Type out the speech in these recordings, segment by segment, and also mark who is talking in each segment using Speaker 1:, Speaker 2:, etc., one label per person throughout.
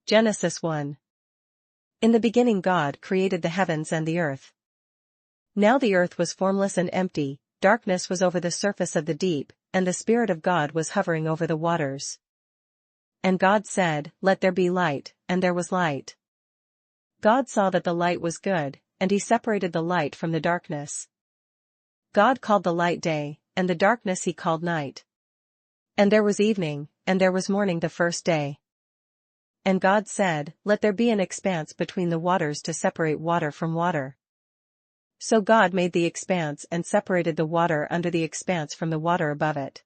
Speaker 1: Genesis 1. In the beginning God created the heavens and the earth. Now the earth was formless and empty, darkness was over the surface of the deep, and the Spirit of God was hovering over the waters. And God said, "Let there be light," and there was light. God saw that the light was good, and he separated the light from the darkness. God called the light day, and the darkness he called night. And there was evening, and there was morning the first day. And God said, "Let there be an expanse between the waters to separate water from water." So God made the expanse and separated the water under the expanse from the water above it.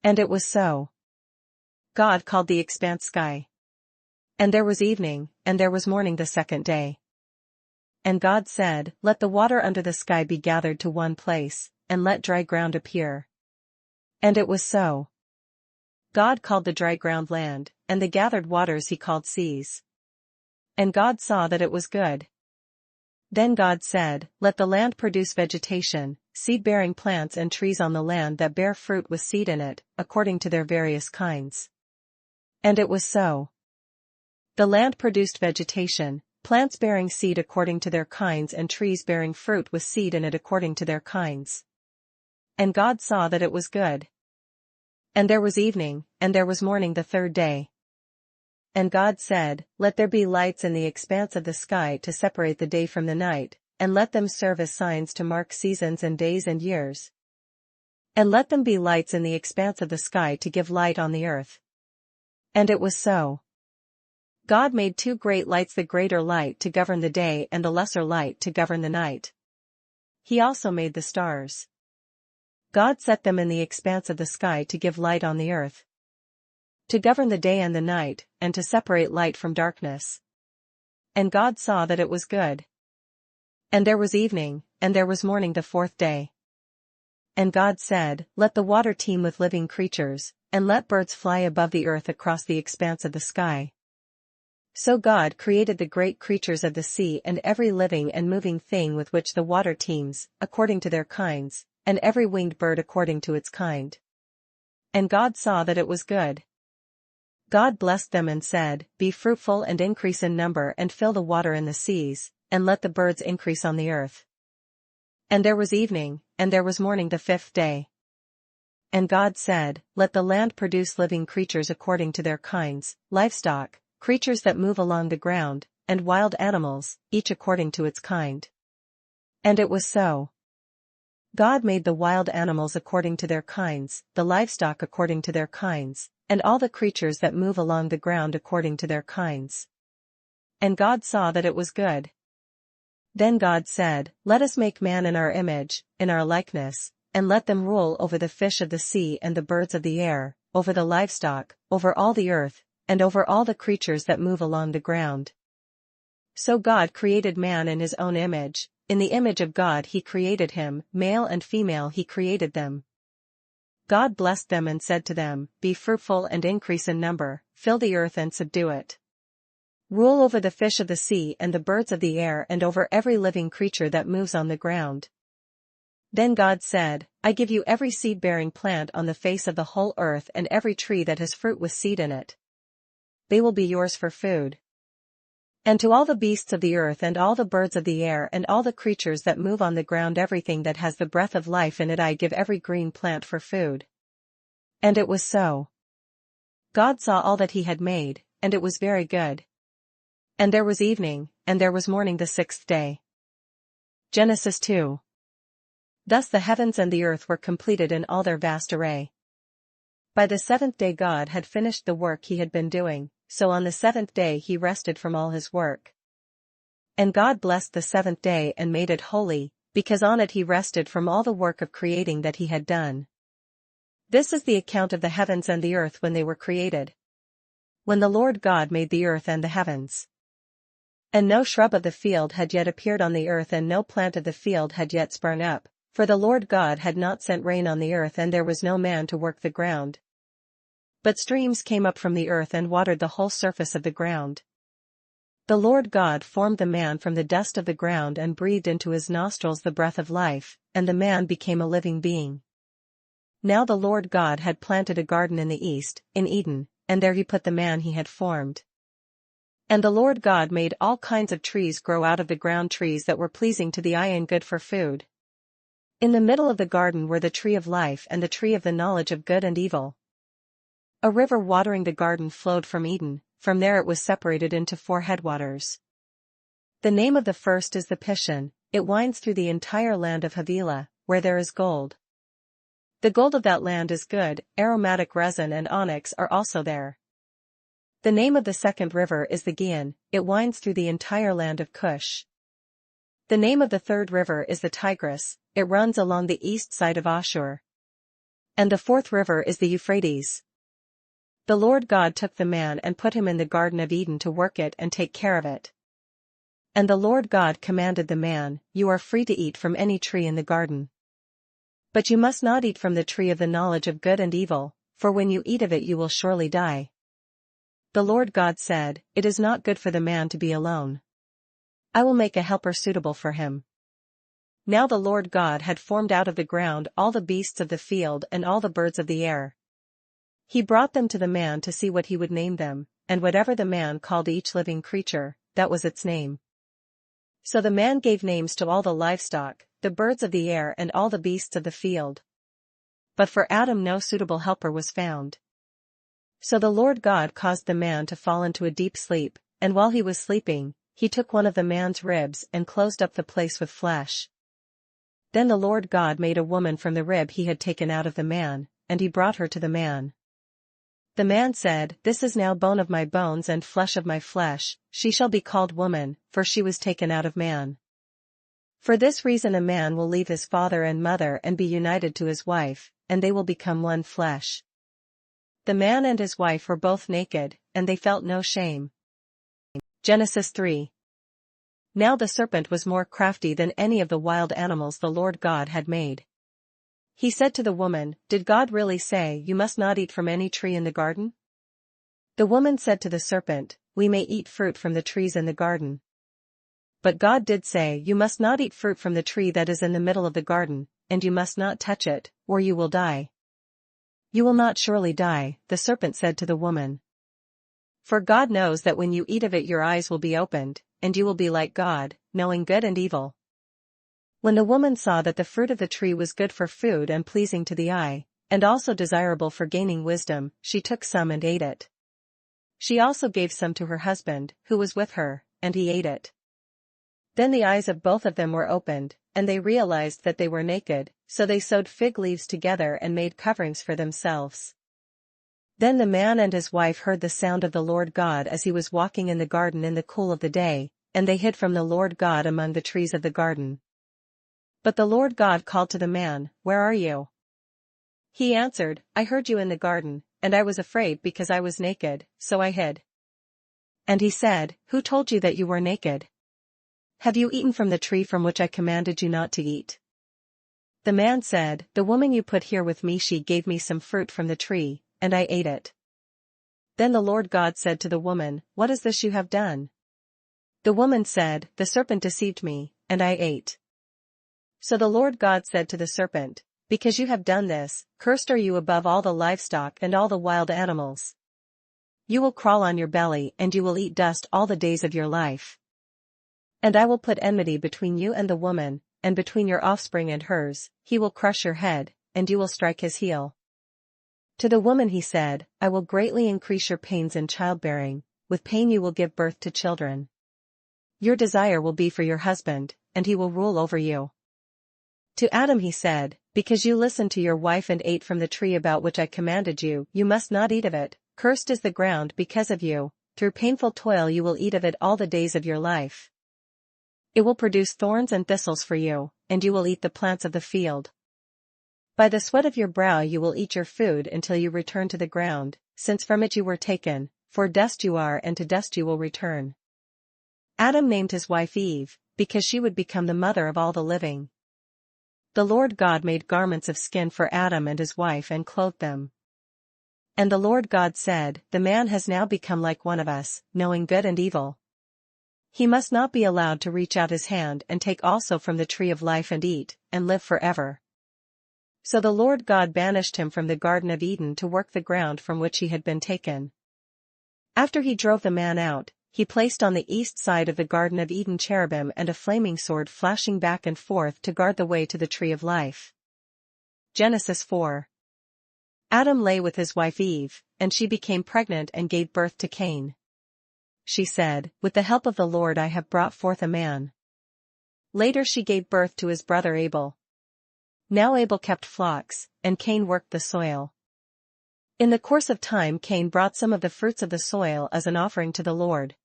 Speaker 1: And it was so. God called the expanse sky. And there was evening, and there was morning the second day. And God said, "Let the water under the sky be gathered to one place, and let dry ground appear." And it was so. God called the dry ground land, and the gathered waters he called seas. And God saw that it was good. Then God said, "Let the land produce vegetation, seed-bearing plants and trees on the land that bear fruit with seed in it, according to their various kinds." And it was so. The land produced vegetation, plants bearing seed according to their kinds and trees bearing fruit with seed in it according to their kinds. And God saw that it was good. And there was evening, and there was morning the third day. And God said, "Let there be lights in the expanse of the sky to separate the day from the night, and let them serve as signs to mark seasons and days and years. And let them be lights in the expanse of the sky to give light on the earth." And it was so. God made two great lights, the greater light to govern the day and the lesser light to govern the night. He also made the stars. God set them in the expanse of the sky to give light on the earth, to govern the day and the night, and to separate light from darkness. And God saw that it was good. And there was evening, and there was morning the fourth day. And God said, "Let the water teem with living creatures, and let birds fly above the earth across the expanse of the sky." So God created the great creatures of the sea and every living and moving thing with which the water teems, according to their kinds, and every winged bird according to its kind. And God saw that it was good. God blessed them and said, "Be fruitful and increase in number and fill the water in the seas, and let the birds increase on the earth." And there was evening, and there was morning the fifth day. And God said, "Let the land produce living creatures according to their kinds, livestock, creatures that move along the ground, and wild animals, each according to its kind." And it was so. God made the wild animals according to their kinds, the livestock according to their kinds, and all the creatures that move along the ground according to their kinds. And God saw that it was good. Then God said, "Let us make man in our image, in our likeness, and let them rule over the fish of the sea and the birds of the air, over the livestock, over all the earth, and over all the creatures that move along the ground." So God created man in his own image. In the image of God he created him, male and female he created them. God blessed them and said to them, "Be fruitful and increase in number, fill the earth and subdue it. Rule over the fish of the sea and the birds of the air and over every living creature that moves on the ground." Then God said, "I give you every seed-bearing plant on the face of the whole earth and every tree that has fruit with seed in it. They will be yours for food. And to all the beasts of the earth and all the birds of the air and all the creatures that move on the ground, everything that has the breath of life in it, I give every green plant for food." And it was so. God saw all that he had made, and it was very good. And there was evening, and there was morning the sixth day. Genesis 2. Thus the heavens and the earth were completed in all their vast array. By the seventh day God had finished the work he had been doing, so on the seventh day he rested from all his work. And God blessed the seventh day and made it holy, because on it he rested from all the work of creating that he had done. This is the account of the heavens and the earth when they were created, when the Lord God made the earth and the heavens. And no shrub of the field had yet appeared on the earth, and no plant of the field had yet sprung up, for the Lord God had not sent rain on the earth, and there was no man to work the ground. But streams came up from the earth and watered the whole surface of the ground. The Lord God formed the man from the dust of the ground and breathed into his nostrils the breath of life, and the man became a living being. Now the Lord God had planted a garden in the east, in Eden, and there he put the man he had formed. And the Lord God made all kinds of trees grow out of the ground, trees that were pleasing to the eye and good for food. In the middle of the garden were the tree of life and the tree of the knowledge of good and evil. A river watering the garden flowed from Eden, from there it was separated into 4 headwaters. The name of the first is the Pishon, it winds through the entire land of Havilah, where there is gold. The gold of that land is good, aromatic resin and onyx are also there. The name of the second river is the Gihon, it winds through the entire land of Cush. The name of the third river is the Tigris, it runs along the east side of Ashur. And the fourth river is the Euphrates. The Lord God took the man and put him in the Garden of Eden to work it and take care of it. And the Lord God commanded the man, "You are free to eat from any tree in the garden. But you must not eat from the tree of the knowledge of good and evil, for when you eat of it you will surely die." The Lord God said, "It is not good for the man to be alone. I will make a helper suitable for him." Now the Lord God had formed out of the ground all the beasts of the field and all the birds of the air. He brought them to the man to see what he would name them, and whatever the man called each living creature, that was its name. So the man gave names to all the livestock, the birds of the air and all the beasts of the field. But for Adam no suitable helper was found. So the Lord God caused the man to fall into a deep sleep, and while he was sleeping, he took one of the man's ribs and closed up the place with flesh. Then the Lord God made a woman from the rib he had taken out of the man, and he brought her to the man. The man said, "This is now bone of my bones and flesh of my flesh, she shall be called woman, for she was taken out of man." For this reason a man will leave his father and mother and be united to his wife, and they will become one flesh. The man and his wife were both naked, and they felt no shame. Genesis 3. Now the serpent was more crafty than any of the wild animals the Lord God had made. He said to the woman, "Did God really say, 'You must not eat from any tree in the garden'?" The woman said to the serpent, "We may eat fruit from the trees in the garden. But God did say, 'You must not eat fruit from the tree that is in the middle of the garden, and you must not touch it, or you will die.'" "You will not surely die," the serpent said to the woman. "For God knows that when you eat of it your eyes will be opened, and you will be like God, knowing good and evil." When the woman saw that the fruit of the tree was good for food and pleasing to the eye, and also desirable for gaining wisdom, she took some and ate it. She also gave some to her husband, who was with her, and he ate it. Then the eyes of both of them were opened, and they realized that they were naked, so they sewed fig leaves together and made coverings for themselves. Then the man and his wife heard the sound of the Lord God as he was walking in the garden in the cool of the day, and they hid from the Lord God among the trees of the garden. But the Lord God called to the man, "Where are you?" He answered, "I heard you in the garden, and I was afraid because I was naked, so I hid." And he said, "Who told you that you were naked? Have you eaten from the tree from which I commanded you not to eat?" The man said, "The woman you put here with me, she gave me some fruit from the tree, and I ate it." Then the Lord God said to the woman, "What is this you have done?" The woman said, "The serpent deceived me, and I ate." So the Lord God said to the serpent, "Because you have done this, cursed are you above all the livestock and all the wild animals. You will crawl on your belly and you will eat dust all the days of your life. And I will put enmity between you and the woman, and between your offspring and hers, he will crush your head, and you will strike his heel." To the woman he said, "I will greatly increase your pains in childbearing, with pain you will give birth to children. Your desire will be for your husband, and he will rule over you." To Adam he said, "Because you listened to your wife and ate from the tree about which I commanded you, you must not eat of it, cursed is the ground because of you, through painful toil you will eat of it all the days of your life. It will produce thorns and thistles for you, and you will eat the plants of the field. By the sweat of your brow you will eat your food until you return to the ground, since from it you were taken, for dust you are and to dust you will return." Adam named his wife Eve, because she would become the mother of all the living. The Lord God made garments of skin for Adam and his wife and clothed them. And the Lord God said, "The man has now become like one of us, knowing good and evil. He must not be allowed to reach out his hand and take also from the tree of life and eat, and live forever." So the Lord God banished him from the Garden of Eden to work the ground from which he had been taken. After he drove the man out, he placed on the east side of the Garden of Eden cherubim and a flaming sword flashing back and forth to guard the way to the tree of life. Genesis 4. Adam lay with his wife Eve, and she became pregnant and gave birth to Cain. She said, "With the help of the Lord I have brought forth a man." Later she gave birth to his brother Abel. Now Abel kept flocks, and Cain worked the soil. In the course of time Cain brought some of the fruits of the soil as an offering to the Lord.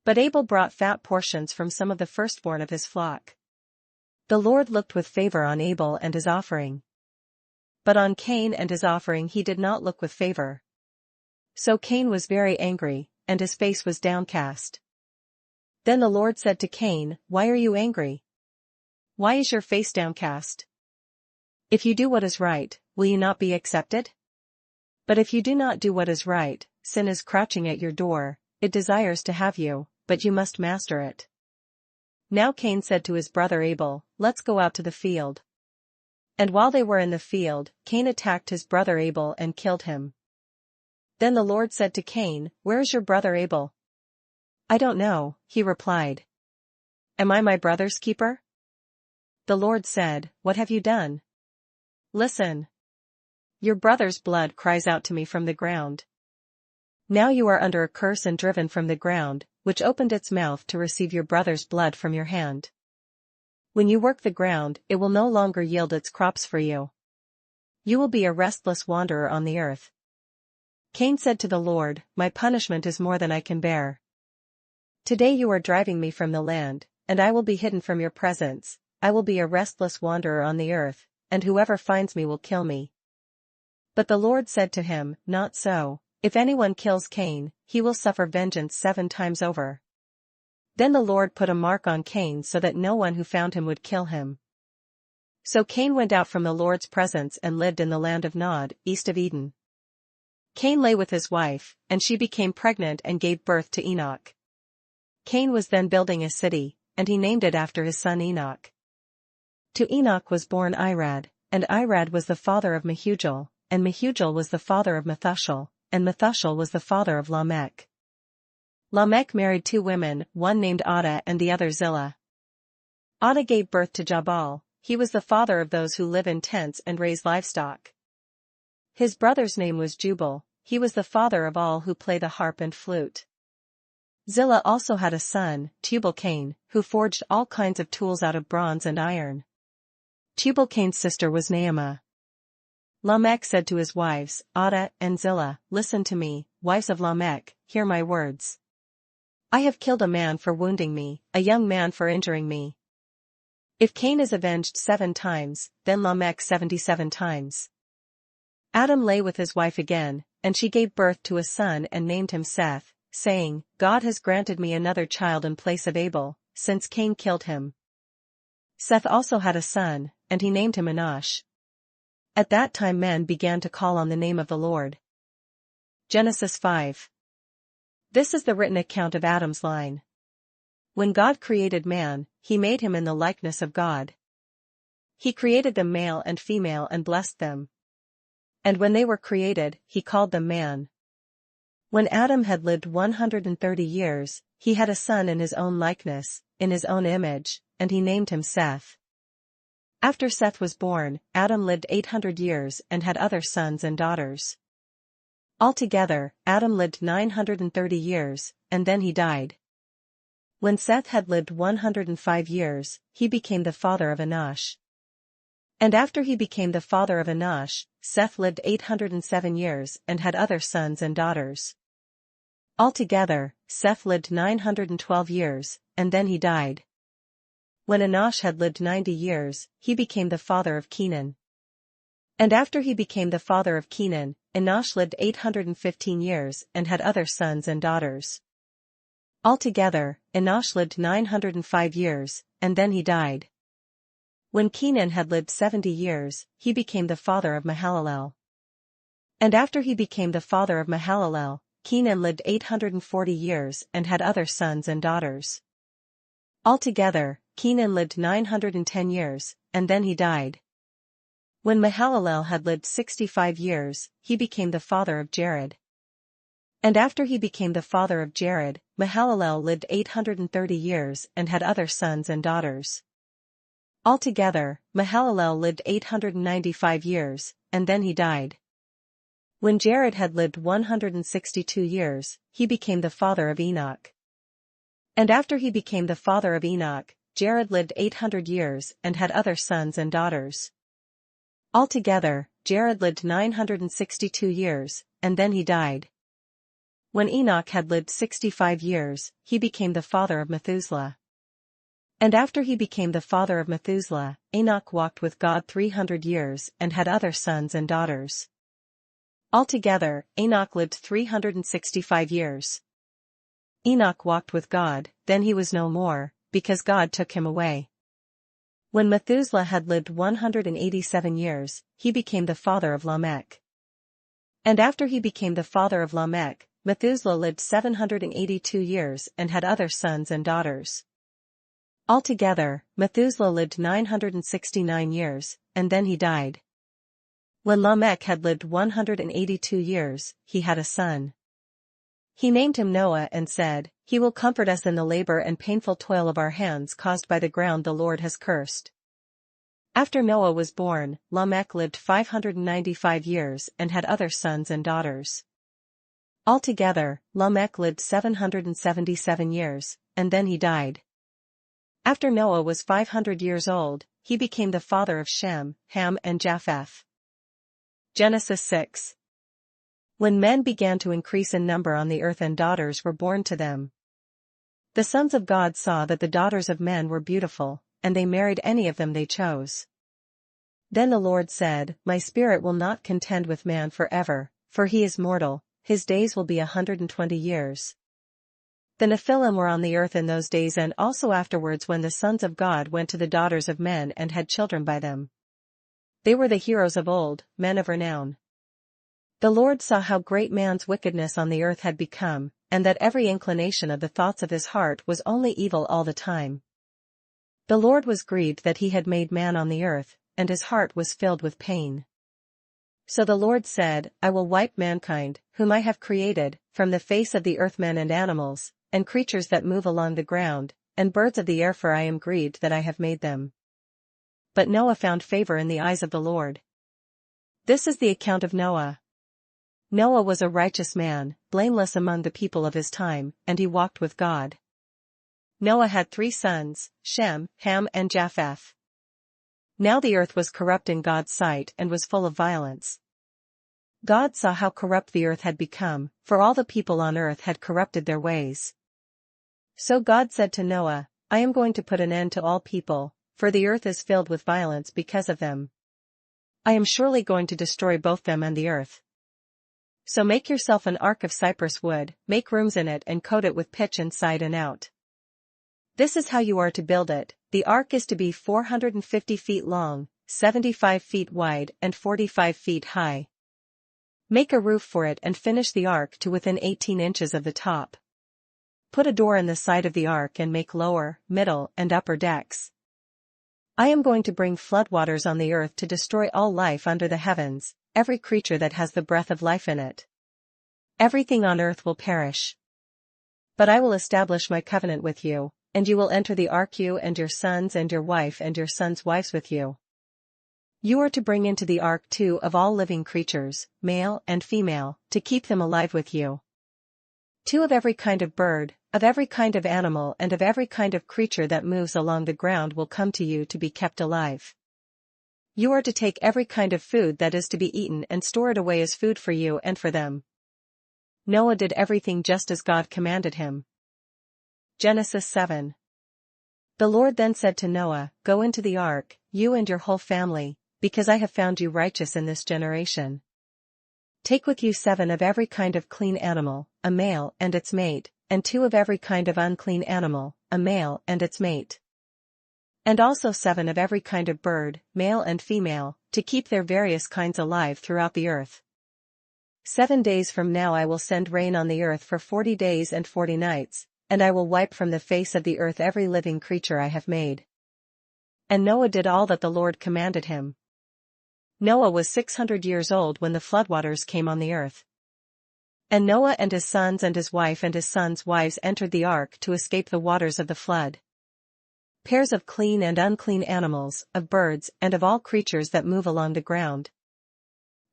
Speaker 1: But Abel brought fat portions from some of the firstborn of his flock. The Lord looked with favor on Abel and his offering. But on Cain and his offering he did not look with favor. So Cain was very angry, and his face was downcast. Then the Lord said to Cain, "Why are you angry? Why is your face downcast? If you do what is right, will you not be accepted? But if you do not do what is right, sin is crouching at your door, it desires to have you, but you must master it." Now Cain said to his brother Abel, "Let's go out to the field." And while they were in the field, Cain attacked his brother Abel and killed him. Then the Lord said to Cain, "Where is your brother Abel?" "I don't know," he replied. "Am I my brother's keeper?" The Lord said, "What have you done? Listen. Your brother's blood cries out to me from the ground. Now you are under a curse and driven from the ground, which opened its mouth to receive your brother's blood from your hand. When you work the ground, it will no longer yield its crops for you. You will be a restless wanderer on the earth." Cain said to the Lord, "My punishment is more than I can bear. Today you are driving me from the land, and I will be hidden from your presence. I will be a restless wanderer on the earth, and whoever finds me will kill me." But the Lord said to him, "Not so. If anyone kills Cain, he will suffer vengeance 7 times over." Then the Lord put a mark on Cain so that no one who found him would kill him. So Cain went out from the Lord's presence and lived in the land of Nod, east of Eden. Cain lay with his wife, and she became pregnant and gave birth to Enoch. Cain was then building a city, and he named it after his son Enoch. To Enoch was born Irad, and Irad was the father of Mehujael, and Mehujael was the father of Methushel, and Methushel was the father of Lamech. Lamech married 2 women, one named Adah and the other Zillah. Adah gave birth to Jabal. He was the father of those who live in tents and raise livestock. His brother's name was Jubal. He was the father of all who play the harp and flute. Zillah also had a son, Tubal-Cain, who forged all kinds of tools out of bronze and iron. Tubal-Cain's sister was Naamah. Lamech said to his wives, Adah and Zillah, "Listen to me, wives of Lamech, hear my words. I have killed a man for wounding me, a young man for injuring me. If Cain is avenged 7 times, then Lamech 77 times. Adam lay with his wife again, and she gave birth to a son and named him Seth, saying, God has granted me another child in place of Abel, since Cain killed him. Seth also had a son, and he named him Enosh. At that time men began to call on the name of the Lord. Genesis 5. This is the written account of Adam's line. When God created man, he made him in the likeness of God. He created them male and female and blessed them. And when they were created, he called them man. When Adam had lived 130 years, he had a son in his own likeness, in his own image, and he named him Seth. After Seth was born, Adam lived 800 years and had other sons and daughters. Altogether, Adam lived 930 years, and then he died. When Seth had lived 105 years, he became the father of Enosh. And after he became the father of Enosh, Seth lived 807 years and had other sons and daughters. Altogether, Seth lived 912 years, and then he died. When Enosh had lived 90 years, he became the father of Kenan. And after he became the father of Kenan, Enosh lived 815 years and had other sons and daughters. Altogether, Enosh lived 905 years, and then he died. When Kenan had lived 70 years, he became the father of Mahalalel. And after he became the father of Mahalalel, Kenan lived 840 years and had other sons and daughters. Altogether, Kenan lived 910 years, and then he died. When Mahalalel had lived 65 years, he became the father of Jared. And after he became the father of Jared, Mahalalel lived 830 years and had other sons and daughters. Altogether, Mahalalel lived 895 years, and then he died. When Jared had lived 162 years, he became the father of Enoch. And after he became the father of Enoch, Jared lived 800 years and had other sons and daughters. Altogether, Jared lived 962 years, and then he died. When Enoch had lived 65 years, he became the father of Methuselah. And after he became the father of Methuselah, Enoch walked with God 300 years and had other sons and daughters. Altogether, Enoch lived 365 years. Enoch walked with God, then he was no more, because God took him away. When Methuselah had lived 187 years, he became the father of Lamech. And after he became the father of Lamech, Methuselah lived 782 years and had other sons and daughters. Altogether, Methuselah lived 969 years, and then he died. When Lamech had lived 182 years, he had a son. He named him Noah and said, "He will comfort us in the labor and painful toil of our hands caused by the ground the Lord has cursed." After Noah was born, Lamech lived 595 years and had other sons and daughters. Altogether, Lamech lived 777 years, and then he died. After Noah was 500 years old, he became the father of Shem, Ham and Japheth. Genesis 6. When men began to increase in number on the earth and daughters were born to them. The sons of God saw that the daughters of men were beautiful, and they married any of them they chose. Then the Lord said, "My spirit will not contend with man forever, for he is mortal, his days will be 120 years. The Nephilim were on the earth in those days and also afterwards when the sons of God went to the daughters of men and had children by them. They were the heroes of old, men of renown. The Lord saw how great man's wickedness on the earth had become, and that every inclination of the thoughts of his heart was only evil all the time. The Lord was grieved that he had made man on the earth, and his heart was filled with pain. So the Lord said, "I will wipe mankind, whom I have created, from the face of the earth, men and animals, and creatures that move along the ground, and birds of the air, for I am grieved that I have made them." But Noah found favor in the eyes of the Lord. This is the account of Noah. Noah was a righteous man, blameless among the people of his time, and he walked with God. Noah had 3 sons, Shem, Ham and Japheth. Now the earth was corrupt in God's sight and was full of violence. God saw how corrupt the earth had become, for all the people on earth had corrupted their ways. So God said to Noah, "I am going to put an end to all people, for the earth is filled with violence because of them. I am surely going to destroy both them and the earth. So make yourself an ark of cypress wood, make rooms in it and coat it with pitch inside and out. This is how you are to build it. The ark is to be 450 feet long, 75 feet wide and 45 feet high. Make a roof for it and finish the ark to within 18 inches of the top. Put a door in the side of the ark and make lower, middle and upper decks. I am going to bring floodwaters on the earth to destroy all life under the heavens, every creature that has the breath of life in it. Everything on earth will perish. But I will establish my covenant with you, and you will enter the ark, you and your sons and your wife and your sons' wives with you. You are to bring into the ark 2 of all living creatures, male and female, to keep them alive with you. 2 of every kind of bird, of every kind of animal and of every kind of creature that moves along the ground will come to you to be kept alive. You are to take every kind of food that is to be eaten and store it away as food for you and for them." Noah did everything just as God commanded him. Genesis 7. The Lord then said to Noah, "Go into the ark, you and your whole family, because I have found you righteous in this generation. Take with you 7 of every kind of clean animal, a male and its mate, and 2 of every kind of unclean animal, a male and its mate. And also 7 of every kind of bird, male and female, to keep their various kinds alive throughout the earth. 7 days from now I will send rain on the earth for 40 days and 40 nights, and I will wipe from the face of the earth every living creature I have made." And Noah did all that the Lord commanded him. Noah was 600 years old when the floodwaters came on the earth. And Noah and his sons and his wife and his sons' wives entered the ark to escape the waters of the flood. Pairs of clean and unclean animals, of birds and of all creatures that move along the ground,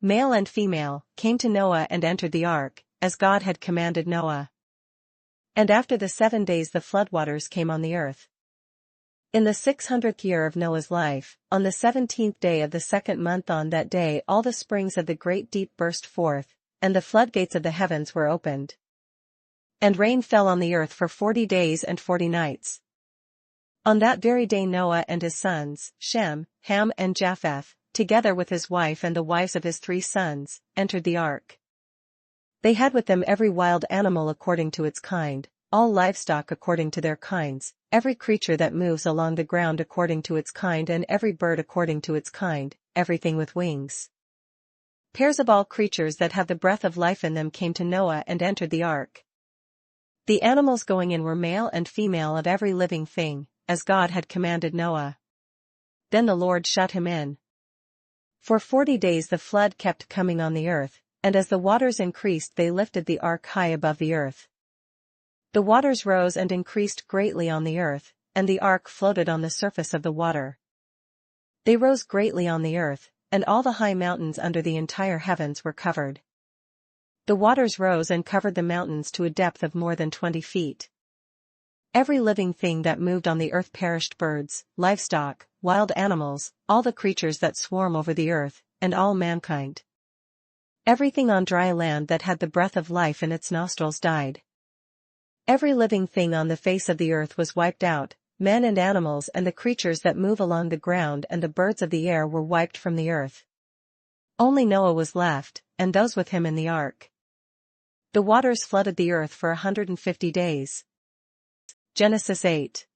Speaker 1: male and female, came to Noah and entered the ark, as God had commanded Noah. And after the 7 days the floodwaters came on the earth. In the 600th year of Noah's life, on the 17th day of the 2nd month, on that day all the springs of the great deep burst forth, and the floodgates of the heavens were opened. And rain fell on the earth for 40 days and 40 nights. On that very day Noah and his sons, Shem, Ham and Japheth, together with his wife and the wives of his 3 sons, entered the ark. They had with them every wild animal according to its kind, all livestock according to their kinds, every creature that moves along the ground according to its kind, and every bird according to its kind, everything with wings. Pairs of all creatures that have the breath of life in them came to Noah and entered the ark. The animals going in were male and female of every living thing, as God had commanded Noah. Then the Lord shut him in. For 40 days the flood kept coming on the earth, and as the waters increased they lifted the ark high above the earth. The waters rose and increased greatly on the earth, and the ark floated on the surface of the water. They rose greatly on the earth, and all the high mountains under the entire heavens were covered. The waters rose and covered the mountains to a depth of more than 20 feet. Every living thing that moved on the earth perished: birds, livestock, wild animals, all the creatures that swarm over the earth, and all mankind. Everything on dry land that had the breath of life in its nostrils died. Every living thing on the face of the earth was wiped out, men and animals and the creatures that move along the ground and the birds of the air were wiped from the earth. Only Noah was left, and those with him in the ark. The waters flooded the earth for 150 days. Genesis 8.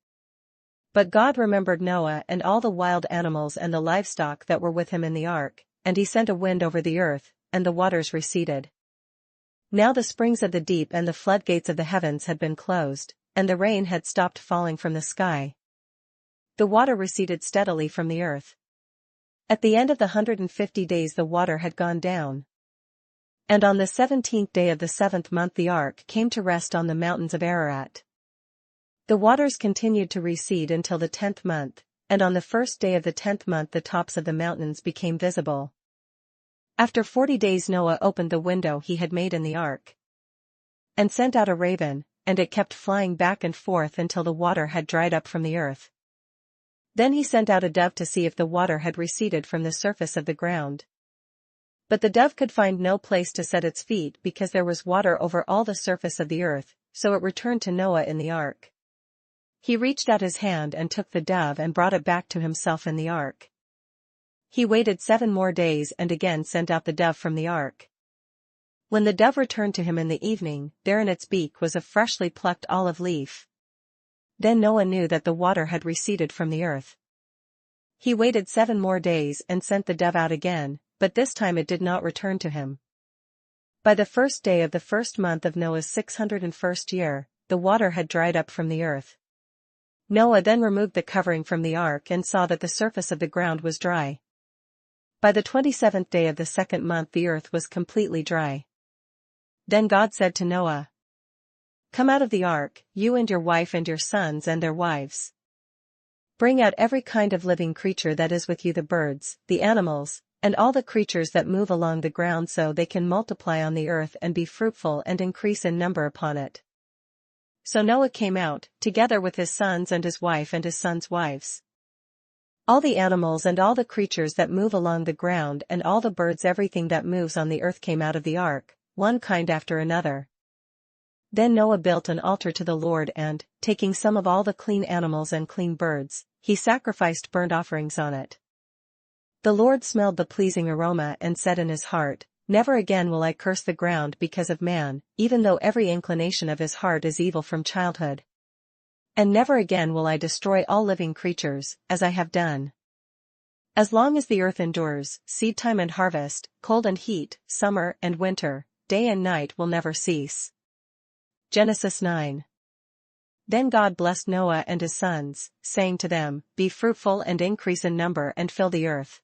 Speaker 1: But God remembered Noah and all the wild animals and the livestock that were with him in the ark, and he sent a wind over the earth, and the waters receded. Now the springs of the deep and the floodgates of the heavens had been closed, and the rain had stopped falling from the sky. The water receded steadily from the earth. At the end of the 150 days the water had gone down. And on the 17th day of the 7th month the ark came to rest on the mountains of Ararat. The waters continued to recede until the 10th month, and on the 1st day of the 10th month the tops of the mountains became visible. After 40 days Noah opened the window he had made in the ark, and sent out a raven, and it kept flying back and forth until the water had dried up from the earth. Then he sent out a dove to see if the water had receded from the surface of the ground. But the dove could find no place to set its feet because there was water over all the surface of the earth, so it returned to Noah in the ark. He reached out his hand and took the dove and brought it back to himself in the ark. He waited 7 more days and again sent out the dove from the ark. When the dove returned to him in the evening, there in its beak was a freshly plucked olive leaf. Then Noah knew that the water had receded from the earth. He waited 7 more days and sent the dove out again, but this time it did not return to him. By the 1st day of the 1st month of Noah's 601st year, the water had dried up from the earth. Noah then removed the covering from the ark and saw that the surface of the ground was dry. By the 27th day of the 2nd month the earth was completely dry. Then God said to Noah, "Come out of the ark, you and your wife and your sons and their wives. Bring out every kind of living creature that is with you, the birds, the animals, and all the creatures that move along the ground, so they can multiply on the earth and be fruitful and increase in number upon it." So Noah came out, together with his sons and his wife and his sons' wives. All the animals and all the creatures that move along the ground and all the birds, everything that moves on the earth, came out of the ark, one kind after another. Then Noah built an altar to the Lord and, taking some of all the clean animals and clean birds, he sacrificed burnt offerings on it. The Lord smelled the pleasing aroma and said in his heart, "Never again will I curse the ground because of man, even though every inclination of his heart is evil from childhood. And never again will I destroy all living creatures, as I have done. As long as the earth endures, seedtime and harvest, cold and heat, summer and winter, day and night will never cease." Genesis 9. Then God blessed Noah and his sons, saying to them, "Be fruitful and increase in number and fill the earth.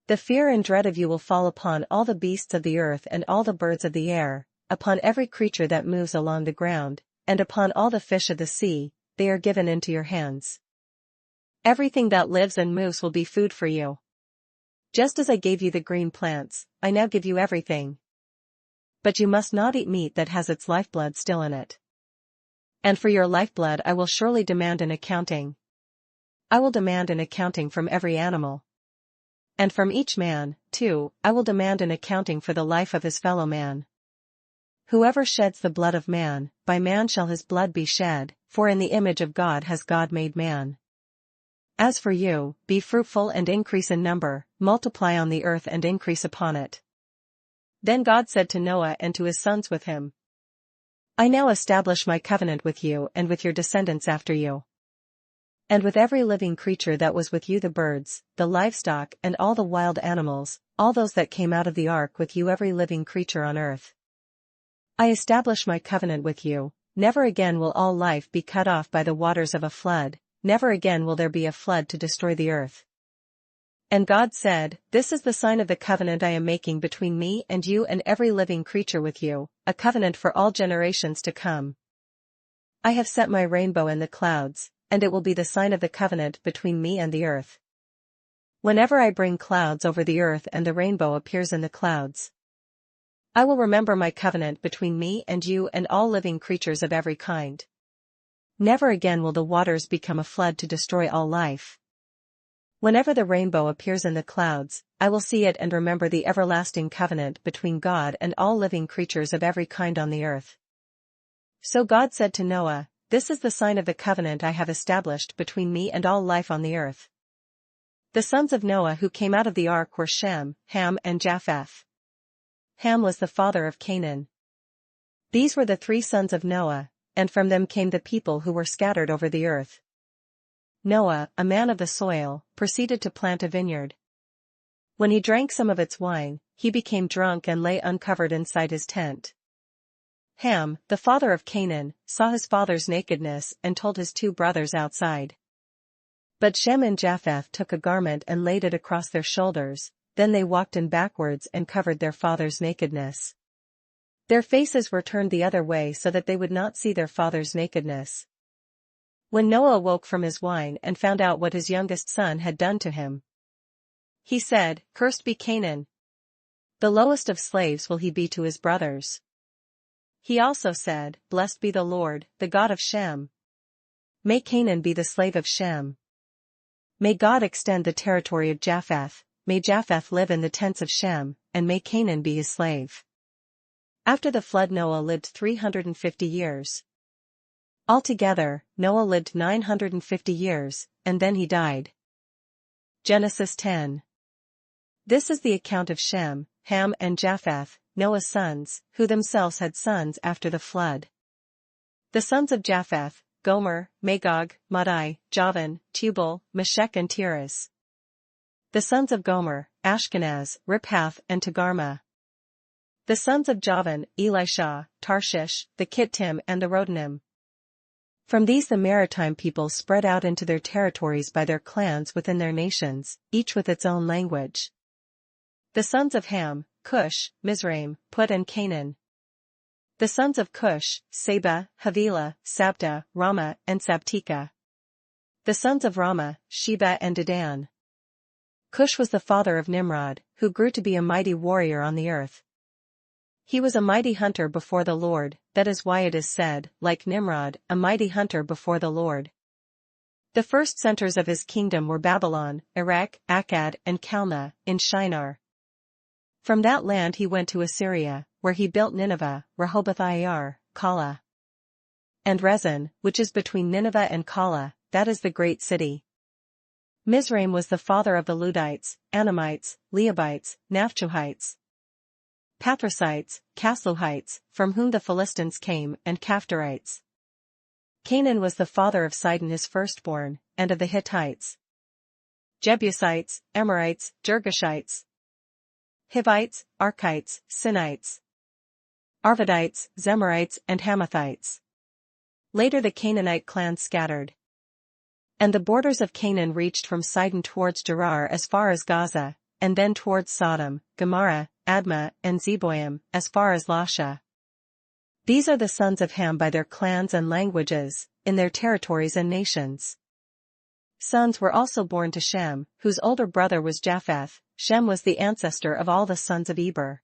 Speaker 1: The fear and dread of you will fall upon all the beasts of the earth and all the birds of the air, upon every creature that moves along the ground, and upon all the fish of the sea, they are given into your hands. Everything that lives and moves will be food for you. Just as I gave you the green plants, I now give you everything. But you must not eat meat that has its lifeblood still in it. And for your lifeblood I will surely demand an accounting. I will demand an accounting from every animal. And from each man, too, I will demand an accounting for the life of his fellow man. Whoever sheds the blood of man, by man shall his blood be shed, for in the image of God has God made man. As for you, be fruitful and increase in number, multiply on the earth and increase upon it. Then God said to Noah and to his sons with him, I now establish my covenant with you and with your descendants after you. And with every living creature that was with you, the birds, the livestock and all the wild animals, all those that came out of the ark with you, every living creature on earth. I establish my covenant with you, never again will all life be cut off by the waters of a flood, never again will there be a flood to destroy the earth. And God said, This is the sign of the covenant I am making between me and you and every living creature with you, a covenant for all generations to come. I have set my rainbow in the clouds, and it will be the sign of the covenant between me and the earth. Whenever I bring clouds over the earth and the rainbow appears in the clouds, I will remember my covenant between me and you and all living creatures of every kind. Never again will the waters become a flood to destroy all life. Whenever the rainbow appears in the clouds, I will see it and remember the everlasting covenant between God and all living creatures of every kind on the earth. So God said to Noah, This is the sign of the covenant I have established between me and all life on the earth. The sons of Noah who came out of the ark were Shem, Ham and Japheth. Ham was the father of Canaan. These were the 3 sons of Noah, and from them came the people who were scattered over the earth. Noah, a man of the soil, proceeded to plant a vineyard. When he drank some of its wine, he became drunk and lay uncovered inside his tent. Ham, the father of Canaan, saw his father's nakedness and told his 2 brothers outside. But Shem and Japheth took a garment and laid it across their shoulders, then they walked in backwards and covered their father's nakedness. Their faces were turned the other way so that they would not see their father's nakedness. When Noah awoke from his wine and found out what his youngest son had done to him, he said, Cursed be Canaan. The lowest of slaves will he be to his brothers. He also said, Blessed be the Lord, the God of Shem. May Canaan be the slave of Shem. May God extend the territory of Japheth, may Japheth live in the tents of Shem, and may Canaan be his slave. After the flood Noah lived 350 years. Altogether, Noah lived 950 years, and then he died. Genesis 10. This is the account of Shem, Ham and Japheth, Noah's sons, who themselves had sons after the flood. The sons of Japheth, Gomer, Magog, Madai, Javan, Tubal, Meshech and Tiras. The sons of Gomer, Ashkenaz, Riphath and Togarmah. The sons of Javan, Elisha, Tarshish, the Kittim and the Rodanim. From these the maritime peoples spread out into their territories by their clans within their nations, each with its own language. The sons of Ham, Cush, Mizraim, Put and Canaan. The sons of Cush, Seba, Havilah, Sabta, Rama and Sabteka. The sons of Rama, Sheba and Dedan. Cush was the father of Nimrod, who grew to be a mighty warrior on the earth. He was a mighty hunter before the Lord, that is why it is said, like Nimrod, a mighty hunter before the Lord. The first centers of his kingdom were Babylon, Erech, Akkad and Calneh, in Shinar. From that land he went to Assyria, where he built Nineveh, Rehoboth-ir, Calah, and Rezin, which is between Nineveh and Calah, that is the great city. Mizraim was the father of the Ludites, Anamites, Leabites, Naphtuhites, Pathrusites, Casluhites, from whom the Philistines came, and Caphtorites. Canaan was the father of Sidon his firstborn, and of the Hittites, Jebusites, Amorites, Girgashites, Hivites, Archites, Sinites, Arvadites, Zemarites and Hamathites. Later the Canaanite clans scattered. And the borders of Canaan reached from Sidon towards Gerar as far as Gaza, and then towards Sodom, Gomorrah, Admah, and Zeboim, as far as Lasha. These are the sons of Ham by their clans and languages, in their territories and nations. Sons were also born to Shem, whose older brother was Japheth. Shem was the ancestor of all the sons of Eber.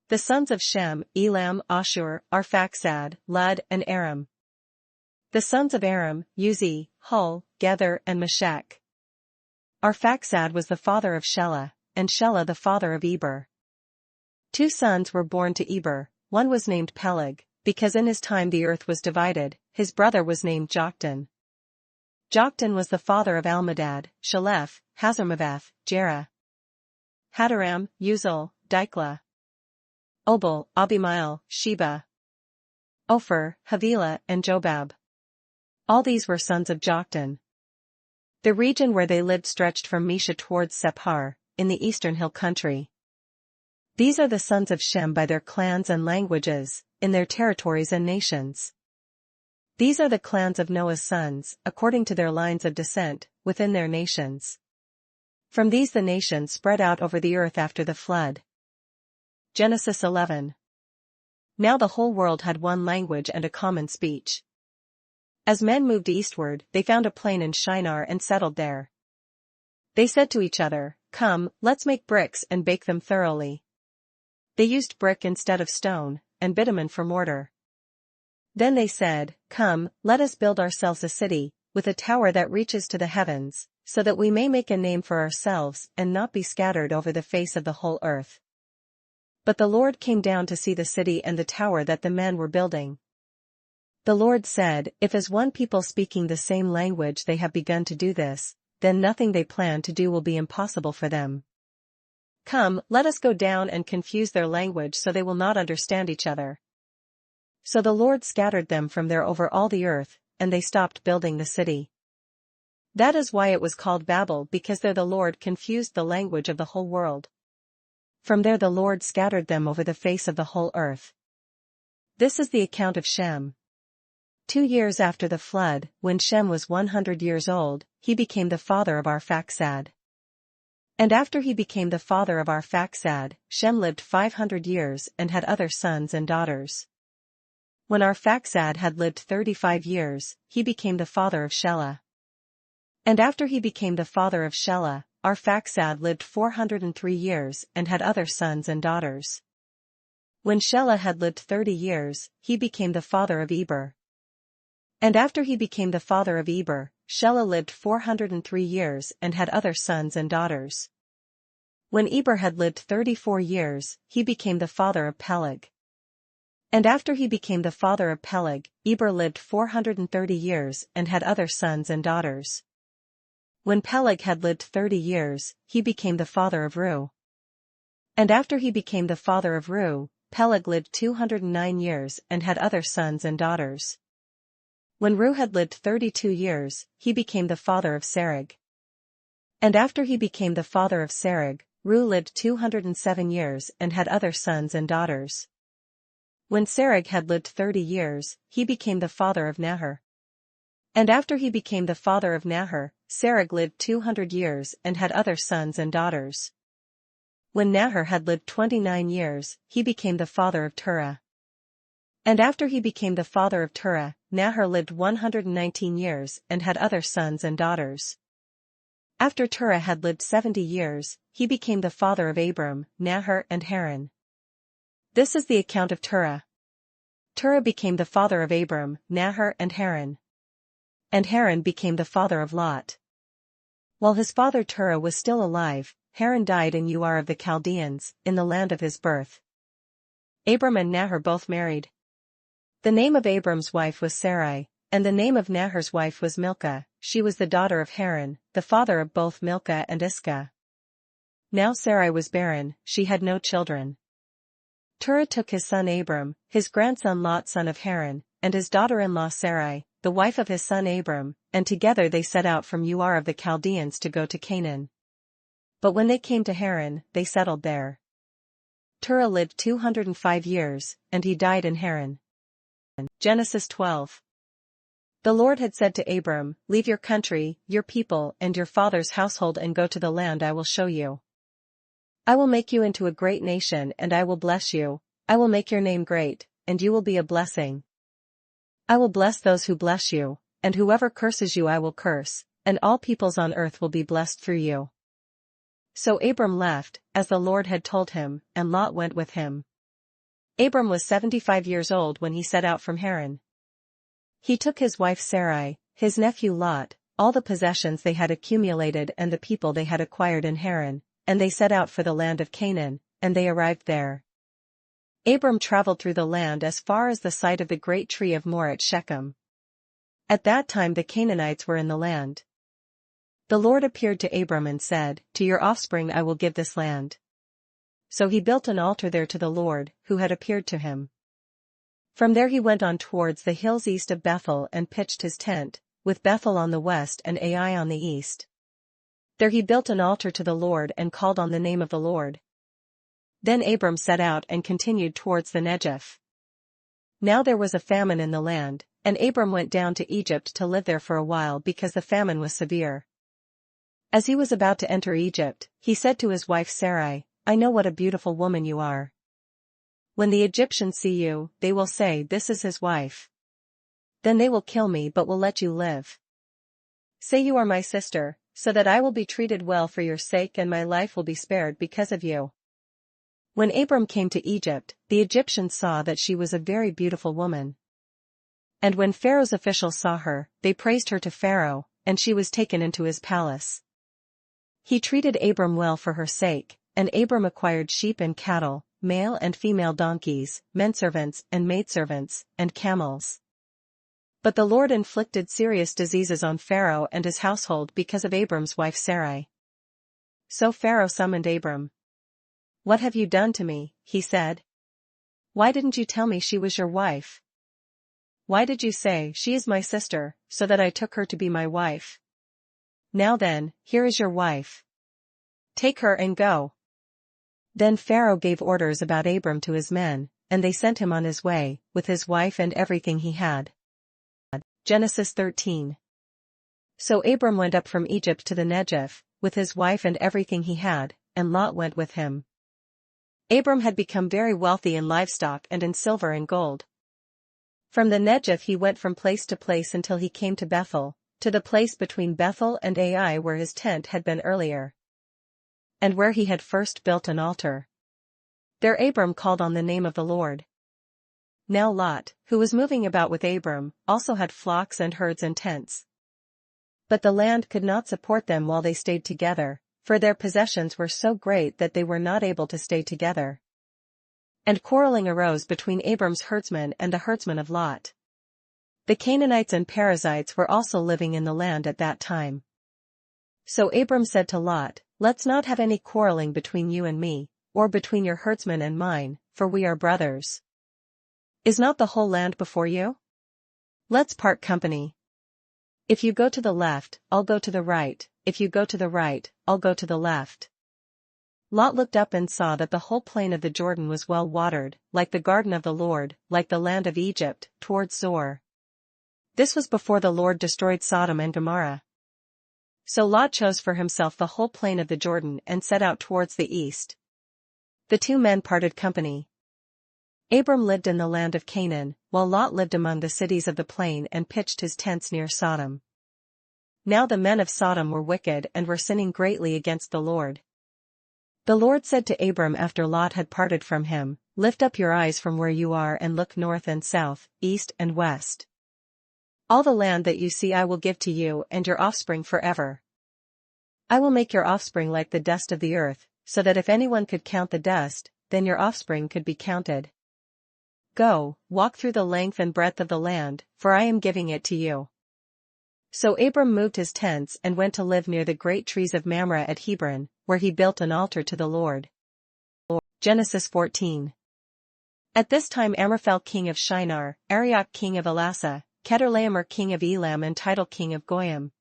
Speaker 1: The sons of Shem, Elam, Ashur, Arphaxad, Lud, and Aram. The sons of Aram, Uzi, Hul, Gether, and Meshech. Arphaxad was the father of Shelah, and Shelah the father of Eber. 2 sons were born to Eber, one was named Peleg, because in his time the earth was divided, his brother was named Joktan. Joktan was the father of Almadad, Shalef, Hazarmaveth, Jerah, Hadaram, Uzal, Diklah, Obal, Abimael, Sheba, Ophir, Havilah, and Jobab. All these were sons of Joktan. The region where they lived stretched from Mesha towards Sephar, in the eastern hill country. These are the sons of Shem by their clans and languages, in their territories and nations. These are the clans of Noah's sons, according to their lines of descent, within their nations. From these the nations spread out over the earth after the flood. Genesis 11. Now the whole world had one language and a common speech. As men moved eastward, they found a plain in Shinar and settled there. They said to each other, "Come, let's make bricks and bake them thoroughly." They used brick instead of stone, and bitumen for mortar. Then they said, "Come, let us build ourselves a city, with a tower that reaches to the heavens, so that we may make a name for ourselves and not be scattered over the face of the whole earth." But the Lord came down to see the city and the tower that the men were building. The Lord said, "If as one people speaking the same language they have begun to do this, then nothing they plan to do will be impossible for them. Come, let us go down and confuse their language so they will not understand each other." So the Lord scattered them from there over all the earth, and they stopped building the city. That is why it was called Babel, because there the Lord confused the language of the whole world. From there the Lord scattered them over the face of the whole earth. This is the account of Shem. 2 years after the flood, when Shem was 100 years old, he became the father of Arphaxad. And after he became the father of Arphaxad, Shem lived 500 years and had other sons and daughters. When Arphaxad had lived 35 years, he became the father of Shelah. And after he became the father of Shelah, Arphaxad lived 403 years and had other sons and daughters. When Shelah had lived 30 years, he became the father of Eber. And after he became the father of Eber, Shelah lived 403 years and had other sons and daughters. When Eber had lived 34 years, he became the father of Peleg. And after he became the father of Peleg, Eber lived 430 years and had other sons and daughters. When Peleg had lived 30 years, he became the father of Reu. And after he became the father of Reu, Peleg lived 209 years and had other sons and daughters. When Reu had lived 32 years, he became the father of Serug. And after he became the father of Serug, Reu lived 207 years and had other sons and daughters. When Serug had lived 30 years, he became the father of Nahor. And after he became the father of Nahor, Serug lived 200 years and had other sons and daughters. When Nahor had lived 29 years, he became the father of Terah. And after he became the father of Terah, Nahor lived 119 years and had other sons and daughters. After Terah had lived 70 years, he became the father of Abram, Nahor, and Haran. This is the account of Terah. Terah became the father of Abram, Nahor, and Haran. And Haran became the father of Lot. While his father Terah was still alive, Haran died in Ur of the Chaldeans, in the land of his birth. Abram and Nahor both married. The name of Abram's wife was Sarai, and the name of Nahor's wife was Milcah. She was the daughter of Haran, the father of both Milcah and Iscah. Now Sarai was barren, she had no children. Terah took his son Abram, his grandson Lot son of Haran, and his daughter-in-law Sarai, the wife of his son Abram, and together they set out from Ur of the Chaldeans to go to Canaan. But when they came to Haran, they settled there. Terah lived 205 years, and he died in Haran. Genesis 12. The Lord had said to Abram, "Leave your country, your people, and your father's household and go to the land I will show you. I will make you into a great nation and I will bless you, I will make your name great, and you will be a blessing. I will bless those who bless you, and whoever curses you I will curse, and all peoples on earth will be blessed through you. So Abram left, as the Lord had told him, and Lot went with him. Abram was 75 years old when he set out from Haran. He took his wife Sarai, his nephew Lot, all the possessions they had accumulated and the people they had acquired in Haran, and they set out for the land of Canaan, and they arrived there. Abram traveled through the land as far as the site of the great tree of Moreh at Shechem. At that time the Canaanites were in the land. The Lord appeared to Abram and said, "To your offspring I will give this land." So he built an altar there to the Lord, who had appeared to him. From there he went on towards the hills east of Bethel and pitched his tent, with Bethel on the west and Ai on the east. There he built an altar to the Lord and called on the name of the Lord. Then Abram set out and continued towards the Negev. Now there was a famine in the land, and Abram went down to Egypt to live there for a while because the famine was severe. As he was about to enter Egypt, he said to his wife Sarai, "I know what a beautiful woman you are. When the Egyptians see you, they will say, 'This is his wife.' Then they will kill me but will let you live. Say you are my sister, so that I will be treated well for your sake and my life will be spared because of you." When Abram came to Egypt, the Egyptians saw that she was a very beautiful woman. And when Pharaoh's officials saw her, they praised her to Pharaoh, and she was taken into his palace. He treated Abram well for her sake, and Abram acquired sheep and cattle, male and female donkeys, menservants and maidservants, and camels. But the Lord inflicted serious diseases on Pharaoh and his household because of Abram's wife Sarai. So Pharaoh summoned Abram. "What have you done to me?" he said. "Why didn't you tell me she was your wife? Why did you say, 'She is my sister,' so that I took her to be my wife? Now then, here is your wife. Take her and go." Then Pharaoh gave orders about Abram to his men, and they sent him on his way, with his wife and everything he had. Genesis 13. So Abram went up from Egypt to the Negev, with his wife and everything he had, and Lot went with him. Abram had become very wealthy in livestock and in silver and gold. From the Negev he went from place to place until he came to Bethel, to the place between Bethel and Ai where his tent had been earlier, and where he had first built an altar. There Abram called on the name of the Lord. Now Lot, who was moving about with Abram, also had flocks and herds and tents. But the land could not support them while they stayed together, for their possessions were so great that they were not able to stay together. And quarreling arose between Abram's herdsmen and the herdsmen of Lot. The Canaanites and Perizzites were also living in the land at that time. So Abram said to Lot, "Let's not have any quarreling between you and me, or between your herdsmen and mine, for we are brothers. Is not the whole land before you? Let's part company. If you go to the left, I'll go to the right, if you go to the right, I'll go to the left." Lot looked up and saw that the whole plain of the Jordan was well watered, like the garden of the Lord, like the land of Egypt, towards Zoar. This was before the Lord destroyed Sodom and Gomorrah. So Lot chose for himself the whole plain of the Jordan and set out towards the east. The two men parted company. Abram lived in the land of Canaan, while Lot lived among the cities of the plain and pitched his tents near Sodom. Now the men of Sodom were wicked and were sinning greatly against the Lord. The Lord said to Abram after Lot had parted from him, "Lift up your eyes from where you are and look north and south, east and west. All the land that you see I will give to you and your offspring forever. I will make your offspring like the dust of the earth, so that if anyone could count the dust, then your offspring could be counted. Go, walk through the length and breadth of the land, for I am giving it to you." So Abram moved his tents and went to live near the great trees of Mamre at Hebron, where he built an altar to the Lord. Genesis 14. At this time Amraphel king of Shinar, Arioch king of Elasa, Chedorlaomer king of Elam and Tidal king of Goyim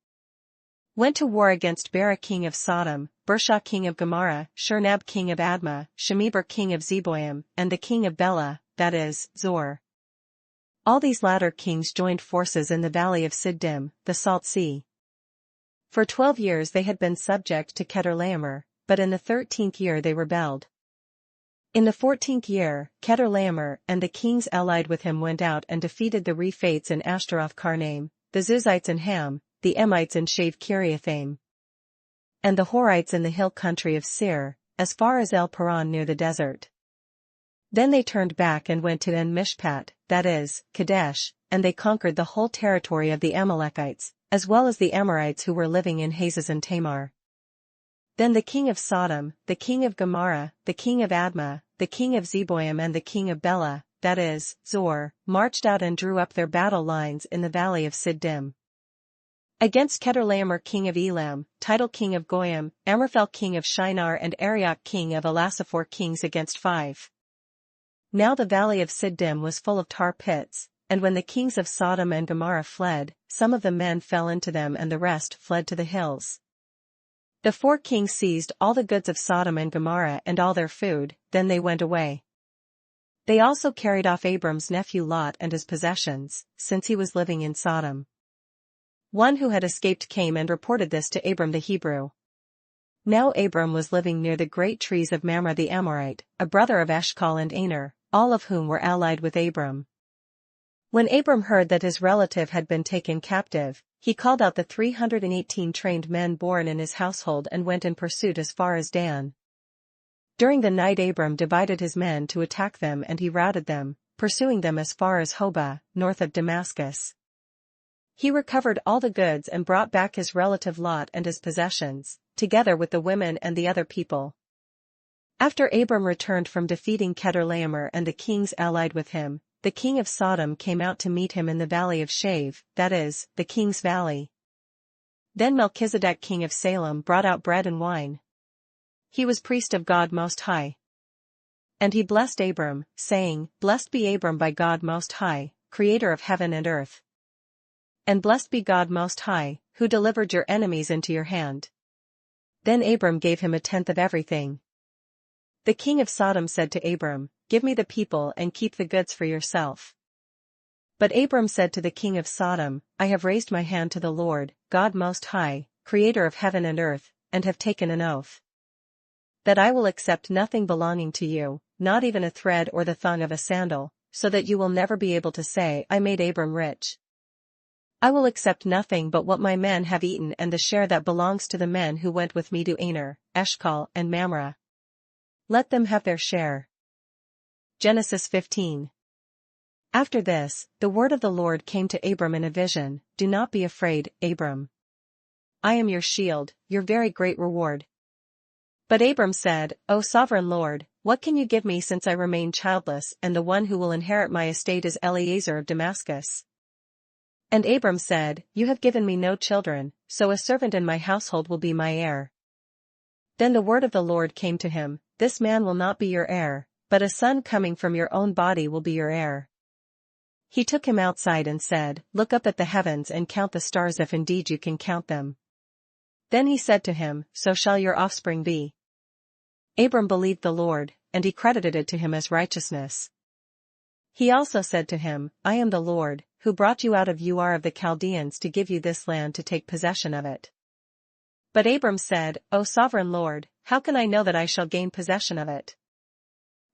Speaker 1: went to war against Bera king of Sodom, Bershah king of Gomorrah, Shurnab king of Admah, Shemeber king of Zeboim, and the king of Bela, that is, Zor. All these latter kings joined forces in the valley of Siddim, the Salt Sea. For 12 years they had been subject to Chedorlaomer, but in the 13th year they rebelled. In the 14th year, Chedorlaomer and the kings allied with him went out and defeated the Rephates in Ashtaroth Karnaim, the Zuzites in Ham, the Emites in Shave Kiriathaim, and the Horites in the hill country of Seir, as far as El Paran near the desert. Then they turned back and went to En-Mishpat, that is, Kadesh, and they conquered the whole territory of the Amalekites, as well as the Amorites who were living in Hazaz and Tamar. Then the king of Sodom, the king of Gomorrah, the king of Admah, the king of Zeboim and the king of Bela, that is, Zor, marched out and drew up their battle lines in the valley of Siddim. Against Chedorlaomer king of Elam, Tidal king of Goyim, Amraphel king of Shinar and Arioch king of Elasaphor kings against 5. Now the valley of Siddim was full of tar pits, and when the kings of Sodom and Gomorrah fled, some of the men fell into them and the rest fled to the hills. The 4 kings seized all the goods of Sodom and Gomorrah and all their food, then they went away. They also carried off Abram's nephew Lot and his possessions, since he was living in Sodom. One who had escaped came and reported this to Abram the Hebrew. Now Abram was living near the great trees of Mamre the Amorite, a brother of Eshcol and Aner, all of whom were allied with Abram. When Abram heard that his relative had been taken captive, he called out the 318 trained men born in his household and went in pursuit as far as Dan. During the night Abram divided his men to attack them and he routed them, pursuing them as far as Hobah, north of Damascus. He recovered all the goods and brought back his relative Lot and his possessions, together with the women and the other people. After Abram returned from defeating Chedorlaomer and the kings allied with him, the king of Sodom came out to meet him in the valley of Shave, that is, the king's valley. Then Melchizedek king of Salem brought out bread and wine. He was priest of God Most High. And he blessed Abram, saying, Blessed be Abram by God Most High, creator of heaven and earth. And blessed be God Most High, who delivered your enemies into your hand. Then Abram gave him 1/10 of everything. The king of Sodom said to Abram, Give me the people and keep the goods for yourself. But Abram said to the king of Sodom, I have raised my hand to the Lord, God Most High, creator of heaven and earth, and have taken an oath, that I will accept nothing belonging to you, not even a thread or the thong of a sandal, so that you will never be able to say, I made Abram rich. I will accept nothing but what my men have eaten and the share that belongs to the men who went with me to Aner, Eshcol and Mamre. Let them have their share. Genesis 15. After this, the word of the Lord came to Abram in a vision, Do not be afraid, Abram. I am your shield, your very great reward. But Abram said, O sovereign Lord, what can you give me since I remain childless and the one who will inherit my estate is Eliezer of Damascus? And Abram said, You have given me no children, so a servant in my household will be my heir. Then the word of the Lord came to him, This man will not be your heir, but a son coming from your own body will be your heir. He took him outside and said, Look up at the heavens and count the stars if indeed you can count them. Then he said to him, So shall your offspring be. Abram believed the Lord, and he credited it to him as righteousness. He also said to him, I am the Lord, who brought you out of Ur of the Chaldeans to give you this land to take possession of it. But Abram said, O sovereign Lord, how can I know that I shall gain possession of it?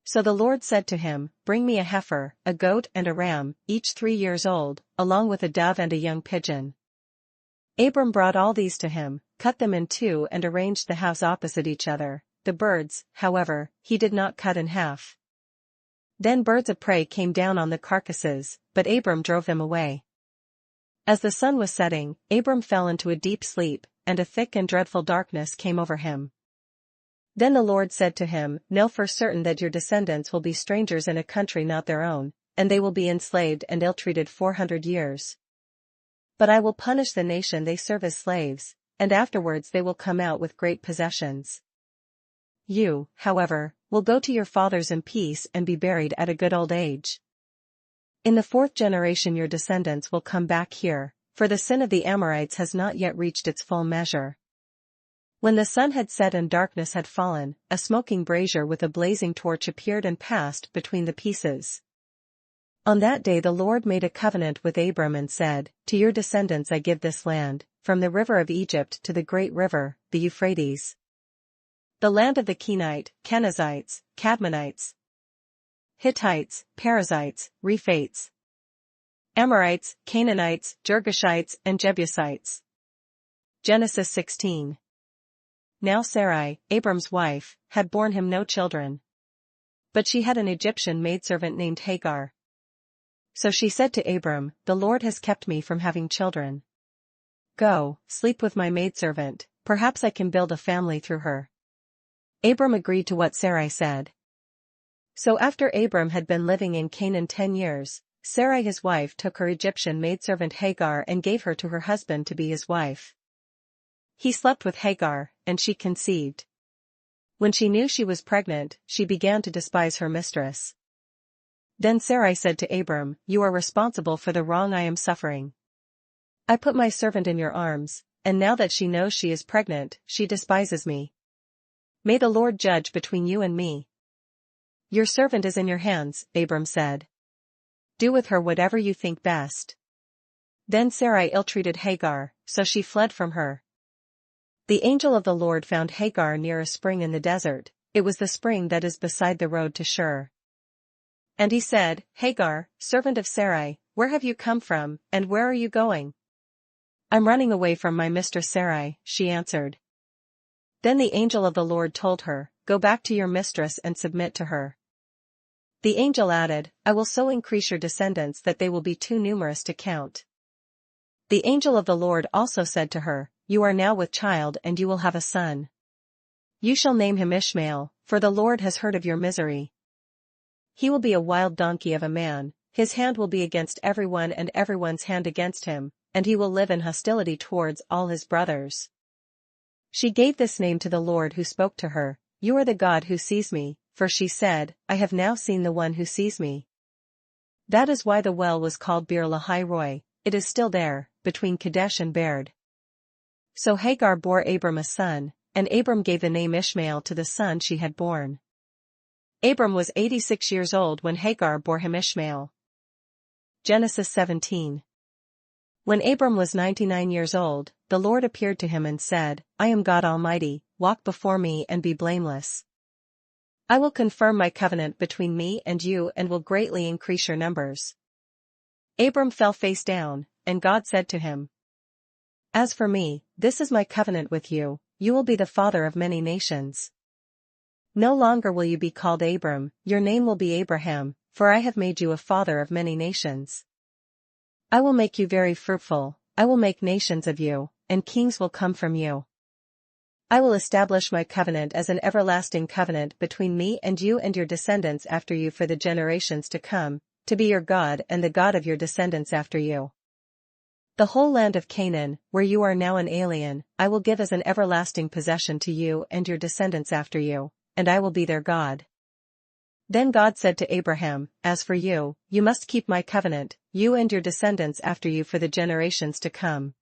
Speaker 1: So the Lord said to him, Bring me a heifer, a goat and a ram, each 3 years old, along with a dove and a young pigeon. Abram brought all these to him, cut them in 2 and arranged the house opposite each other. The birds, however, he did not cut in half. Then birds of prey came down on the carcasses, but Abram drove them away. As the sun was setting, Abram fell into a deep sleep, and a thick and dreadful darkness came over him. Then the Lord said to him, Know for certain that your descendants will be strangers in a country not their own, and they will be enslaved and ill-treated 400 years. But I will punish the nation they serve as slaves, and afterwards they will come out with great possessions. You, however, will go to your fathers in peace and be buried at a good old age. In the 4th generation your descendants will come back here, for the sin of the Amorites has not yet reached its full measure. When the sun had set and darkness had fallen, a smoking brazier with a blazing torch appeared and passed between the pieces. On that day the Lord made a covenant with Abram and said, To your descendants I give this land, from the river of Egypt to the great river, the Euphrates. The land of the Kenite, Kenizzites, Cadmonites, Hittites, Perizzites, Rephaites, Amorites, Canaanites, Girgashites, and Jebusites. Genesis 16. Now Sarai, Abram's wife, had borne him no children. But she had an Egyptian maidservant named Hagar. So she said to Abram, "The Lord has kept me from having children. Go, sleep with my maidservant, perhaps I can build a family through her." Abram agreed to what Sarai said. So after Abram had been living in Canaan 10 years, Sarai his wife took her Egyptian maidservant Hagar and gave her to her husband to be his wife. He slept with Hagar, and she conceived. When she knew she was pregnant, she began to despise her mistress. Then Sarai said to Abram, "You are responsible for the wrong I am suffering. I put my servant in your arms, and now that she knows she is pregnant, she despises me. May the Lord judge between you and me." "Your servant is in your hands," Abram said. "Do with her whatever you think best." Then Sarai ill-treated Hagar, so she fled from her. The angel of the Lord found Hagar near a spring in the desert. It was the spring that is beside the road to Shur. And he said, "Hagar, servant of Sarai, where have you come from, and where are you going?" "I'm running away from my mistress Sarai," she answered. Then the angel of the Lord told her, "Go back to your mistress and submit to her." The angel added, "I will so increase your descendants that they will be too numerous to count." The angel of the Lord also said to her, "You are now with child and you will have a son. You shall name him Ishmael, for the Lord has heard of your misery. He will be a wild donkey of a man, his hand will be against everyone and everyone's hand against him, and he will live in hostility towards all his brothers." She gave this name to the Lord who spoke to her, "You are the God who sees me," for she said, "I have now seen the one who sees me." That is why the well was called Beer Lahai Roi. It is still there, between Kadesh and Bered. So Hagar bore Abram a son, and Abram gave the name Ishmael to the son she had born. Abram was 86 years old when Hagar bore him Ishmael. Genesis 17. When Abram was 99 years old, the Lord appeared to him and said, "I am God Almighty, walk before me and be blameless. I will confirm my covenant between me and you and will greatly increase your numbers." Abram fell face down, and God said to him, "As for me, this is my covenant with you, you will be the father of many nations. No longer will you be called Abram, your name will be Abraham, for I have made you a father of many nations. I will make you very fruitful, I will make nations of you, and kings will come from you. I will establish my covenant as an everlasting covenant between me and you and your descendants after you for the generations to come, to be your God and the God of your descendants after you. The whole land of Canaan, where you are now an alien, I will give as an everlasting possession to you and your descendants after you, and I will be their God." Then God said to Abraham, "As for you, you must keep my covenant, you and your descendants after you for the generations to come.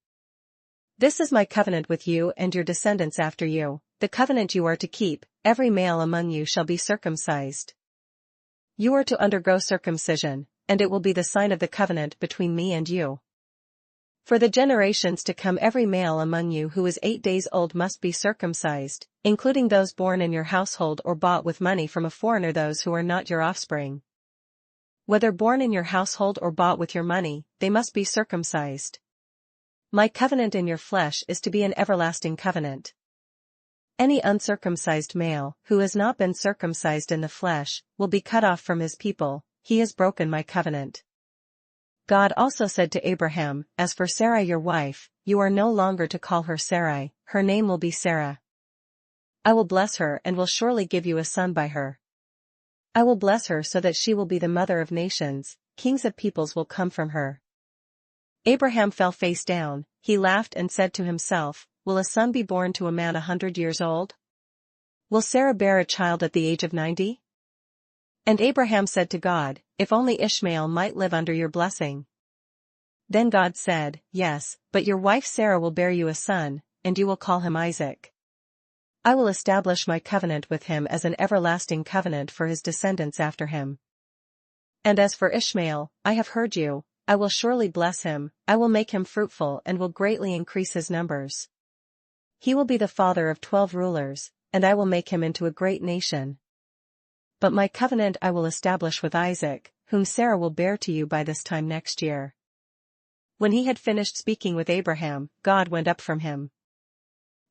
Speaker 1: This is my covenant with you and your descendants after you, the covenant you are to keep, every male among you shall be circumcised. You are to undergo circumcision, and it will be the sign of the covenant between me and you. For the generations to come every male among you who is 8 days old must be circumcised, including those born in your household or bought with money from a foreigner, those who are not your offspring. Whether born in your household or bought with your money, they must be circumcised. My covenant in your flesh is to be an everlasting covenant. Any uncircumcised male, who has not been circumcised in the flesh, will be cut off from his people, he has broken my covenant." God also said to Abraham, "As for Sarai your wife, you are no longer to call her Sarai, her name will be Sarah. I will bless her and will surely give you a son by her. I will bless her so that she will be the mother of nations, kings of peoples will come from her." Abraham fell face down, he laughed and said to himself, "Will a son be born to a man 100 years old? Will Sarah bear a child at the age of 90? And Abraham said to God, "If only Ishmael might live under your blessing." Then God said, "Yes, but your wife Sarah will bear you a son, and you will call him Isaac. I will establish my covenant with him as an everlasting covenant for his descendants after him. And as for Ishmael, I have heard you, I will surely bless him, I will make him fruitful and will greatly increase his numbers. He will be the father of 12 rulers, and I will make him into a great nation. But my covenant I will establish with Isaac, whom Sarah will bear to you by this time next year." When he had finished speaking with Abraham, God went up from him.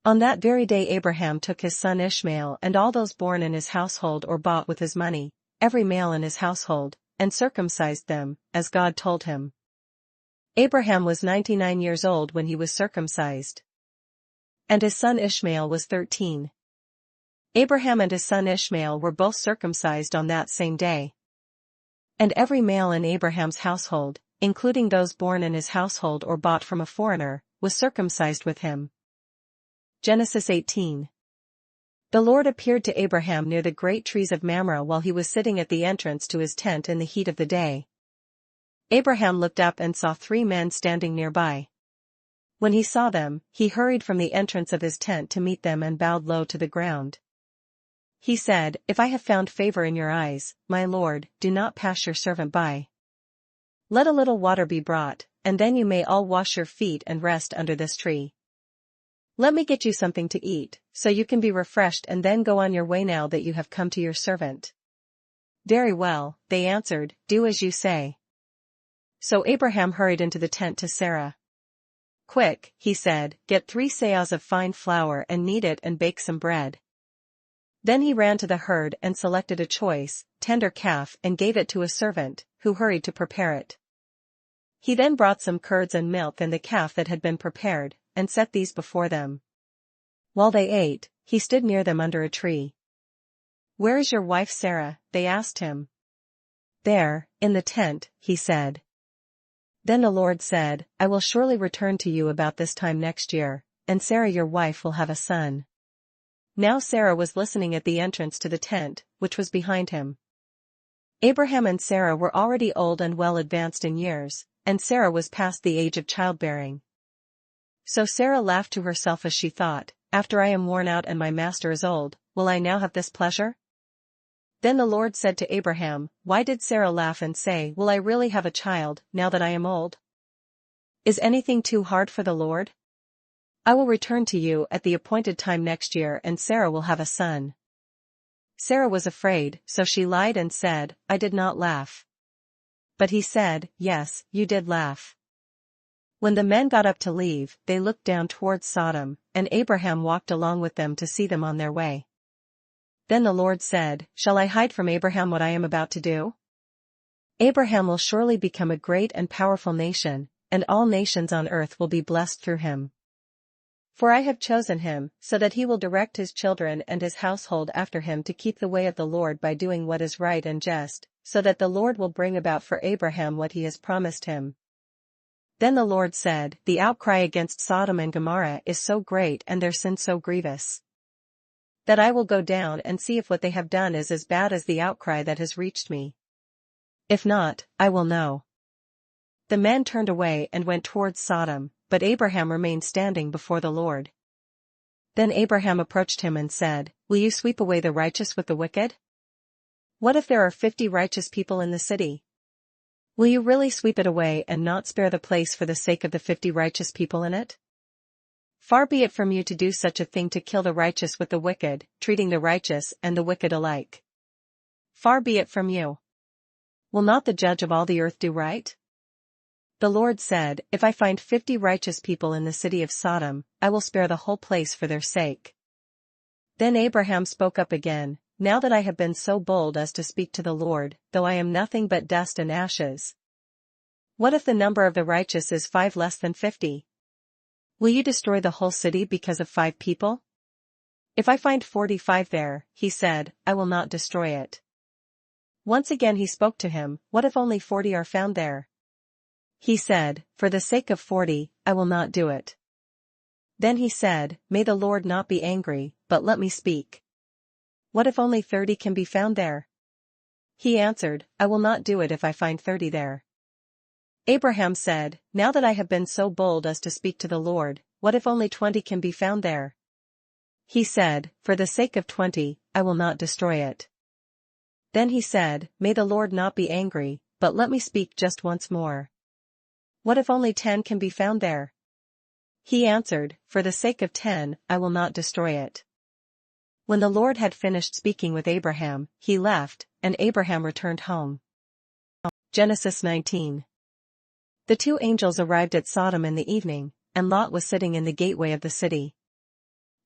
Speaker 1: On that very day Abraham took his son Ishmael and all those born in his household or bought with his money, every male in his household, and circumcised them, as God told him. Abraham was 99 years old when he was circumcised. And his son Ishmael was 13. Abraham and his son Ishmael were both circumcised on that same day. And every male in Abraham's household, including those born in his household or bought from a foreigner, was circumcised with him. Genesis 18. The Lord appeared to Abraham near the great trees of Mamre while he was sitting at the entrance to his tent in the heat of the day. Abraham looked up and saw 3 men standing nearby. When he saw them, he hurried from the entrance of his tent to meet them and bowed low to the ground. He said, "If I have found favor in your eyes, my Lord, do not pass your servant by. Let a little water be brought, and then you may all wash your feet and rest under this tree. Let me get you something to eat, so you can be refreshed and then go on your way now that you have come to your servant." "Very well," they answered, "do as you say." So Abraham hurried into the tent to Sarah. "Quick," he said, "get 3 seahs of fine flour and knead it and bake some bread." Then he ran to the herd and selected a choice, tender calf and gave it to a servant, who hurried to prepare it. He then brought some curds and milk and the calf that had been prepared, and set these before them. While they ate, he stood near them under a tree. "Where is your wife Sarah?" they asked him. "There, in the tent," he said. Then the Lord said, "I will surely return to you about this time next year, and Sarah your wife will have a son." Now Sarah was listening at the entrance to the tent, which was behind him. Abraham and Sarah were already old and well advanced in years, and Sarah was past the age of childbearing. So Sarah laughed to herself as she thought, "After I am worn out and my master is old, will I now have this pleasure?" Then the Lord said to Abraham, "Why did Sarah laugh and say, 'Will I really have a child, now that I am old?' Is anything too hard for the Lord? I will return to you at the appointed time next year and Sarah will have a son." Sarah was afraid, so she lied and said, "I did not laugh." But he said, "Yes, you did laugh." When the men got up to leave, they looked down towards Sodom, and Abraham walked along with them to see them on their way. Then the Lord said, "Shall I hide from Abraham what I am about to do? Abraham will surely become a great and powerful nation, and all nations on earth will be blessed through him. For I have chosen him, so that he will direct his children and his household after him to keep the way of the Lord by doing what is right and just, so that the Lord will bring about for Abraham what he has promised him." Then the Lord said, "The outcry against Sodom and Gomorrah is so great and their sin so grievous, that I will go down and see if what they have done is as bad as the outcry that has reached me. If not, I will know." The men turned away and went towards Sodom, but Abraham remained standing before the Lord. Then Abraham approached him and said, "Will you sweep away the righteous with the wicked? What if there are 50 righteous people in the city? Will you really sweep it away and not spare the place for the sake of the 50 righteous people in it? Far be it from you to do such a thing, to kill the righteous with the wicked, treating the righteous and the wicked alike. Far be it from you. Will not the judge of all the earth do right?" The Lord said, "If I find 50 righteous people in the city of Sodom, I will spare the whole place for their sake." Then Abraham spoke up again, "Now that I have been so bold as to speak to the Lord, though I am nothing but dust and ashes, what if the number of the righteous is 5 less than 50? Will you destroy the whole city because of 5 people? If I find 45 there," he said, "I will not destroy it." Once again he spoke to him, "What if only 40 are found there?" He said, "For the sake of 40, I will not do it." Then he said, "May the Lord not be angry, but let me speak. What if only 30 can be found there?" He answered, "I will not do it if I find 30 there." Abraham said, "Now that I have been so bold as to speak to the Lord, what if only 20 can be found there?" He said, "For the sake of 20, I will not destroy it." Then he said, "May the Lord not be angry, but let me speak just once more. What if only 10 can be found there?" He answered, "For the sake of 10, I will not destroy it." When the Lord had finished speaking with Abraham, he left, and Abraham returned home. Genesis 19. The two angels arrived at Sodom in the evening, and Lot was sitting in the gateway of the city.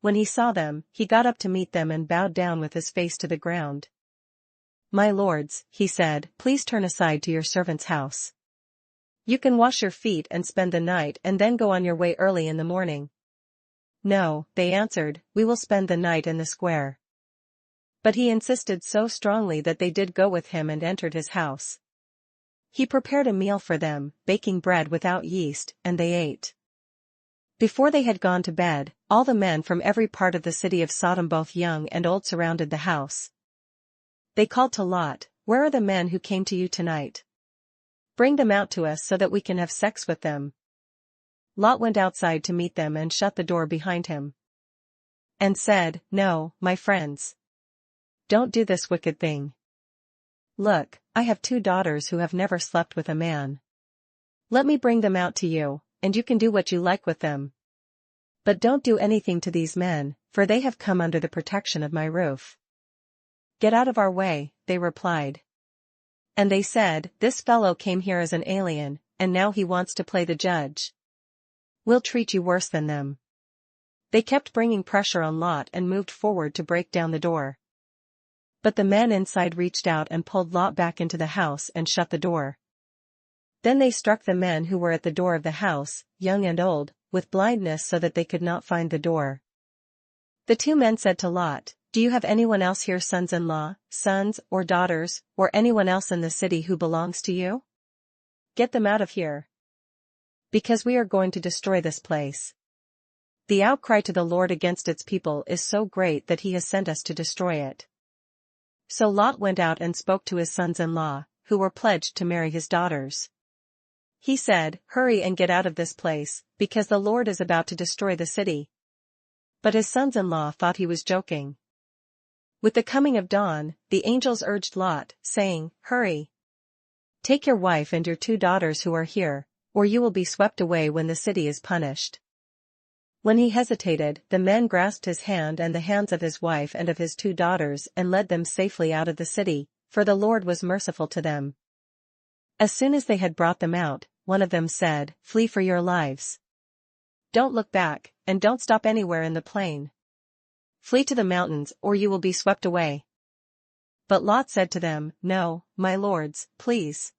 Speaker 1: When he saw them, he got up to meet them and bowed down with his face to the ground. "My lords," he said, "please turn aside to your servant's house. You can wash your feet and spend the night and then go on your way early in the morning." "No," they answered, "we will spend the night in the square." But he insisted so strongly that they did go with him and entered his house. He prepared a meal for them, baking bread without yeast, and they ate. Before they had gone to bed, all the men from every part of the city of Sodom, both young and old, surrounded the house. They called to Lot, "Where are the men who came to you tonight? Bring them out to us so that we can have sex with them." Lot went outside to meet them and shut the door behind him. And said, "No, my friends. Don't do this wicked thing. Look, I have 2 daughters who have never slept with a man. Let me bring them out to you, and you can do what you like with them. But don't do anything to these men, for they have come under the protection of my roof." "Get out of our way," they replied. And they said, "This fellow came here as an alien, and now he wants to play the judge. We'll treat you worse than them." They kept bringing pressure on Lot and moved forward to break down the door. But the men inside reached out and pulled Lot back into the house and shut the door. Then they struck the men who were at the door of the house, young and old, with blindness so that they could not find the door. The 2 men said to Lot, "Do you have anyone else here, sons-in-law, sons or daughters, or anyone else in the city who belongs to you? Get them out of here. Because we are going to destroy this place. The outcry to the Lord against its people is so great that he has sent us to destroy it." So Lot went out and spoke to his sons-in-law, who were pledged to marry his daughters. He said, "Hurry and get out of this place, because the Lord is about to destroy the city." But his sons-in-law thought he was joking. With the coming of dawn, the angels urged Lot, saying, "Hurry. Take your wife and your 2 daughters who are here, or you will be swept away when the city is punished." When he hesitated, the men grasped his hand and the hands of his wife and of his 2 daughters and led them safely out of the city, for the Lord was merciful to them. As soon as they had brought them out, one of them said, "Flee for your lives. Don't look back, and don't stop anywhere in the plain. Flee to the mountains or you will be swept away." But Lot said to them, "No, my lords, please.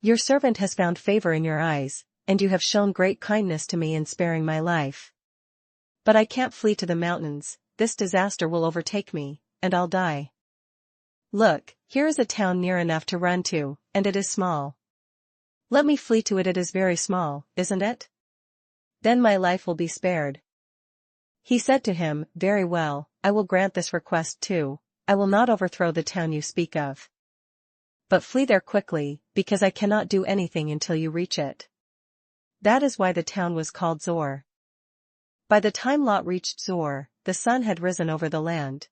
Speaker 1: Your servant has found favor in your eyes, and you have shown great kindness to me in sparing my life. But I can't flee to the mountains, this disaster will overtake me, and I'll die. Look, here is a town near enough to run to, and it is small. Let me flee to it, it is very small, isn't it? Then my life will be spared." He said to him, "Very well, I will grant this request too, I will not overthrow the town you speak of. But flee there quickly, because I cannot do anything until you reach it." That is why the town was called Zor. By the time Lot reached Zor, the sun had risen over the land.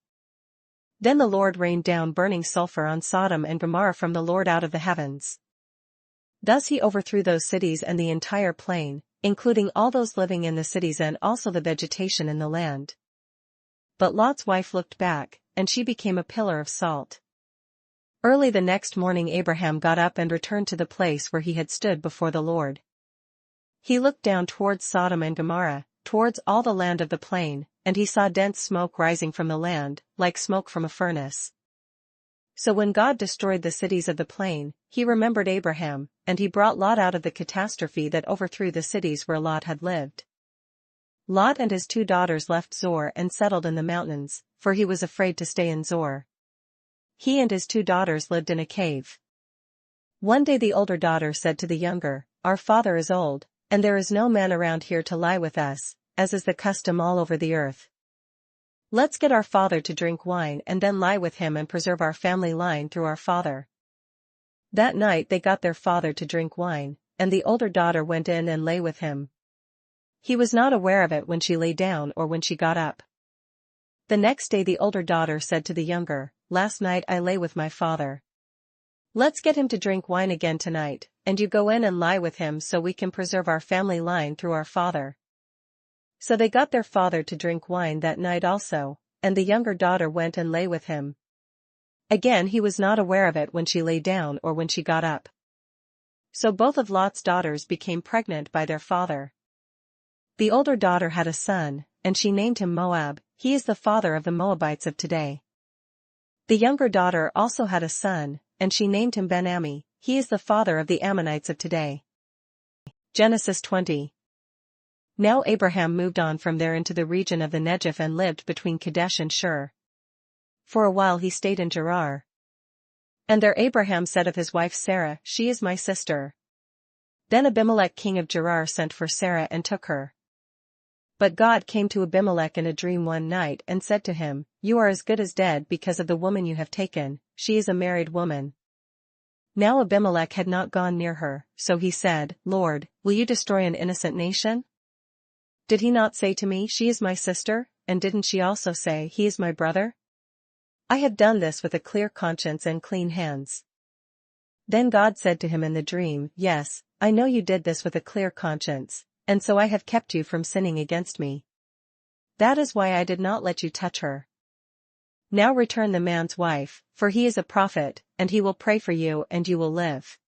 Speaker 1: Then the Lord rained down burning sulfur on Sodom and Gomorrah from the Lord out of the heavens. Thus he overthrew those cities and the entire plain, including all those living in the cities and also the vegetation in the land. But Lot's wife looked back, and she became a pillar of salt. Early the next morning Abraham got up and returned to the place where he had stood before the Lord. He looked down towards Sodom and Gomorrah, towards all the land of the plain, and he saw dense smoke rising from the land, like smoke from a furnace. So when God destroyed the cities of the plain, he remembered Abraham, and he brought Lot out of the catastrophe that overthrew the cities where Lot had lived. Lot and his 2 daughters left Zor and settled in the mountains, for he was afraid to stay in Zor. He and his 2 daughters lived in a cave. One day the older daughter said to the younger, "Our father is old, and there is no man around here to lie with us, as is the custom all over the earth. Let's get our father to drink wine and then lie with him and preserve our family line through our father." That night they got their father to drink wine, and the older daughter went in and lay with him. He was not aware of it when she lay down or when she got up. The next day the older daughter said to the younger, "Last night I lay with my father. Let's get him to drink wine again tonight, and you go in and lie with him so we can preserve our family line through our father." So they got their father to drink wine that night also, and the younger daughter went and lay with him. Again he was not aware of it when she lay down or when she got up. So both of Lot's daughters became pregnant by their father. The older daughter had a son, and she named him Moab. He is the father of the Moabites of today. The younger daughter also had a son, and she named him Ben-Ammi. He is the father of the Ammonites of today. Genesis 20. Now Abraham moved on from there into the region of the Negev and lived between Kadesh and Shur. For a while he stayed in Gerar. And there Abraham said of his wife Sarah, "She is my sister." Then Abimelech king of Gerar sent for Sarah and took her. But God came to Abimelech in a dream one night and said to him, "You are as good as dead because of the woman you have taken, she is a married woman." Now Abimelech had not gone near her, so he said, "Lord, will you destroy an innocent nation? Did he not say to me, 'She is my sister,' and didn't she also say, 'He is my brother'? I have done this with a clear conscience and clean hands." Then God said to him in the dream, "Yes, I know you did this with a clear conscience, and so I have kept you from sinning against me. That is why I did not let you touch her. Now return the man's wife, for he is a prophet, and he will pray for you and you will live.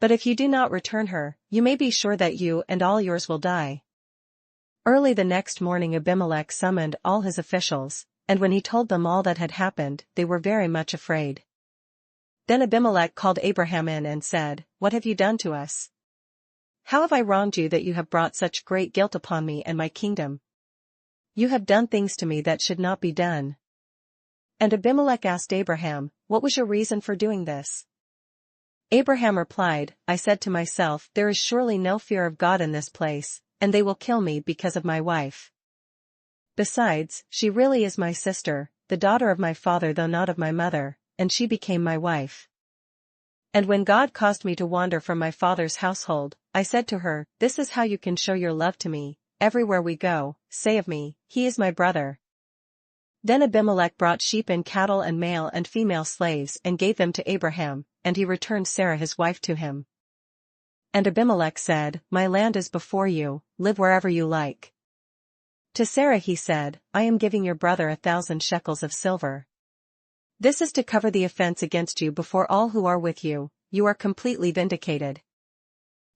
Speaker 1: But if you do not return her, you may be sure that you and all yours will die." Early the next morning Abimelech summoned all his officials, and when he told them all that had happened, they were very much afraid. Then Abimelech called Abraham in and said, "What have you done to us? How have I wronged you that you have brought such great guilt upon me and my kingdom? You have done things to me that should not be done." And Abimelech asked Abraham, "What was your reason for doing this?" Abraham replied, "I said to myself, there is surely no fear of God in this place, and they will kill me because of my wife. Besides, she really is my sister, the daughter of my father though not of my mother, and she became my wife. And when God caused me to wander from my father's household, I said to her, 'This is how you can show your love to me, everywhere we go, say of me, he is my brother.'" Then Abimelech brought sheep and cattle and male and female slaves and gave them to Abraham, and he returned Sarah his wife to him. And Abimelech said, "My land is before you, live wherever you like." To Sarah he said, "I am giving your brother 1,000 shekels of silver. This is to cover the offense against you before all who are with you, you are completely vindicated."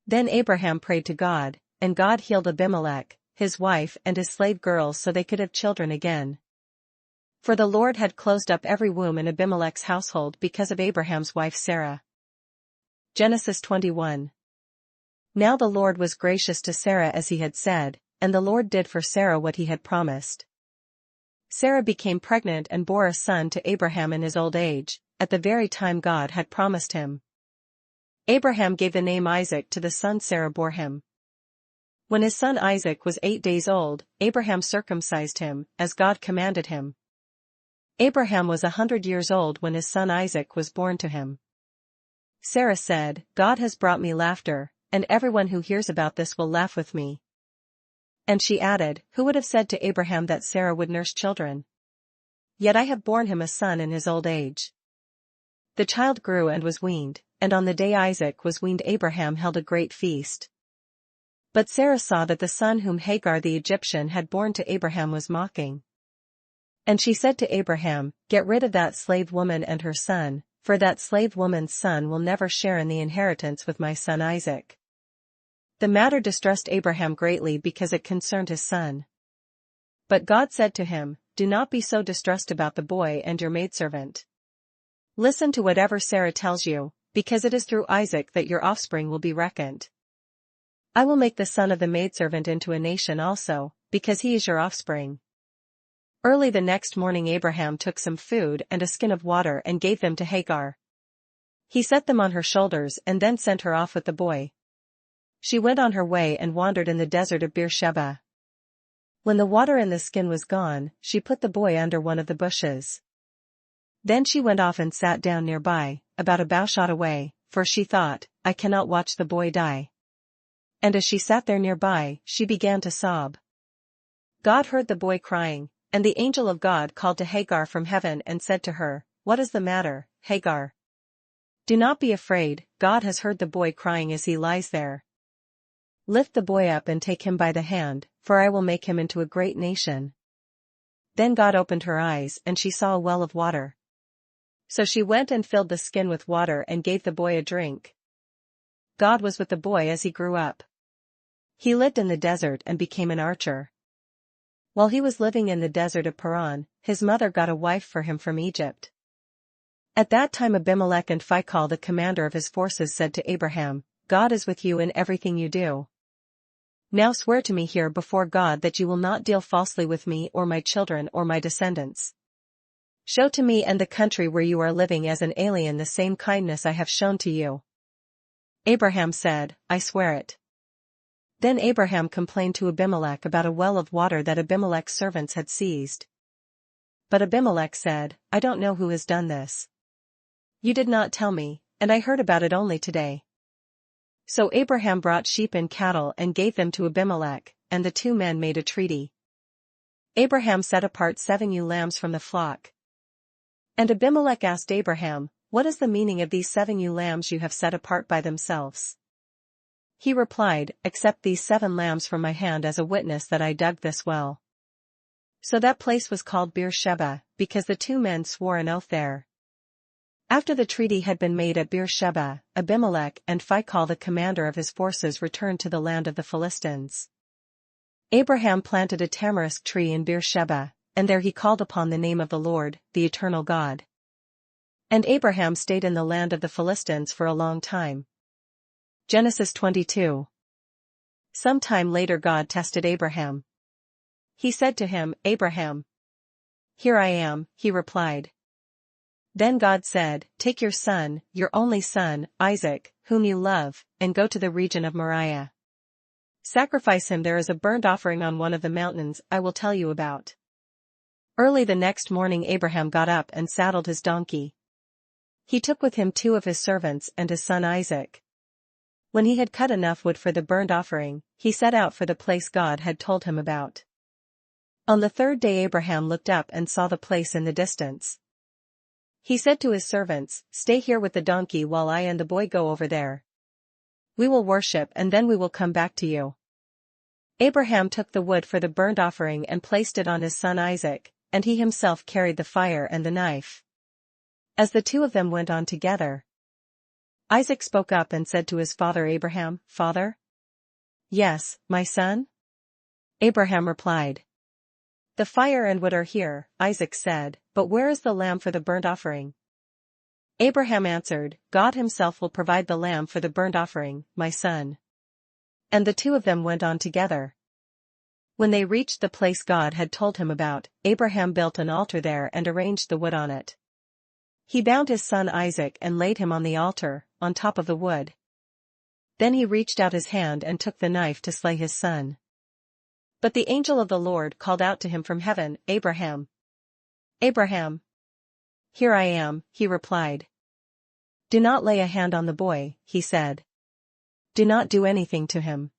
Speaker 1: Then Abraham prayed to God, and God healed Abimelech, his wife and his slave girls so they could have children again. For the Lord had closed up every womb in Abimelech's household because of Abraham's wife Sarah. Genesis 21. Now the Lord was gracious to Sarah as he had said, and the Lord did for Sarah what he had promised. Sarah became pregnant and bore a son to Abraham in his old age, at the very time God had promised him. Abraham gave the name Isaac to the son Sarah bore him. When his son Isaac was 8 days old, Abraham circumcised him, as God commanded him. Abraham was 100 years old when his son Isaac was born to him. Sarah said, "God has brought me laughter, and everyone who hears about this will laugh with me." And she added, "Who would have said to Abraham that Sarah would nurse children? Yet I have borne him a son in his old age." The child grew and was weaned, and on the day Isaac was weaned Abraham held a great feast. But Sarah saw that the son whom Hagar the Egyptian had borne to Abraham was mocking. And she said to Abraham, "Get rid of that slave woman and her son, for that slave woman's son will never share in the inheritance with my son Isaac." The matter distressed Abraham greatly because it concerned his son. But God said to him, "Do not be so distressed about the boy and your maidservant. Listen to whatever Sarah tells you, because it is through Isaac that your offspring will be reckoned. I will make the son of the maidservant into a nation also, because he is your offspring." Early the next morning Abraham took some food and a skin of water and gave them to Hagar. He set them on her shoulders and then sent her off with the boy. She went on her way and wandered in the desert of Beersheba. When the water in the skin was gone, she put the boy under one of the bushes. Then she went off and sat down nearby, about a bowshot away, for she thought, "I cannot watch the boy die." And as she sat there nearby, she began to sob. God heard the boy crying, and the angel of God called to Hagar from heaven and said to her, "What is the matter, Hagar? Do not be afraid, God has heard the boy crying as he lies there. Lift the boy up and take him by the hand, for I will make him into a great nation. Then God opened her eyes and she saw a well of water. So she went and filled the skin with water and gave the boy a drink. God was with the boy as he grew up. He lived in the desert and became an archer. While he was living in the desert of Paran, his mother got a wife for him from Egypt. At that time Abimelech and Phicol the commander of his forces said to Abraham, God is with you in everything you do. Now swear to me here before God that you will not deal falsely with me or my children or my descendants. Show to me and the country where you are living as an alien the same kindness I have shown to you. Abraham said, I swear it. Then Abraham complained to Abimelech about a well of water that Abimelech's servants had seized. But Abimelech said, I don't know who has done this. You did not tell me, and I heard about it only today. So Abraham brought sheep and cattle and gave them to Abimelech, and the two men made a treaty. Abraham set apart 7 ewe lambs from the flock. And Abimelech asked Abraham, What is the meaning of these 7 ewe lambs you have set apart by themselves? He replied, Accept these 7 lambs from my hand as a witness that I dug this well. So that place was called Beersheba, because the two men swore an oath there. After the treaty had been made at Beersheba, Abimelech and Phicol the commander of his forces returned to the land of the Philistines. Abraham planted a tamarisk tree in Beersheba, and there he called upon the name of the Lord, the eternal God. And Abraham stayed in the land of the Philistines for a long time. Genesis 22. Some time later God tested Abraham. He said to him, Abraham. Here I am, he replied. Then God said, Take your son, your only son, Isaac, whom you love, and go to the region of Moriah. Sacrifice him there as a burnt offering on one of the mountains I will tell you about. Early the next morning Abraham got up and saddled his donkey. He took with him 2 of his servants and his son Isaac. When he had cut enough wood for the burnt offering, he set out for the place God had told him about. On the 3rd day Abraham looked up and saw the place in the distance. He said to his servants, Stay here with the donkey while I and the boy go over there. We will worship and then we will come back to you. Abraham took the wood for the burnt offering and placed it on his son Isaac, and he himself carried the fire and the knife. As the 2 of them went on together, Isaac spoke up and said to his father Abraham, Father? Yes, my son? Abraham replied. The fire and wood are here, Isaac said, but where is the lamb for the burnt offering? Abraham answered, God himself will provide the lamb for the burnt offering, my son. And the 2 of them went on together. When they reached the place God had told him about, Abraham built an altar there and arranged the wood on it. He bound his son Isaac and laid him on the altar, on top of the wood. Then he reached out his hand and took the knife to slay his son. But the angel of the Lord called out to him from heaven, Abraham. Abraham. Here I am, he replied. Do not lay a hand on the boy, he said. Do not do anything to him.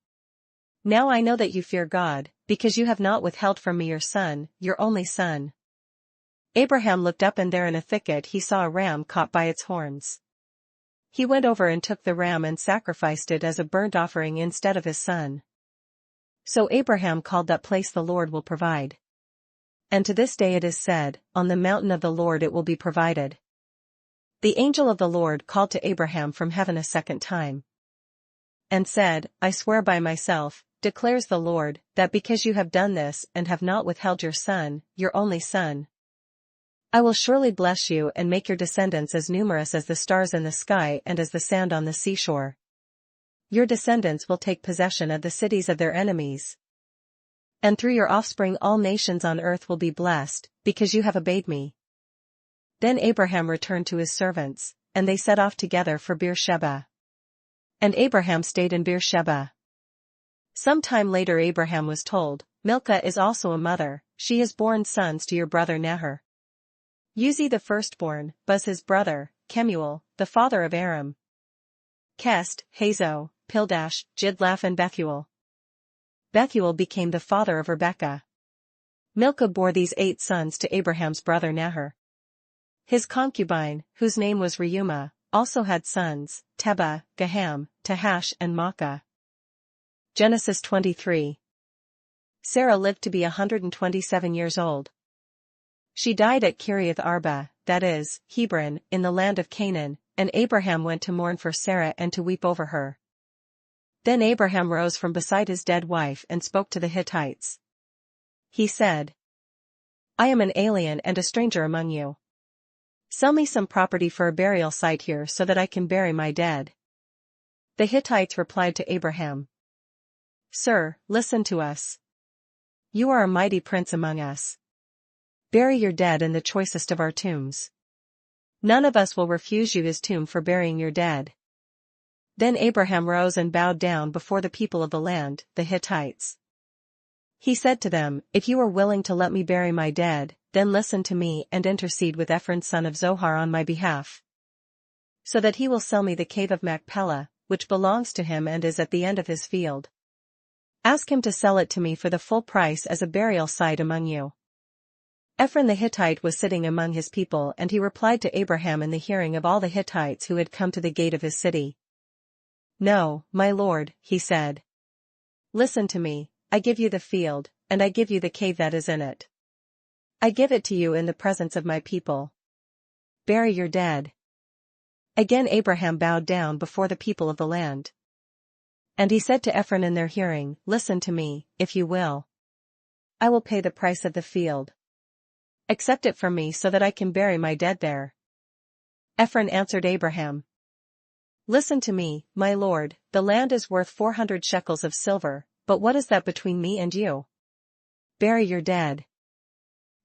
Speaker 1: Now I know that you fear God, because you have not withheld from me your son, your only son. Abraham looked up and there in a thicket he saw a ram caught by its horns. He went over and took the ram and sacrificed it as a burnt offering instead of his son. So Abraham called that place the Lord will provide. And to this day it is said, On the mountain of the Lord it will be provided. The angel of the Lord called to Abraham from heaven a second time. And said, I swear by myself, declares the Lord, that because you have done this and have not withheld your son, your only son, I will surely bless you and make your descendants as numerous as the stars in the sky and as the sand on the seashore. Your descendants will take possession of the cities of their enemies. And through your offspring all nations on earth will be blessed, because you have obeyed me. Then Abraham returned to his servants, and they set off together for Beersheba. And Abraham stayed in Beersheba. Some time later Abraham was told, Milcah is also a mother, she has borne sons to your brother Nahor. Uzi the firstborn, Buz his brother, Kemuel, the father of Aram, Kest, Hazo, Pildash, Jidlaph and Bethuel. Bethuel became the father of Rebekah. Milcah bore these 8 sons to Abraham's brother Nahor. His concubine, whose name was Reumah, also had sons, Tebah, Gaham, Tahash and Maacah. Genesis 23. Sarah lived to be 127 years old. She died at Kiriath Arba, that is, Hebron, in the land of Canaan, and Abraham went to mourn for Sarah and to weep over her. Then Abraham rose from beside his dead wife and spoke to the Hittites. He said, I am an alien and a stranger among you. Sell me some property for a burial site here so that I can bury my dead. The Hittites replied to Abraham, Sir, listen to us. You are a mighty prince among us. Bury your dead in the choicest of our tombs. None of us will refuse you his tomb for burying your dead. Then Abraham rose and bowed down before the people of the land, the Hittites. He said to them, If you are willing to let me bury my dead, then listen to me and intercede with Ephron son of Zohar on my behalf, so that he will sell me the cave of Machpelah, which belongs to him and is at the end of his field. Ask him to sell it to me for the full price as a burial site among you. Ephron the Hittite was sitting among his people, and he replied to Abraham in the hearing of all the Hittites who had come to the gate of his city. No, my lord, he said. Listen to me, I give you the field, and I give you the cave that is in it. I give it to you in the presence of my people. Bury your dead. Again Abraham bowed down before the people of the land. And he said to Ephron in their hearing, Listen to me, if you will. I will pay the price of the field. Accept it from me so that I can bury my dead there. Ephron answered Abraham. Listen to me, my lord, the land is worth 400 shekels of silver, but what is that between me and you? Bury your dead.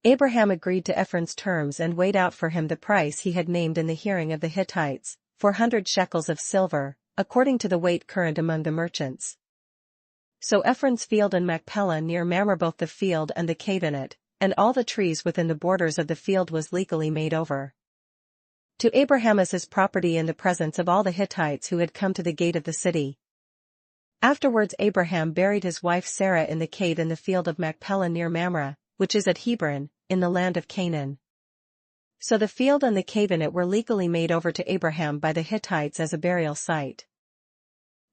Speaker 1: Abraham agreed to Ephron's terms and weighed out for him the price he had named in the hearing of the Hittites, 400 shekels of silver, according to the weight current among the merchants. So Ephron's field in Machpelah near Mamre, both the field and the cave in it, and all the trees within the borders of the field was legally made over to Abraham as his property in the presence of all the Hittites who had come to the gate of the city. Afterwards Abraham buried his wife Sarah in the cave in the field of Machpelah near Mamre, which is at Hebron, in the land of Canaan. So the field and the cave in it were legally made over to Abraham by the Hittites as a burial site.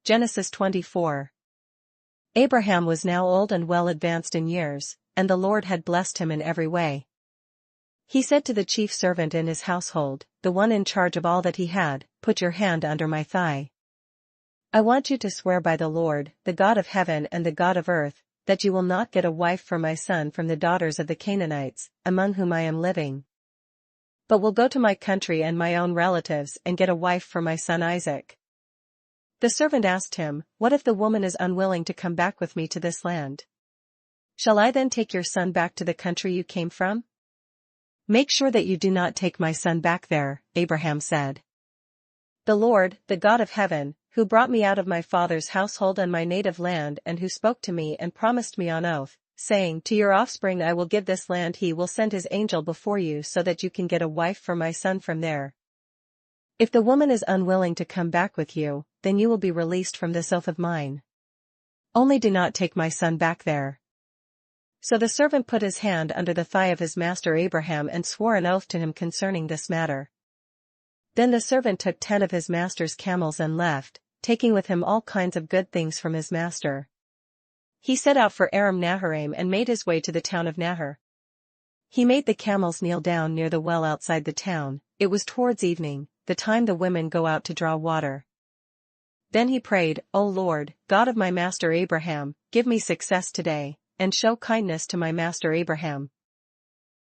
Speaker 1: Genesis 24. Abraham was now old and well advanced in years, and the Lord had blessed him in every way. He said to the chief servant in his household, the one in charge of all that he had, Put your hand under my thigh. I want you to swear by the Lord, the God of heaven and the God of earth, that you will not get a wife for my son from the daughters of the Canaanites, among whom I am living, but will go to my country and my own relatives and get a wife for my son Isaac. The servant asked him, What if the woman is unwilling to come back with me to this land? Shall I then take your son back to the country you came from? Make sure that you do not take my son back there, Abraham said. The Lord, the God of heaven, who brought me out of my father's household and my native land and who spoke to me and promised me on oath, saying, To your offspring I will give this land, he will send his angel before you so that you can get a wife for my son from there. If the woman is unwilling to come back with you, then you will be released from this oath of mine. Only do not take my son back there. So the servant put his hand under the thigh of his master Abraham and swore an oath to him concerning this matter. Then the servant took 10 of his master's camels and left, taking with him all kinds of good things from his master. He set out for Aram Naharaim and made his way to the town of Nahar. He made the camels kneel down near the well outside the town. It was towards evening, the time the women go out to draw water. Then he prayed, O Lord, God of my master Abraham, give me success today, and show kindness to my master Abraham.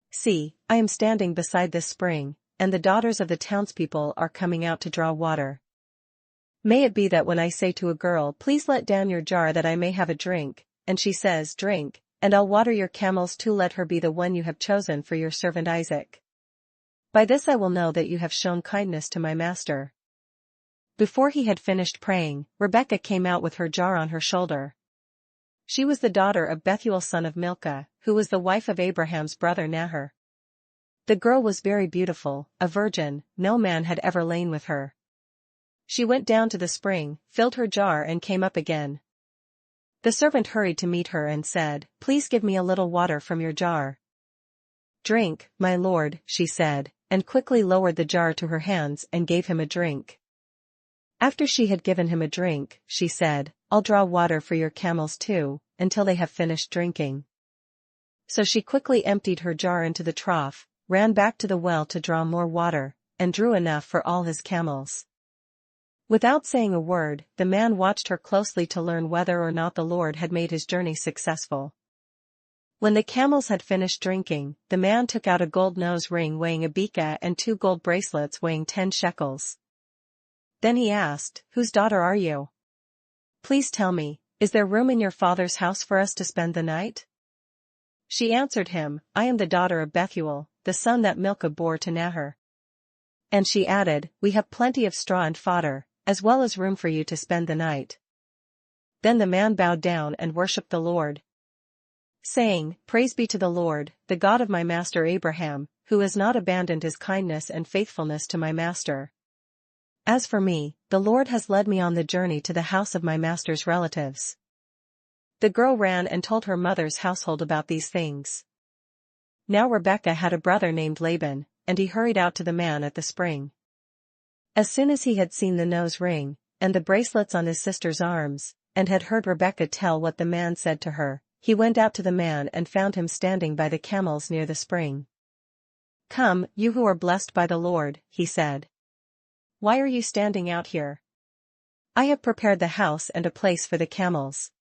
Speaker 1: See, I am standing beside this spring, and the daughters of the townspeople are coming out to draw water. May it be that when I say to a girl, Please let down your jar that I may have a drink, and she says, Drink, and I'll water your camels too, let her be the one you have chosen for your servant Isaac. By this I will know that you have shown kindness to my master. Before he had finished praying, Rebekah came out with her jar on her shoulder. She was the daughter of Bethuel son of Milcah, who was the wife of Abraham's brother Nahor. The girl was very beautiful, a virgin, no man had ever lain with her. She went down to the spring, filled her jar and came up again. The servant hurried to meet her and said, Please give me a little water from your jar. Drink, my lord, she said, and quickly lowered the jar to her hands and gave him a drink. After she had given him a drink, she said, I'll draw water for your camels too, until they have finished drinking. So she quickly emptied her jar into the trough, ran back to the well to draw more water, and drew enough for all his camels. Without saying a word, the man watched her closely to learn whether or not the Lord had made his journey successful. When the camels had finished drinking, the man took out a gold nose ring weighing a beka and 2 gold bracelets weighing 10 shekels. Then he asked, "Whose daughter are you? Please tell me, is there room in your father's house for us to spend the night?" She answered him, "I am the daughter of Bethuel, the son that Milcah bore to Nahor." And she added, "We have plenty of straw and fodder, as well as room for you to spend the night." Then the man bowed down and worshipped the Lord, saying, "Praise be to the Lord, the God of my master Abraham, who has not abandoned his kindness and faithfulness to my master. As for me, the Lord has led me on the journey to the house of my master's relatives." The girl ran and told her mother's household about these things. Now Rebekah had a brother named Laban, and he hurried out to the man at the spring. As soon as he had seen the nose ring, and the bracelets on his sister's arms, and had heard Rebekah tell what the man said to her, he went out to the man and found him standing by the camels near the spring. "Come, you who are blessed by the Lord," he said. "Why are you standing out here? I have prepared the house and a place for the camels."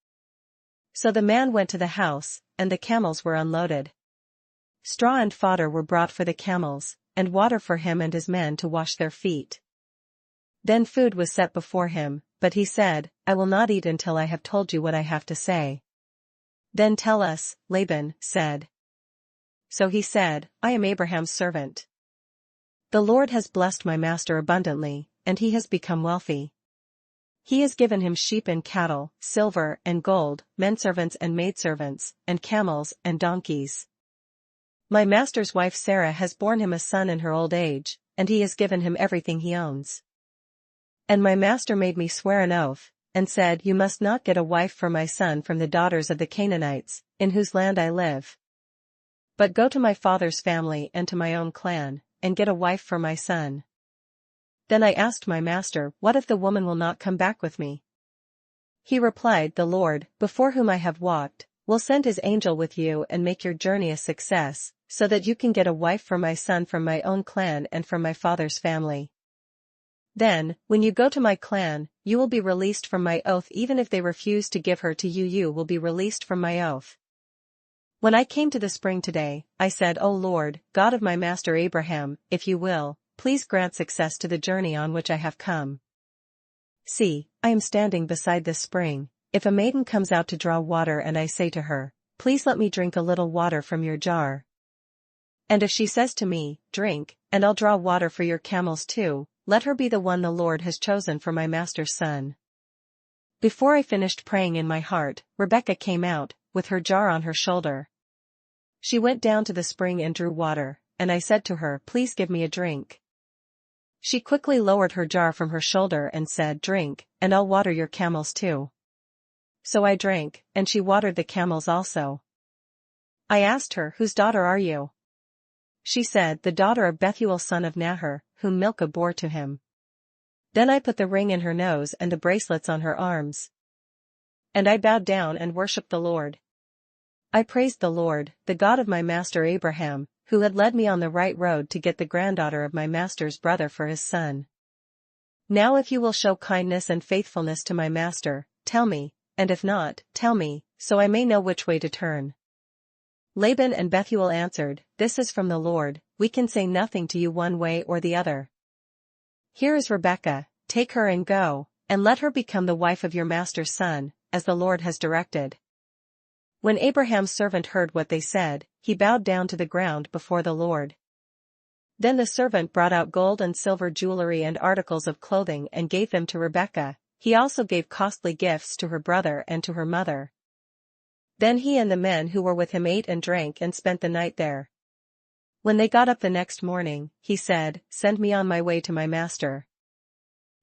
Speaker 1: So the man went to the house, and the camels were unloaded. Straw and fodder were brought for the camels, and water for him and his men to wash their feet. Then food was set before him, but he said, "I will not eat until I have told you what I have to say." "Then tell us," Laban said. So he said, "I am Abraham's servant. The Lord has blessed my master abundantly, and he has become wealthy. He has given him sheep and cattle, silver and gold, menservants and maidservants, and camels and donkeys. My master's wife Sarah has borne him a son in her old age, and he has given him everything he owns. And my master made me swear an oath, and said, 'You must not get a wife for my son from the daughters of the Canaanites, in whose land I live. But go to my father's family and to my own clan, and get a wife for my son.' Then I asked my master, 'What if the woman will not come back with me?' He replied, 'The Lord, before whom I have walked, will send his angel with you and make your journey a success, so that you can get a wife for my son from my own clan and from my father's family. Then, when you go to my clan, you will be released from my oath. Even if they refuse to give her to you, you will be released from my oath.' When I came to the spring today, I said, 'O Lord, God of my master Abraham, if you will, please grant success to the journey on which I have come. See, I am standing beside this spring. If a maiden comes out to draw water and I say to her, "Please let me drink a little water from your jar," and if she says to me, "Drink, and I'll draw water for your camels too," let her be the one the Lord has chosen for my master's son." Before I finished praying in my heart, Rebekah came out, with her jar on her shoulder. She went down to the spring and drew water, and I said to her, "Please give me a drink." She quickly lowered her jar from her shoulder and said, "Drink, and I'll water your camels too." So I drank, and she watered the camels also. I asked her, "Whose daughter are you?" She said, "The daughter of Bethuel son of Nahor, whom Milcah bore to him." Then I put the ring in her nose and the bracelets on her arms. And I bowed down and worshipped the Lord. I praised the Lord, the God of my master Abraham, who had led me on the right road to get the granddaughter of my master's brother for his son. Now if you will show kindness and faithfulness to my master, tell me, and if not, tell me, so I may know which way to turn." Laban and Bethuel answered, "This is from the Lord, we can say nothing to you one way or the other. Here is Rebekah, take her and go, and let her become the wife of your master's son, as the Lord has directed." When Abraham's servant heard what they said, he bowed down to the ground before the Lord. Then the servant brought out gold and silver jewelry and articles of clothing and gave them to Rebekah. He also gave costly gifts to her brother and to her mother. Then he and the men who were with him ate and drank and spent the night there. When they got up the next morning, he said, "Send me on my way to my master."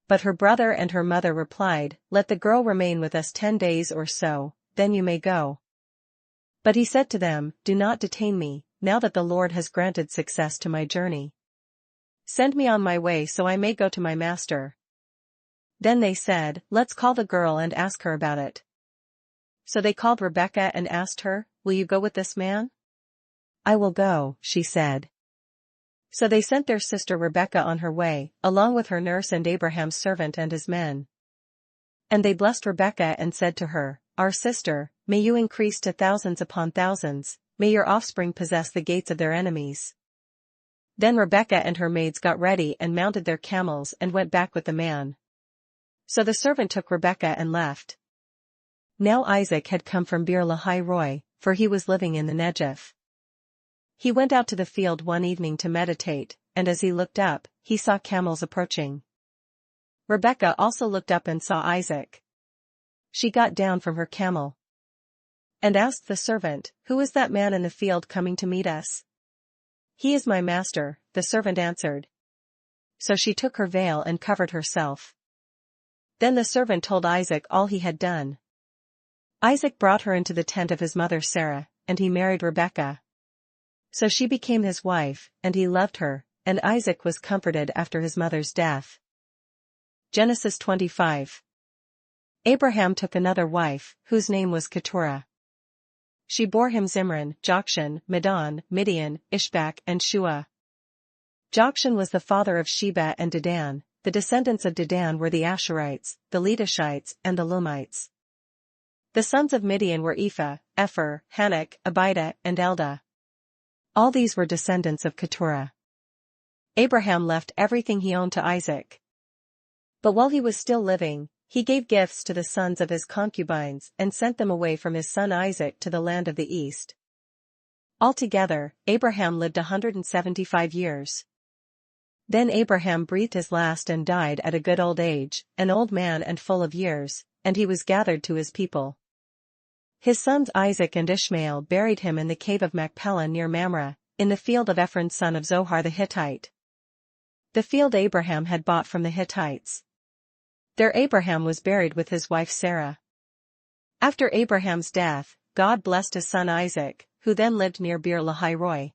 Speaker 1: But her brother and her mother replied, "Let the girl remain with us 10 days or so, then you may go." But he said to them, "Do not detain me, now that the Lord has granted success to my journey. Send me on my way so I may go to my master." Then they said, "Let's call the girl and ask her about it." So they called Rebekah and asked her, "Will you go with this man?" "I will go," she said. So they sent their sister Rebekah on her way, along with her nurse and Abraham's servant and his men. And they blessed Rebekah and said to her, "Our sister, may you increase to thousands upon thousands, may your offspring possess the gates of their enemies." Then Rebekah and her maids got ready and mounted their camels and went back with the man. So the servant took Rebekah and left. Now Isaac had come from Beer Lahai Roi, for he was living in the Negev. He went out to the field one evening to meditate, and as he looked up, he saw camels approaching. Rebekah also looked up and saw Isaac. She got down from her camel and asked the servant, "Who is that man in the field coming to meet us?" "He is my master," the servant answered. So she took her veil and covered herself. Then the servant told Isaac all he had done. Isaac brought her into the tent of his mother Sarah, and he married Rebekah. So she became his wife, and he loved her, and Isaac was comforted after his mother's death. Genesis 25. Abraham took another wife, whose name was Keturah. She bore him Zimran, Jokshan, Medan, Midian, Ishbak and Shua. Jokshan was the father of Sheba and Dedan. The descendants of Dedan were the Asherites, the Letushites and the Lumites. The sons of Midian were Ephah, Epher, Hanok, Abida and Eldah. All these were descendants of Keturah. Abraham left everything he owned to Isaac. But while he was still living, he gave gifts to the sons of his concubines and sent them away from his son Isaac to the land of the east. Altogether, Abraham lived 175 years. Then Abraham breathed his last and died at a good old age, an old man and full of years, and he was gathered to his people. His sons Isaac and Ishmael buried him in the cave of Machpelah near Mamre, in the field of Ephron son of Zohar the Hittite. The field Abraham had bought from the Hittites. There Abraham was buried with his wife Sarah. After Abraham's death, God blessed his son Isaac, who then lived near Beer Lahai Roi.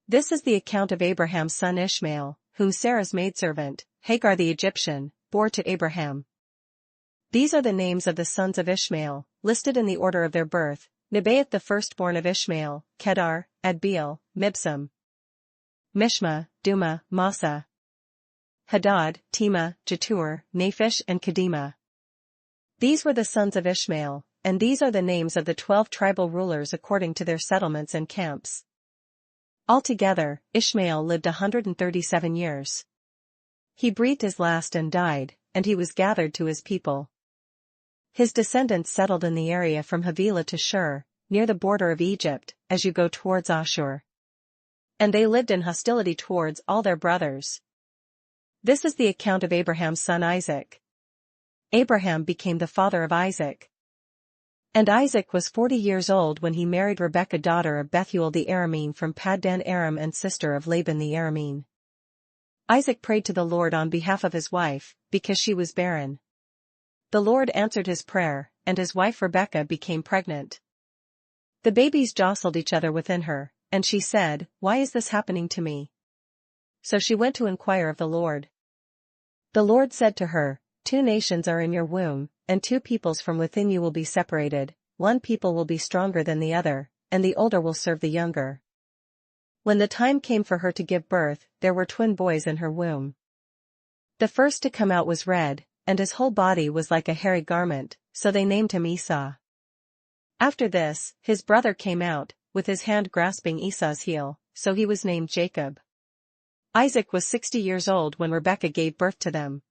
Speaker 1: This is the account of Abraham's son Ishmael, whom Sarah's maidservant, Hagar the Egyptian, bore to Abraham. These are the names of the sons of Ishmael, listed in the order of their birth: Nebaioth the firstborn of Ishmael, Kedar, Adbeel, Mibsam, Mishma, Duma, Massa, Hadad, Tema, Jetur, Naphish and Kedemah. These were the sons of Ishmael, and these are the names of the 12 tribal rulers according to their settlements and camps. Altogether, Ishmael lived 137 years. He breathed his last and died, and he was gathered to his people. His descendants settled in the area from Havilah to Shur, near the border of Egypt, as you go towards Ashur. And they lived in hostility towards all their brothers. This is the account of Abraham's son Isaac. Abraham became the father of Isaac. And Isaac was 40 years old when he married Rebekah daughter of Bethuel the Aramean from Paddan Aram and sister of Laban the Aramean. Isaac prayed to the Lord on behalf of his wife, because she was barren. The Lord answered his prayer, and his wife Rebekah became pregnant. The babies jostled each other within her, and she said, "Why is this happening to me?" So she went to inquire of the Lord. The Lord said to her, "2 nations are in your womb, and 2 peoples from within you will be separated. One people will be stronger than the other, and the older will serve the younger." When the time came for her to give birth, there were twin boys in her womb. The first to come out was red, and his whole body was like a hairy garment, so they named him Esau. After this, his brother came out, with his hand grasping Esau's heel, so he was named Jacob. Isaac was 60 years old when Rebekah gave birth to them.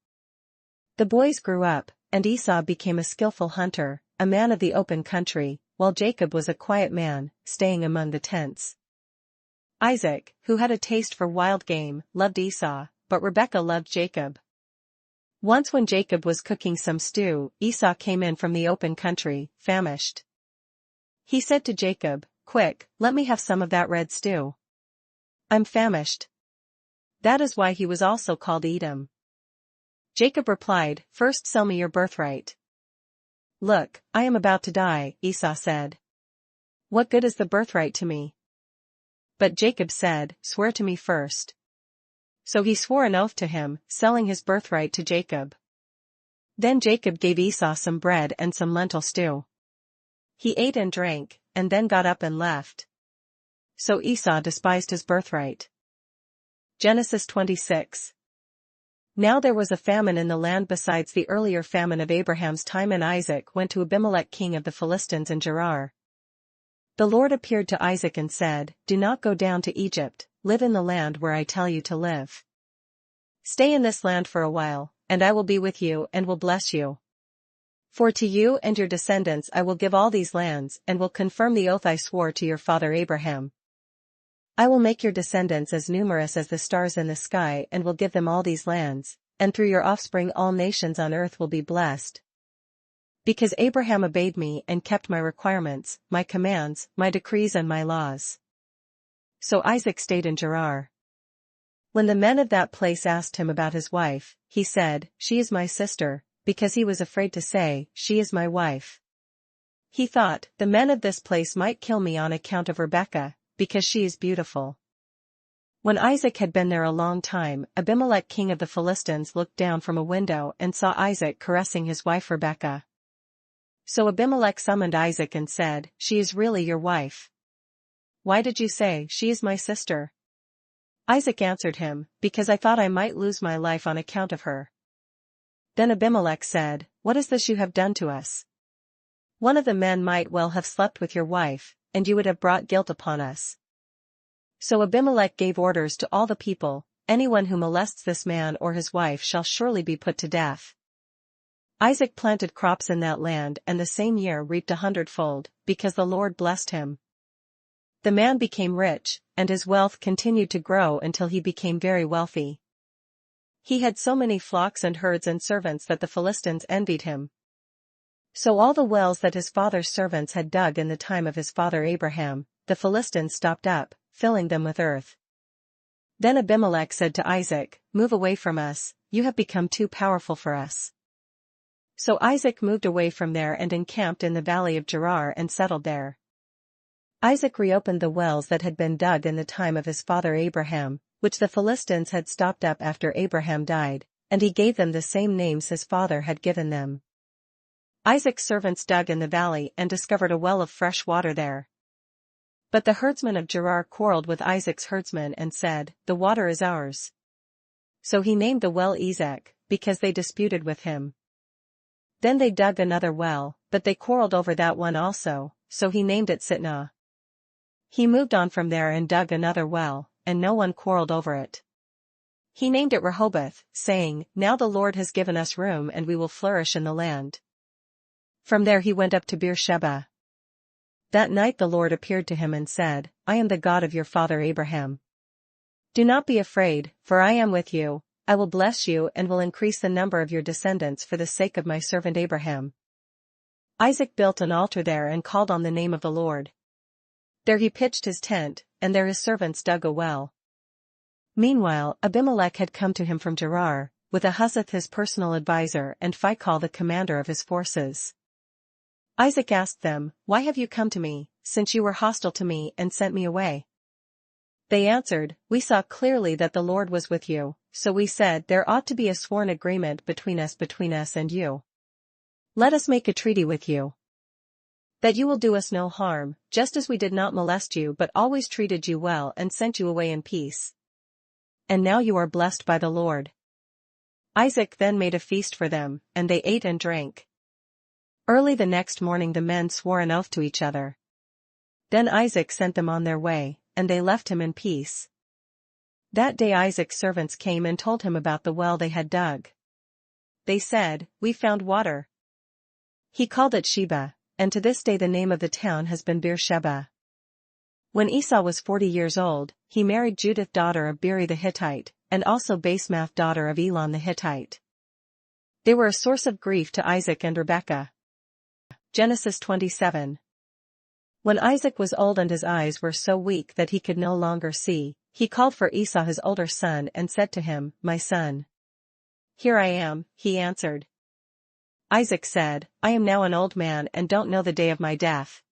Speaker 1: The boys grew up, and Esau became a skillful hunter, a man of the open country, while Jacob was a quiet man, staying among the tents. Isaac, who had a taste for wild game, loved Esau, but Rebekah loved Jacob. Once when Jacob was cooking some stew, Esau came in from the open country, famished. He said to Jacob, "Quick, let me have some of that red stew. I'm famished." That is why he was also called Edom. Jacob replied, "First sell me your birthright." "Look, I am about to die," Esau said. "What good is the birthright to me?" But Jacob said, "Swear to me first." So he swore an oath to him, selling his birthright to Jacob. Then Jacob gave Esau some bread and some lentil stew. He ate and drank, and then got up and left. So Esau despised his birthright. Genesis 26. Now there was a famine in the land besides the earlier famine of Abraham's time, and Isaac went to Abimelech king of the Philistines in Gerar. The Lord appeared to Isaac and said, "Do not go down to Egypt, live in the land where I tell you to live. Stay in this land for a while, and I will be with you and will bless you. For to you and your descendants I will give all these lands and will confirm the oath I swore to your father Abraham. I will make your descendants as numerous as the stars in the sky and will give them all these lands, and through your offspring all nations on earth will be blessed. Because Abraham obeyed me and kept my requirements, my commands, my decrees and my laws." So Isaac stayed in Gerar. When the men of that place asked him about his wife, he said, "She is my sister," because he was afraid to say, "She is my wife." He thought, "The men of this place might kill me on account of Rebekah, because she is beautiful." When Isaac had been there a long time, Abimelech king of the Philistines looked down from a window and saw Isaac caressing his wife Rebekah. So Abimelech summoned Isaac and said, "She is really your wife. Why did you say, 'She is my sister'?" Isaac answered him, "Because I thought I might lose my life on account of her." Then Abimelech said, "What is this you have done to us? One of the men might well have slept with your wife, and you would have brought guilt upon us." So Abimelech gave orders to all the people, "Anyone who molests this man or his wife shall surely be put to death." Isaac planted crops in that land and the same year reaped 100-fold, because the Lord blessed him. The man became rich, and his wealth continued to grow until he became very wealthy. He had so many flocks and herds and servants that the Philistines envied him. So all the wells that his father's servants had dug in the time of his father Abraham, the Philistines stopped up, filling them with earth. Then Abimelech said to Isaac, "Move away from us, you have become too powerful for us." So Isaac moved away from there and encamped in the valley of Gerar and settled there. Isaac reopened the wells that had been dug in the time of his father Abraham, which the Philistines had stopped up after Abraham died, and he gave them the same names his father had given them. Isaac's servants dug in the valley and discovered a well of fresh water there. But the herdsmen of Gerar quarreled with Isaac's herdsmen and said, "The water is ours." So he named the well Esek, because they disputed with him. Then they dug another well, but they quarreled over that one also, so he named it Sitnah. He moved on from there and dug another well, and no one quarreled over it. He named it Rehoboth, saying, "Now the Lord has given us room and we will flourish in the land." From there he went up to Beersheba. That night the Lord appeared to him and said, "I am the God of your father Abraham. Do not be afraid, for I am with you, I will bless you and will increase the number of your descendants for the sake of my servant Abraham." Isaac built an altar there and called on the name of the Lord. There he pitched his tent, and there his servants dug a well. Meanwhile Abimelech had come to him from Gerar, with Ahuzzath his personal adviser and Phicol the commander of his forces. Isaac asked them, "Why have you come to me, since you were hostile to me and sent me away?" They answered, "We saw clearly that the Lord was with you, so we said there ought to be a sworn agreement between us and you. Let us make a treaty with you, that you will do us no harm, just as we did not molest you but always treated you well and sent you away in peace. And now you are blessed by the Lord." Isaac then made a feast for them, and they ate and drank. Early the next morning the men swore an oath to each other. Then Isaac sent them on their way, and they left him in peace. That day Isaac's servants came and told him about the well they had dug. They said, "We found water." He called it Sheba, and to this day the name of the town has been Beersheba. When Esau was 40 years old, he married Judith daughter of Beeri the Hittite, and also Basemath daughter of Elon the Hittite. They were a source of grief to Isaac and Rebekah. Genesis 27. When Isaac was old and his eyes were so weak that he could no longer see, he called for Esau his older son and said to him, "My son." "Here I am," he answered. Isaac said, "I am now an old man and don't know the day of my death.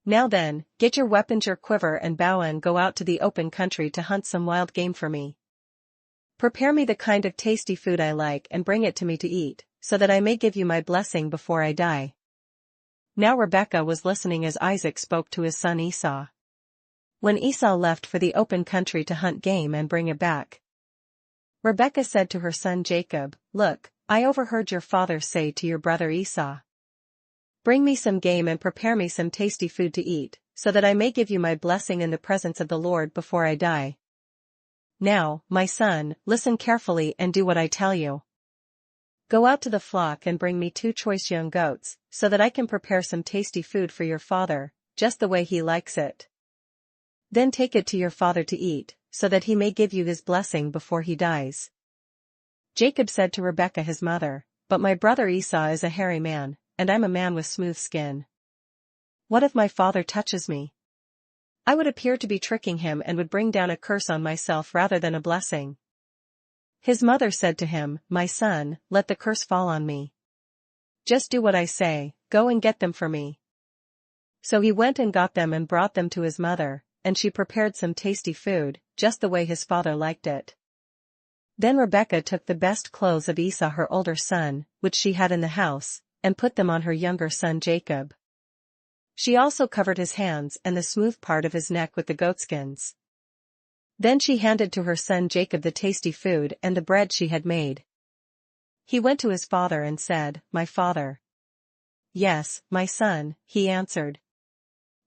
Speaker 1: Now then, get your weapons, your quiver and bow and go out to the open country to hunt some wild game for me. Prepare me the kind of tasty food I like and bring it to me to eat, so that I may give you my blessing before I die." Now Rebekah was listening as Isaac spoke to his son Esau. when Esau left for the open country to hunt game and bring it back. Rebekah said to her son Jacob, "Look, I overheard your father say to your brother Esau, 'Bring me some game and prepare me some tasty food to eat, so that I may give you my blessing in the presence of the Lord before I die.' Now, my son, listen carefully and do what I tell you. Go out to the flock and bring me 2 choice young goats, so that I can prepare some tasty food for your father, just the way he likes it. Then take it to your father to eat, so that he may give you his blessing before he dies." Jacob said to Rebekah his mother, "But my brother Esau is a hairy man, and I'm a man with smooth skin. What if my father touches me? I would appear to be tricking him and would bring down a curse on myself rather than a blessing." His mother said to him, "My son, let the curse fall on me. Just do what I say, go and get them for me." So he went and got them and brought them to his mother, and she prepared some tasty food, just the way his father liked it. Then Rebekah took the best clothes of Esau her older son, which she had in the house, and put them on her younger son Jacob. She also covered his hands and the smooth part of his neck with the goatskins. Then she handed to her son Jacob the tasty food and the bread she had made. He went to his father and said, "My father." "Yes, my son," he answered.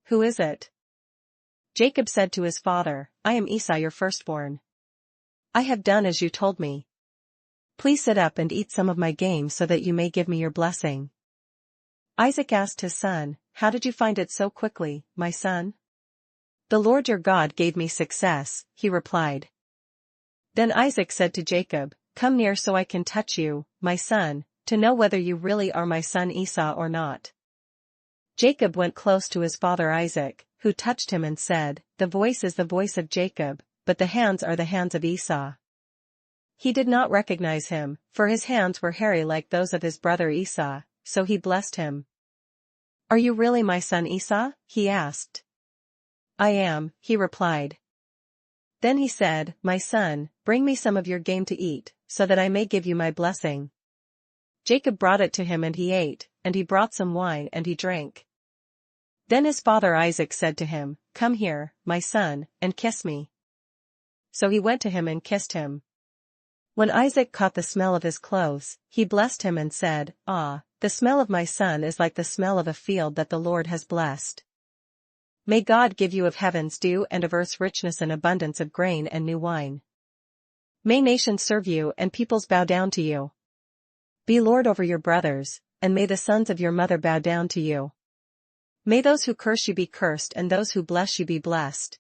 Speaker 1: "Who is it?" Jacob said to his father, "I am Esau your firstborn. I have done as you told me. Please sit up and eat some of my game so that you may give me your blessing." Isaac asked his son, "How did you find it so quickly, my son?" "The Lord your God gave me success," he replied. Then Isaac said to Jacob, "Come near so I can touch you, my son, to know whether you really are my son Esau or not." Jacob went close to his father Isaac, who touched him and said, "The voice is the voice of Jacob, but the hands are the hands of Esau." He did not recognize him, for his hands were hairy like those of his brother Esau, so he blessed him. "Are you really my son Esau?" he asked. "I am," he replied. Then he said, "My son, bring me some of your game to eat, so that I may give you my blessing." Jacob brought it to him and he ate, and he brought some wine and he drank. Then his father Isaac said to him, "Come here, my son, and kiss me." So he went to him and kissed him. When Isaac caught the smell of his clothes, he blessed him and said, "Ah, the smell of my son is like the smell of a field that the Lord has blessed. May God give you of heaven's dew and of earth's richness an abundance of grain and new wine. May nations serve you and peoples bow down to you. Be Lord over your brothers, and may the sons of your mother bow down to you. May those who curse you be cursed and those who bless you be blessed."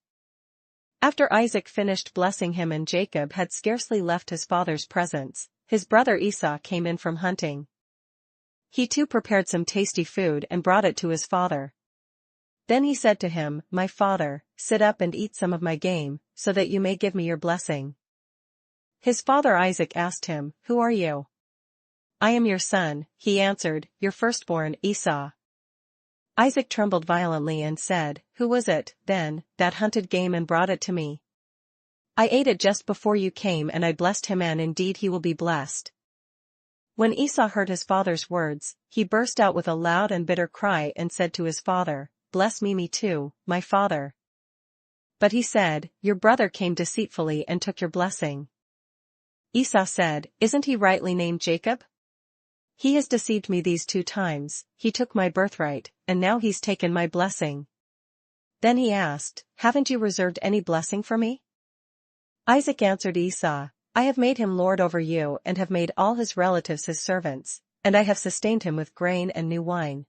Speaker 1: After Isaac finished blessing him and Jacob had scarcely left his father's presence, his brother Esau came in from hunting. He too prepared some tasty food and brought it to his father. Then he said to him, "My father, sit up and eat some of my game, so that you may give me your blessing." His father Isaac asked him, "Who are you?" "I am your son," he answered, "your firstborn, Esau." Isaac trembled violently and said, "Who was it, then, that hunted game and brought it to me? I ate it just before you came and I blessed him, and indeed he will be blessed." When Esau heard his father's words, he burst out with a loud and bitter cry and said to his father, "Bless me too, my father." But he said, "Your brother came deceitfully and took your blessing." Esau said, "Isn't he rightly named Jacob? He has deceived me these 2 times, he took my birthright, and now he's taken my blessing." Then he asked, "Haven't you reserved any blessing for me?" Isaac answered Esau, "I have made him lord over you and have made all his relatives his servants, and I have sustained him with grain and new wine.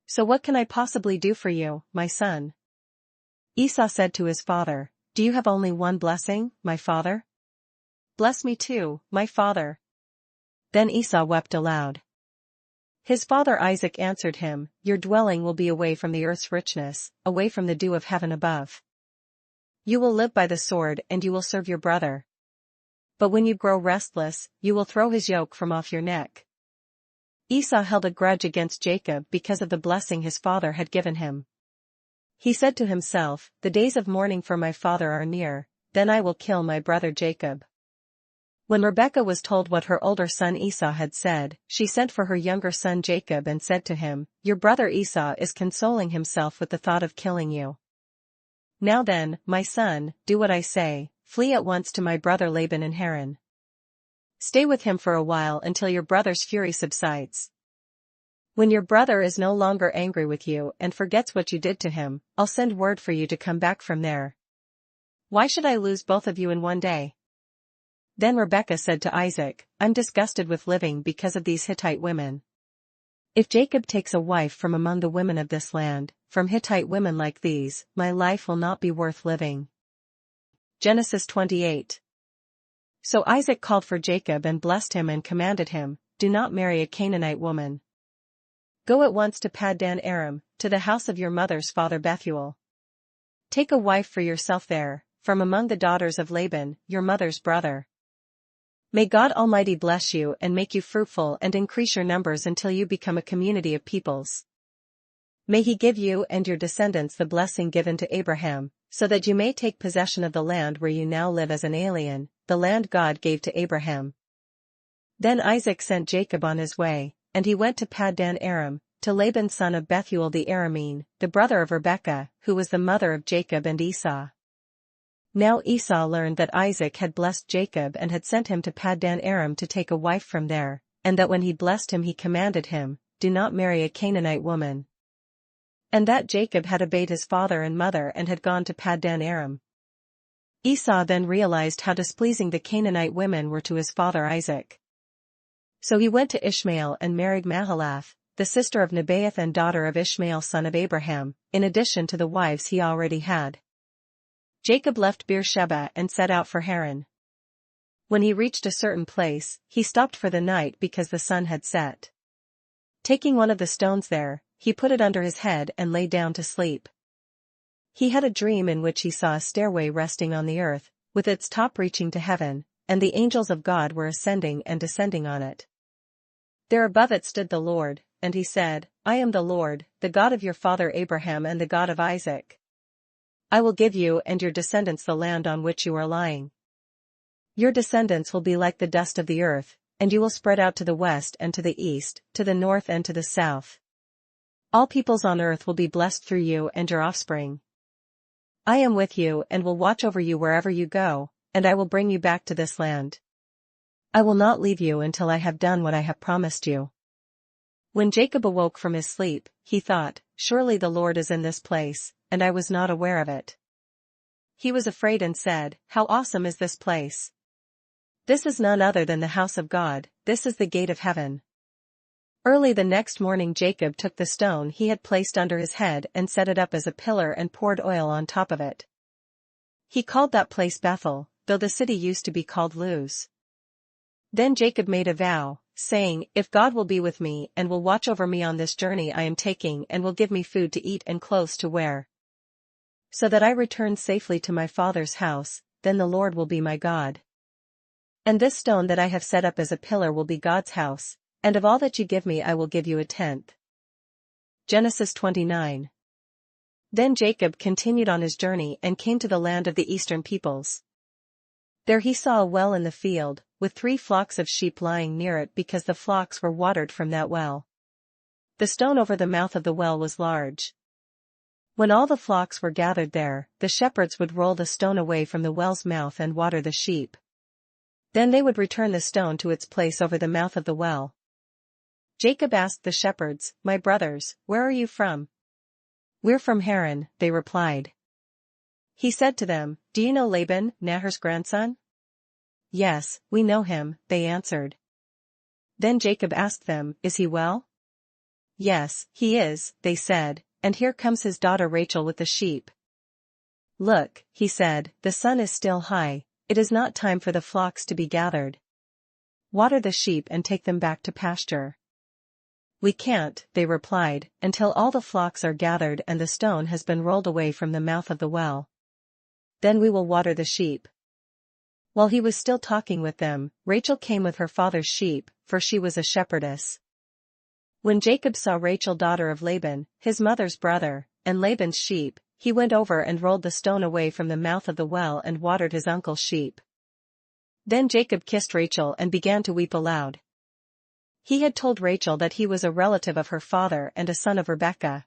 Speaker 1: So what can I possibly do for you, my son?" Esau said to his father, "Do you have only one blessing, my father? Bless me too, my father." Then Esau wept aloud. His father Isaac answered him, "Your dwelling will be away from the earth's richness, away from the dew of heaven above. You will live by the sword and you will serve your brother. But when you grow restless, you will throw his yoke from off your neck." Esau held a grudge against Jacob because of the blessing his father had given him. He said to himself, "The days of mourning for my father are near, then I will kill my brother Jacob." When Rebekah was told what her older son Esau had said, she sent for her younger son Jacob and said to him, "Your brother Esau is consoling himself with the thought of killing you. Now then, my son, do what I say, flee at once to my brother Laban in Haran. Stay with him for a while until your brother's fury subsides. When your brother is no longer angry with you and forgets what you did to him, I'll send word for you to come back from there. Why should I lose both of you in one day?" Then Rebekah said to Isaac, "I'm disgusted with living because of these Hittite women. If Jacob takes a wife from among the women of this land, from Hittite women like these, my life will not be worth living." Genesis 28. So Isaac called for Jacob and blessed him and commanded him, "Do not marry a Canaanite woman. Go at once to Paddan Aram, to the house of your mother's father Bethuel. Take a wife for yourself there, from among the daughters of Laban, your mother's brother. May God Almighty bless you and make you fruitful and increase your numbers until you become a community of peoples. May He give you and your descendants the blessing given to Abraham, so that you may take possession of the land where you now live as an alien, the land God gave to Abraham." Then Isaac sent Jacob on his way, and he went to Paddan Aram, to Laban son of Bethuel the Aramean, the brother of Rebekah, who was the mother of Jacob and Esau. Now Esau learned that Isaac had blessed Jacob and had sent him to Paddan Aram to take a wife from there, and that when he blessed him he commanded him, "Do not marry a Canaanite woman." And that Jacob had obeyed his father and mother and had gone to Paddan Aram. Esau then realized how displeasing the Canaanite women were to his father Isaac. So he went to Ishmael and married Mahalath, the sister of Nebaioth and daughter of Ishmael son of Abraham, in addition to the wives he already had. Jacob left Beersheba and set out for Haran. When he reached a certain place, he stopped for the night because the sun had set. Taking one of the stones there, he put it under his head and lay down to sleep. He had a dream in which he saw a stairway resting on the earth, with its top reaching to heaven, and the angels of God were ascending and descending on it. There above it stood the Lord, and he said, "I am the Lord, the God of your father Abraham and the God of Isaac. I will give you and your descendants the land on which you are lying. Your descendants will be like the dust of the earth, and you will spread out to the west and to the east, to the north and to the south. All peoples on earth will be blessed through you and your offspring. I am with you and will watch over you wherever you go, and I will bring you back to this land. I will not leave you until I have done what I have promised you." When Jacob awoke from his sleep, he thought, "Surely the Lord is in this place, and I was not aware of it." He was afraid and said, "How awesome is this place! This is none other than the house of God, this is the gate of heaven." Early the next morning Jacob took the stone he had placed under his head and set it up as a pillar and poured oil on top of it. He called that place Bethel, though the city used to be called Luz. Then Jacob made a vow, saying, "If God will be with me and will watch over me on this journey I am taking and will give me food to eat and clothes to wear, so that I return safely to my father's house, then the Lord will be my God. And this stone that I have set up as a pillar will be God's house, and of all that you give me I will give you a tenth." Genesis 29. Then Jacob continued on his journey and came to the land of the eastern peoples. There he saw a well in the field, with 3 flocks of sheep lying near it because the flocks were watered from that well. The stone over the mouth of the well was large. When all the flocks were gathered there, the shepherds would roll the stone away from the well's mouth and water the sheep. Then they would return the stone to its place over the mouth of the well. Jacob asked the shepherds, "My brothers, where are you from?" "We're from Haran," they replied. He said to them, "Do you know Laban, Nahor's grandson?" "Yes, we know him," they answered. Then Jacob asked them, "Is he well?" "Yes, he is," they said, "and here comes his daughter Rachel with the sheep." "Look," he said, "the sun is still high, it is not time for the flocks to be gathered. Water the sheep and take them back to pasture." "We can't," they replied, "until all the flocks are gathered and the stone has been rolled away from the mouth of the well. Then we will water the sheep." While he was still talking with them, Rachel came with her father's sheep, for she was a shepherdess. When Jacob saw Rachel daughter of Laban, his mother's brother, and Laban's sheep, he went over and rolled the stone away from the mouth of the well and watered his uncle's sheep. Then Jacob kissed Rachel and began to weep aloud. He had told Rachel that he was a relative of her father and a son of Rebekah.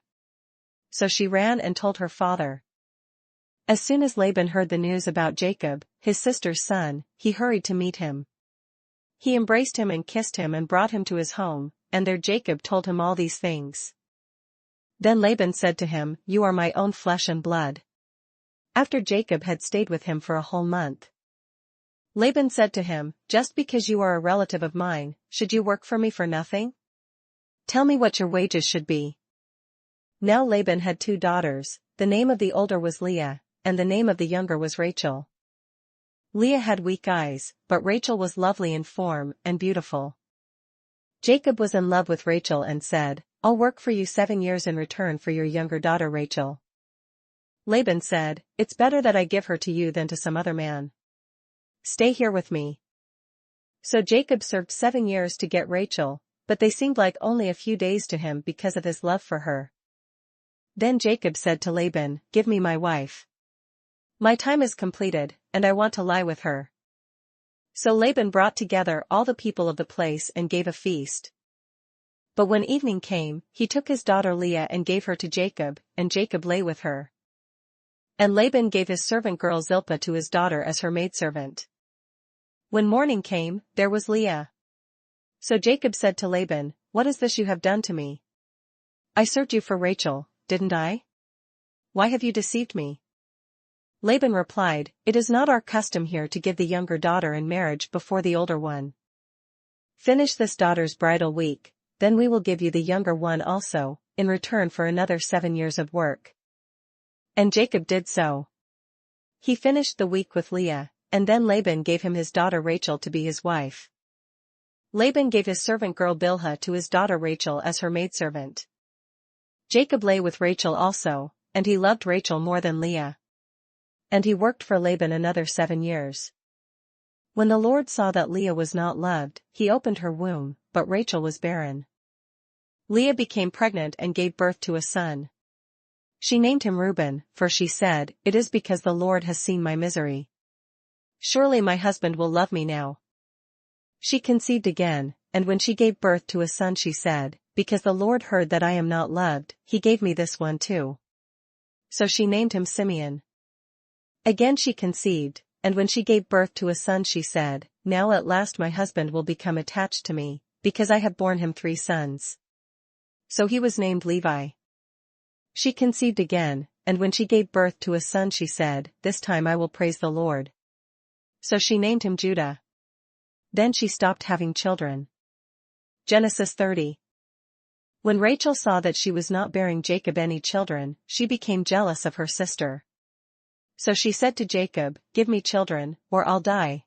Speaker 1: So she ran and told her father. As soon as Laban heard the news about Jacob, his sister's son, he hurried to meet him. He embraced him and kissed him and brought him to his home, and there Jacob told him all these things. Then Laban said to him, "You are my own flesh and blood." After Jacob had stayed with him for a whole month, Laban said to him, "Just because you are a relative of mine, should you work for me for nothing? Tell me what your wages should be." Now Laban had 2 daughters, the name of the older was Leah, and the name of the younger was Rachel. Leah had weak eyes, but Rachel was lovely in form and beautiful. Jacob was in love with Rachel and said, "I'll work for you 7 years in return for your younger daughter Rachel." Laban said, "It's better that I give her to you than to some other man. Stay here with me." So Jacob served 7 years to get Rachel, but they seemed like only a few days to him because of his love for her. Then Jacob said to Laban, "Give me my wife. My time is completed, and I want to lie with her." So Laban brought together all the people of the place and gave a feast. But when evening came, he took his daughter Leah and gave her to Jacob, and Jacob lay with her. And Laban gave his servant girl Zilpah to his daughter as her maidservant. When morning came, there was Leah. So Jacob said to Laban, "What is this you have done to me? I served you for Rachel, didn't I? Why have you deceived me?" Laban replied, "It is not our custom here to give the younger daughter in marriage before the older one. Finish this daughter's bridal week, then we will give you the younger one also, in return for another 7 years of work." And Jacob did so. He finished the week with Leah, and then Laban gave him his daughter Rachel to be his wife. Laban gave his servant girl Bilhah to his daughter Rachel as her maidservant. Jacob lay with Rachel also, and he loved Rachel more than Leah. And he worked for Laban another 7 years. When the Lord saw that Leah was not loved, he opened her womb, but Rachel was barren. Leah became pregnant and gave birth to a son. She named him Reuben, for she said, "It is because the Lord has seen my misery. Surely my husband will love me now." She conceived again, and when she gave birth to a son she said, "Because the Lord heard that I am not loved, he gave me this one too." So she named him Simeon. Again she conceived, and when she gave birth to a son she said, "Now at last my husband will become attached to me, because I have borne him 3 sons." So he was named Levi. She conceived again, and when she gave birth to a son she said, "This time I will praise the Lord." So she named him Judah. Then she stopped having children. Genesis 30. When Rachel saw that she was not bearing Jacob any children, she became jealous of her sister. So she said to Jacob, "Give me children, or I'll die."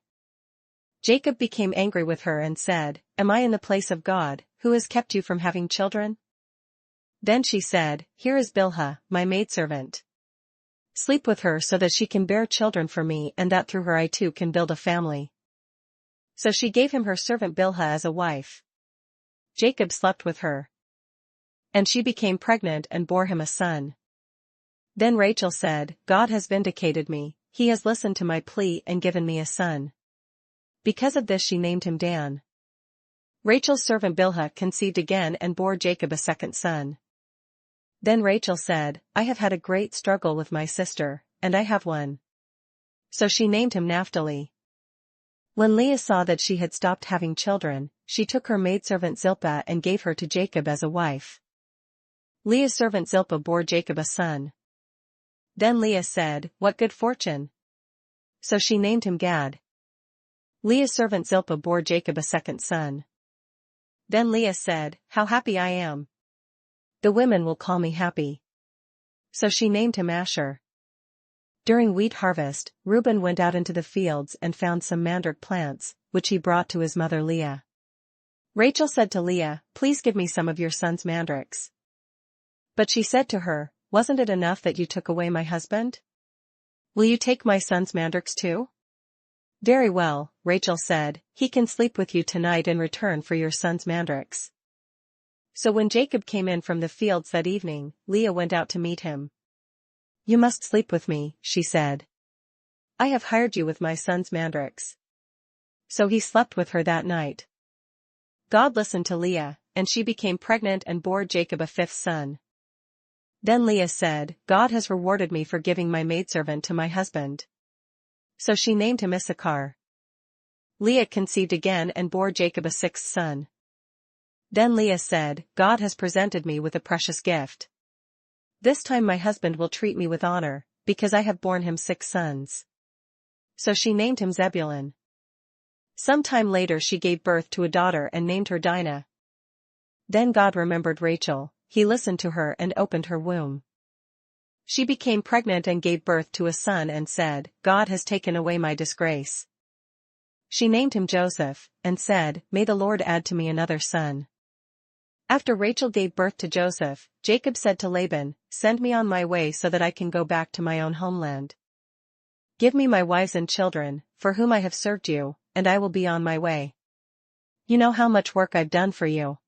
Speaker 1: Jacob became angry with her and said, "Am I in the place of God, who has kept you from having children?" Then she said, "Here is Bilhah, my maidservant. Sleep with her so that she can bear children for me and that through her I too can build a family." So she gave him her servant Bilhah as a wife. Jacob slept with her. And she became pregnant and bore him a son. Then Rachel said, "God has vindicated me, he has listened to my plea and given me a son." Because of this she named him Dan. Rachel's servant Bilhah conceived again and bore Jacob a second son. Then Rachel said, "I have had a great struggle with my sister, and I have won." So she named him Naphtali. When Leah saw that she had stopped having children, she took her maidservant Zilpah and gave her to Jacob as a wife. Leah's servant Zilpah bore Jacob a son. Then Leah said, "What good fortune!" So she named him Gad. Leah's servant Zilpah bore Jacob a second son. Then Leah said, "How happy I am! The women will call me happy." So she named him Asher. During wheat harvest, Reuben went out into the fields and found some mandrake plants, which he brought to his mother Leah. Rachel said to Leah, "Please give me some of your son's mandrakes." But she said to her, "Wasn't it enough that you took away my husband? Will you take my son's mandrakes too?" "Very well," Rachel said, "he can sleep with you tonight in return for your son's mandrakes." So when Jacob came in from the fields that evening, Leah went out to meet him. "You must sleep with me," she said. "I have hired you with my son's mandrakes." So he slept with her that night. God listened to Leah, and she became pregnant and bore Jacob a 5th son. Then Leah said, God has rewarded me for giving my maidservant to my husband. So she named him Issachar. Leah conceived again and bore Jacob a sixth son. Then Leah said, God has presented me with a precious gift. This time my husband will treat me with honor, because I have borne him 6 sons. So she named him Zebulun. Some time later she gave birth to a daughter and named her Dinah. Then God remembered Rachel, he listened to her and opened her womb. She became pregnant and gave birth to a son and said, God has taken away my disgrace. She named him Joseph, and said, May the Lord add to me another son. After Rachel gave birth to Joseph, Jacob said to Laban, Send me on my way so that I can go back to my own homeland. Give me my wives and children, for whom I have served you, and I will be on my way. You know how much work I've done for you.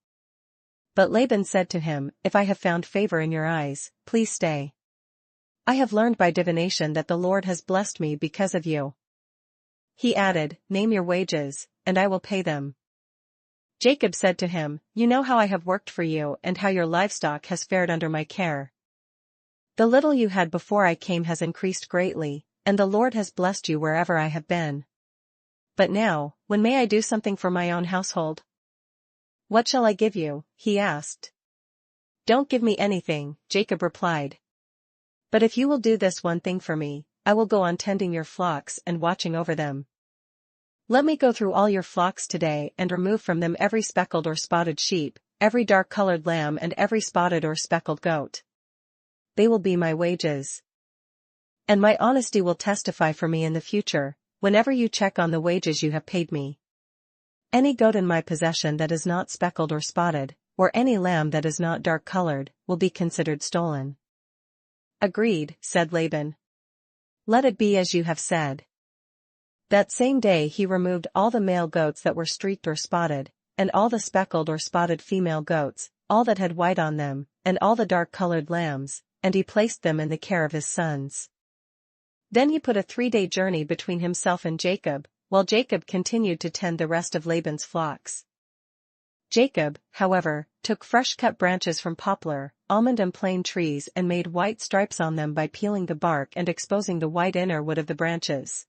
Speaker 1: But Laban said to him, If I have found favor in your eyes, please stay. I have learned by divination that the Lord has blessed me because of you. He added, Name your wages, and I will pay them. Jacob said to him, You know how I have worked for you and how your livestock has fared under my care. The little you had before I came has increased greatly, and the Lord has blessed you wherever I have been. But now, when may I do something for my own household? What shall I give you? He asked. Don't give me anything, Jacob replied. But if you will do this one thing for me, I will go on tending your flocks and watching over them. Let me go through all your flocks today and remove from them every speckled or spotted sheep, every dark-colored lamb and every spotted or speckled goat. They will be my wages. And my honesty will testify for me in the future, whenever you check on the wages you have paid me. Any goat in my possession that is not speckled or spotted, or any lamb that is not dark-colored, will be considered stolen. Agreed, said Laban. Let it be as you have said. That same day he removed all the male goats that were streaked or spotted, and all the speckled or spotted female goats, all that had white on them, and all the dark-colored lambs, and he placed them in the care of his sons. Then he put a 3-day journey between himself and Jacob, while Jacob continued to tend the rest of Laban's flocks. Jacob, however, took fresh-cut branches from poplar, almond and plane trees and made white stripes on them by peeling the bark and exposing the white inner wood of the branches.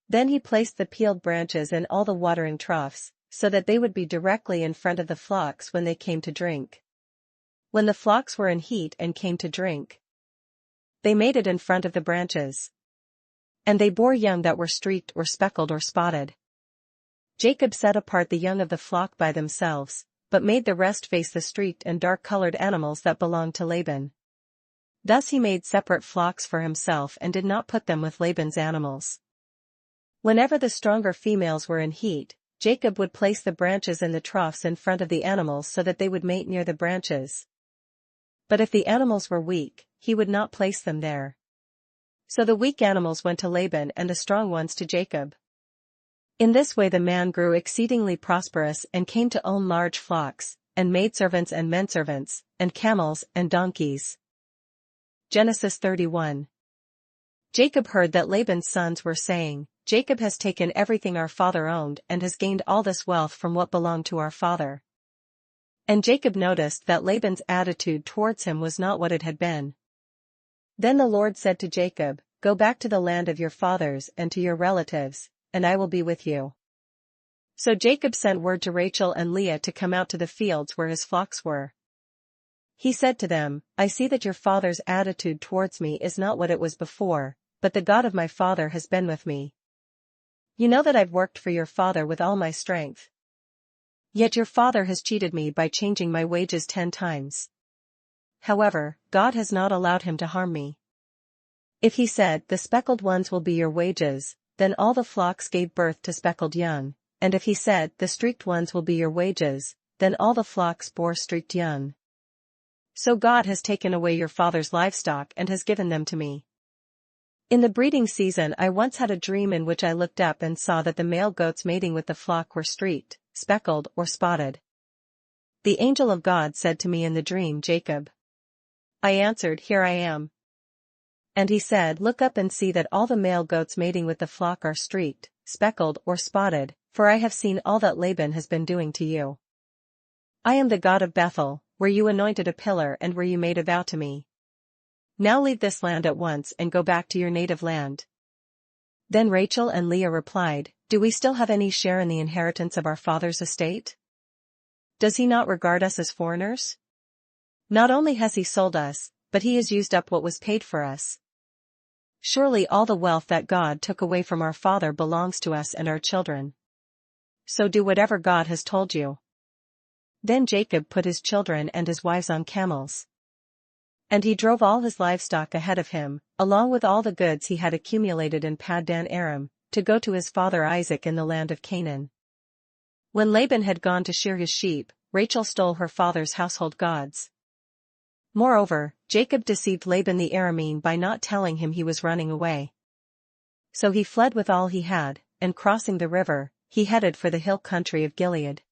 Speaker 1: Then he placed the peeled branches in all the watering troughs, so that they would be directly in front of the flocks when they came to drink. When the flocks were in heat and came to drink, they made it in front of the branches. And they bore young that were streaked or speckled or spotted. Jacob set apart the young of the flock by themselves, but made the rest face the streaked and dark-colored animals that belonged to Laban. Thus he made separate flocks for himself and did not put them with Laban's animals. Whenever the stronger females were in heat, Jacob would place the branches in the troughs in front of the animals so that they would mate near the branches. But if the animals were weak, he would not place them there. So the weak animals went to Laban and the strong ones to Jacob. In this way the man grew exceedingly prosperous and came to own large flocks, and maidservants and menservants, and camels and donkeys. Genesis 31. Jacob heard that Laban's sons were saying, Jacob has taken everything our father owned and has gained all this wealth from what belonged to our father. And Jacob noticed that Laban's attitude towards him was not what it had been. Then the Lord said to Jacob, Go back to the land of your fathers and to your relatives, and I will be with you. So Jacob sent word to Rachel and Leah to come out to the fields where his flocks were. He said to them, I see that your father's attitude towards me is not what it was before, but the God of my father has been with me. You know that I've worked for your father with all my strength. Yet your father has cheated me by changing my wages 10 times. However, God has not allowed him to harm me. If he said, The speckled ones will be your wages, then all the flocks gave birth to speckled young, and if he said, The streaked ones will be your wages, then all the flocks bore streaked young. So God has taken away your father's livestock and has given them to me. In the breeding season I once had a dream in which I looked up and saw that the male goats mating with the flock were streaked, speckled or spotted. The angel of God said to me in the dream, Jacob. I answered, Here I am. And he said, Look up and see that all the male goats mating with the flock are streaked, speckled or spotted, for I have seen all that Laban has been doing to you. I am the God of Bethel, where you anointed a pillar and where you made a vow to me. Now leave this land at once and go back to your native land." Then Rachel and Leah replied, "Do we still have any share in the inheritance of our father's estate? Does he not regard us as foreigners? Not only has he sold us, but he has used up what was paid for us. Surely all the wealth that God took away from our father belongs to us and our children. So do whatever God has told you." Then Jacob put his children and his wives on camels. And he drove all his livestock ahead of him, along with all the goods he had accumulated in Paddan Aram, to go to his father Isaac in the land of Canaan. When Laban had gone to shear his sheep, Rachel stole her father's household gods. Moreover, Jacob deceived Laban the Aramean by not telling him he was running away. So he fled with all he had, and crossing the river, he headed for the hill country of Gilead.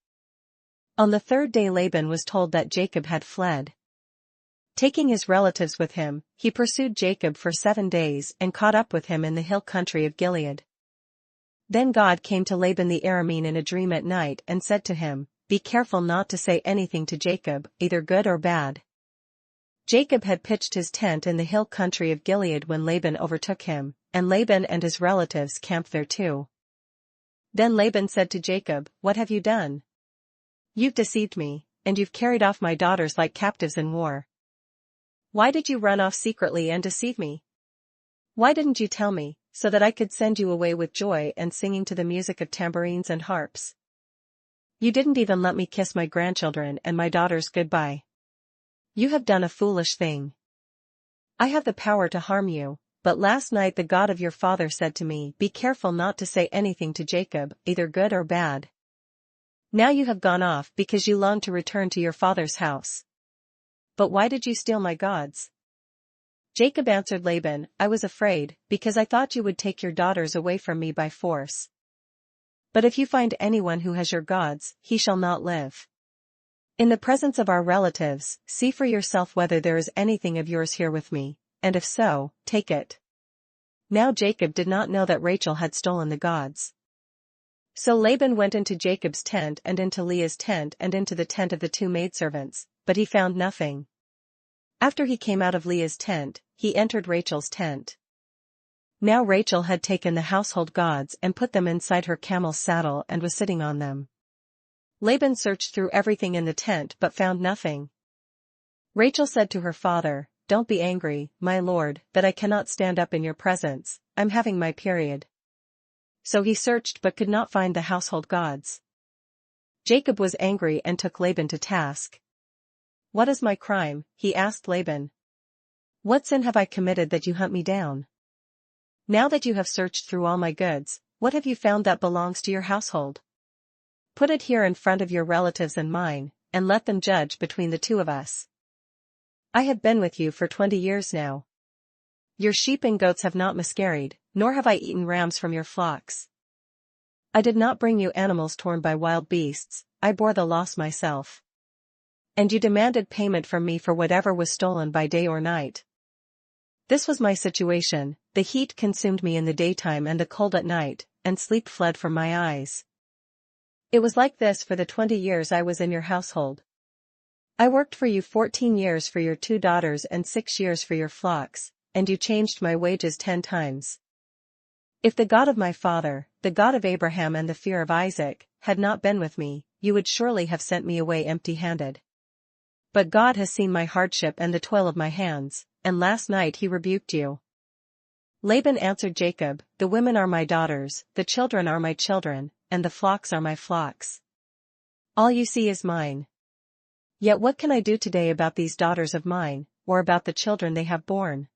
Speaker 1: On the third day Laban was told that Jacob had fled. Taking his relatives with him, he pursued Jacob for 7 days and caught up with him in the hill country of Gilead. Then God came to Laban the Aramean in a dream at night and said to him, "Be careful not to say anything to Jacob, either good or bad." Jacob had pitched his tent in the hill country of Gilead when Laban overtook him, and Laban and his relatives camped there too. Then Laban said to Jacob, "What have you done? You've deceived me, and you've carried off my daughters like captives in war. Why did you run off secretly and deceive me? Why didn't you tell me, so that I could send you away with joy and singing to the music of tambourines and harps? You didn't even let me kiss my grandchildren and my daughters goodbye. You have done a foolish thing. I have the power to harm you, but last night the God of your father said to me, 'Be careful not to say anything to Jacob, either good or bad.' Now you have gone off because you long to return to your father's house. But why did you steal my gods?" Jacob answered Laban, "I was afraid, because I thought you would take your daughters away from me by force. But if you find anyone who has your gods, he shall not live. In the presence of our relatives, see for yourself whether there is anything of yours here with me, and if so, take it." Now Jacob did not know that Rachel had stolen the gods. So Laban went into Jacob's tent and into Leah's tent and into the tent of the 2 maidservants, but he found nothing. After he came out of Leah's tent, he entered Rachel's tent. Now Rachel had taken the household gods and put them inside her camel's saddle and was sitting on them. Laban searched through everything in the tent but found nothing. Rachel said to her father, "Don't be angry, my lord, that I cannot stand up in your presence, I'm having my period." So he searched but could not find the household gods. Jacob was angry and took Laban to task. "What is my crime?" he asked Laban. "What sin have I committed that you hunt me down? Now that you have searched through all my goods, what have you found that belongs to your household? Put it here in front of your relatives and mine, and let them judge between the 2 of us. I have been with you for 20 years now. Your sheep and goats have not miscarried, nor have I eaten rams from your flocks. I did not bring you animals torn by wild beasts, I bore the loss myself. And you demanded payment from me for whatever was stolen by day or night. This was my situation, the heat consumed me in the daytime and the cold at night, and sleep fled from my eyes. It was like this for the 20 years I was in your household. I worked for you 14 years for your 2 daughters and 6 years for your flocks, and you changed my wages 10 times. If the God of my father, the God of Abraham and the fear of Isaac, had not been with me, you would surely have sent me away empty-handed. But God has seen my hardship and the toil of my hands, and last night he rebuked you." Laban answered Jacob, "The women are my daughters, the children are my children, and the flocks are my flocks. All you see is mine. Yet what can I do today about these daughters of mine, or about the children they have borne?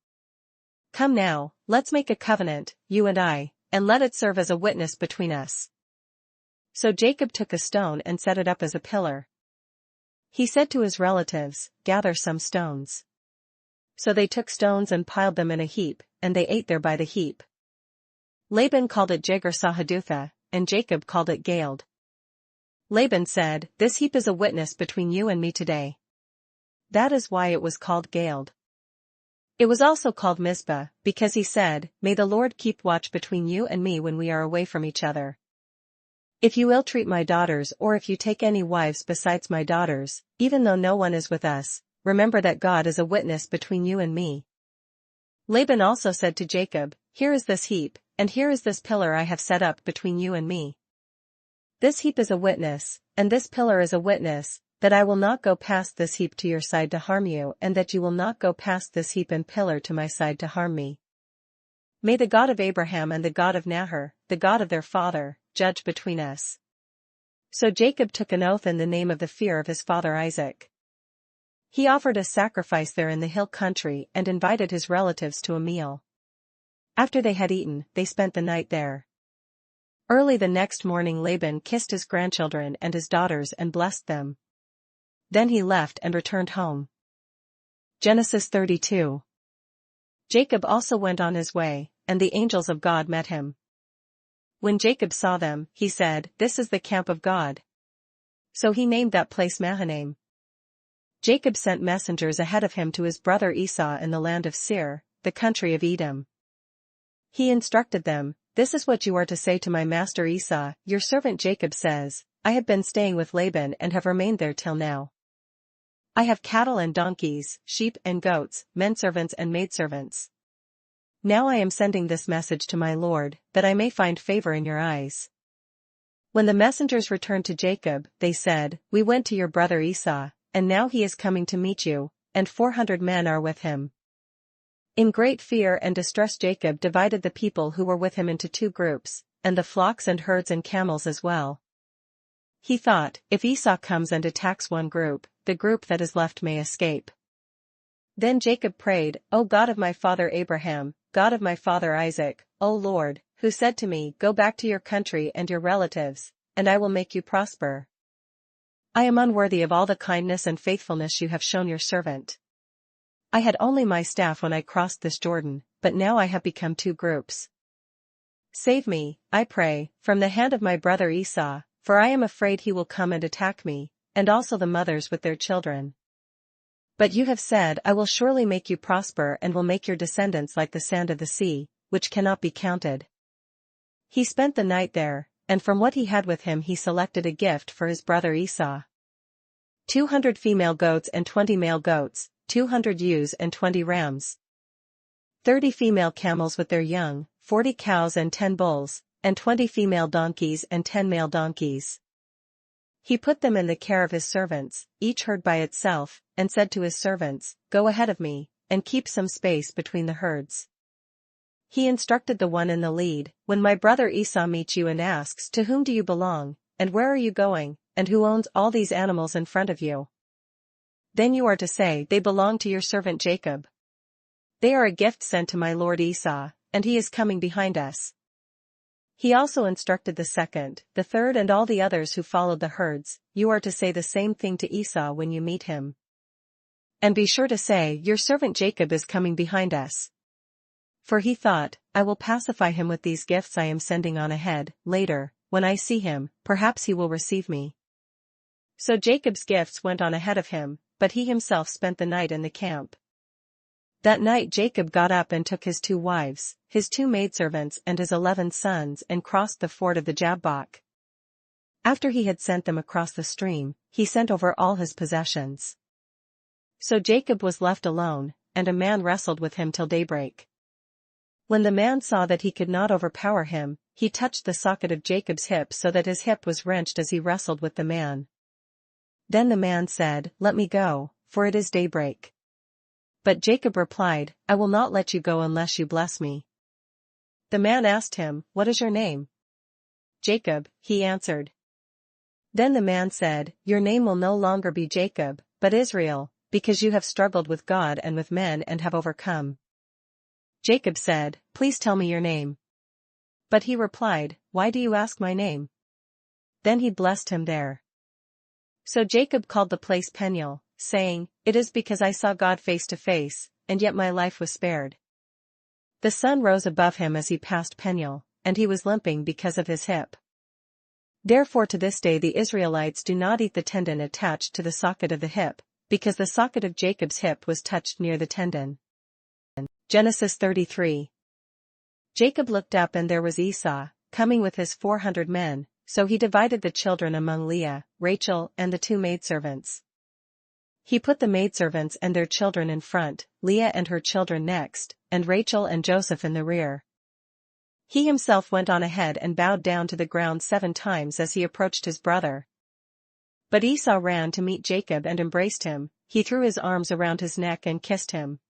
Speaker 1: Come now, let's make a covenant, you and I, and let it serve as a witness between us." So Jacob took a stone and set it up as a pillar. He said to his relatives, "Gather some stones." So they took stones and piled them in a heap, and they ate there by the heap. Laban called it Jegar-sahadutha, and Jacob called it Galeed. Laban said, "This heap is a witness between you and me today." That is why it was called Galeed. It was also called Mizpah, because he said, "May the Lord keep watch between you and me when we are away from each other." If you ill-treat my daughters or if you take any wives besides my daughters, even though no one is with us, remember that God is a witness between you and me." Laban also said to Jacob, "Here is this heap, and here is this pillar I have set up between you and me. This heap is a witness, and this pillar is a witness, that I will not go past this heap to your side to harm you, and that you will not go past this heap and pillar to my side to harm me. May the God of Abraham and the God of Nahor, the God of their father, judge between us." So Jacob took an oath in the name of the fear of his father Isaac. He offered a sacrifice there in the hill country and invited his relatives to a meal. After they had eaten, they spent the night there. Early the next morning Laban kissed his grandchildren and his daughters and blessed them. Then he left and returned home. Genesis 32. Jacob also went on his way, and the angels of God met him. When Jacob saw them, he said, "This is the camp of God." So he named that place Mahanaim. Jacob sent messengers ahead of him to his brother Esau in the land of Seir, the country of Edom. He instructed them, "This is what you are to say to my master Esau, your servant Jacob says, I have been staying with Laban and have remained there till now. I have cattle and donkeys, sheep and goats, menservants and maidservants. Now I am sending this message to my lord, that I may find favor in your eyes." When the messengers returned to Jacob, they said, "We went to your brother Esau, and now he is coming to meet you, and 400 men are with him." In great fear and distress Jacob divided the people who were with him into 2 groups, and the flocks and herds and camels as well. He thought, if Esau comes and attacks one group, the group that is left may escape. Then Jacob prayed, "O God of my father Abraham, God of my father Isaac, O Lord, who said to me, 'Go back to your country and your relatives, and I will make you prosper.' I am unworthy of all the kindness and faithfulness you have shown your servant. I had only my staff when I crossed this Jordan, but now I have become 2 groups. Save me, I pray, from the hand of my brother Esau, for I am afraid he will come and attack me, and also the mothers with their children. But you have said, I will surely make you prosper and will make your descendants like the sand of the sea, which cannot be counted." He spent the night there, and from what he had with him he selected a gift for his brother Esau. 200 female goats and 20 male goats, 200 ewes and 20 rams. 30 female camels with their young, 40 cows and 10 bulls, and 20 female donkeys and 10 male donkeys. He put them in the care of his servants, each herd by itself, and said to his servants, "Go ahead of me, and keep some space between the herds." He instructed the one in the lead, "When my brother Esau meets you and asks, 'To whom do you belong, and where are you going, and who owns all these animals in front of you?' then you are to say, 'They belong to your servant Jacob. They are a gift sent to my lord Esau, and he is coming behind us.'" He also instructed the second, the third and all the others who followed the herds, "You are to say the same thing to Esau when you meet him. And be sure to say, 'Your servant Jacob is coming behind us.'" For he thought, "I will pacify him with these gifts I am sending on ahead, later, when I see him, perhaps he will receive me." So Jacob's gifts went on ahead of him, but he himself spent the night in the camp. That night Jacob got up and took his 2 wives, his 2 maidservants and his 11 sons and crossed the ford of the Jabbok. After he had sent them across the stream, he sent over all his possessions. So Jacob was left alone, and a man wrestled with him till daybreak. When the man saw that he could not overpower him, he touched the socket of Jacob's hip so that his hip was wrenched as he wrestled with the man. Then the man said, "Let me go, for it is daybreak." But Jacob replied, "I will not let you go unless you bless me." The man asked him, "What is your name?" "Jacob," he answered. Then the man said, "Your name will no longer be Jacob, but Israel, because you have struggled with God and with men and have overcome." Jacob said, "Please tell me your name." But he replied, "Why do you ask my name?" Then he blessed him there. So Jacob called the place Peniel, saying, "It is because I saw God face to face, and yet my life was spared." The sun rose above him as he passed Peniel, and he was limping because of his hip. Therefore to this day the Israelites do not eat the tendon attached to the socket of the hip, because the socket of Jacob's hip was touched near the tendon. Genesis 33. Jacob looked up and there was Esau, coming with his 400 men, so he divided the children among Leah, Rachel, and the 2 maidservants. He put the maidservants and their children in front, Leah and her children next, and Rachel and Joseph in the rear. He himself went on ahead and bowed down to the ground 7 times as he approached his brother. But Esau ran to meet Jacob and embraced him, he threw his arms around his neck and kissed him.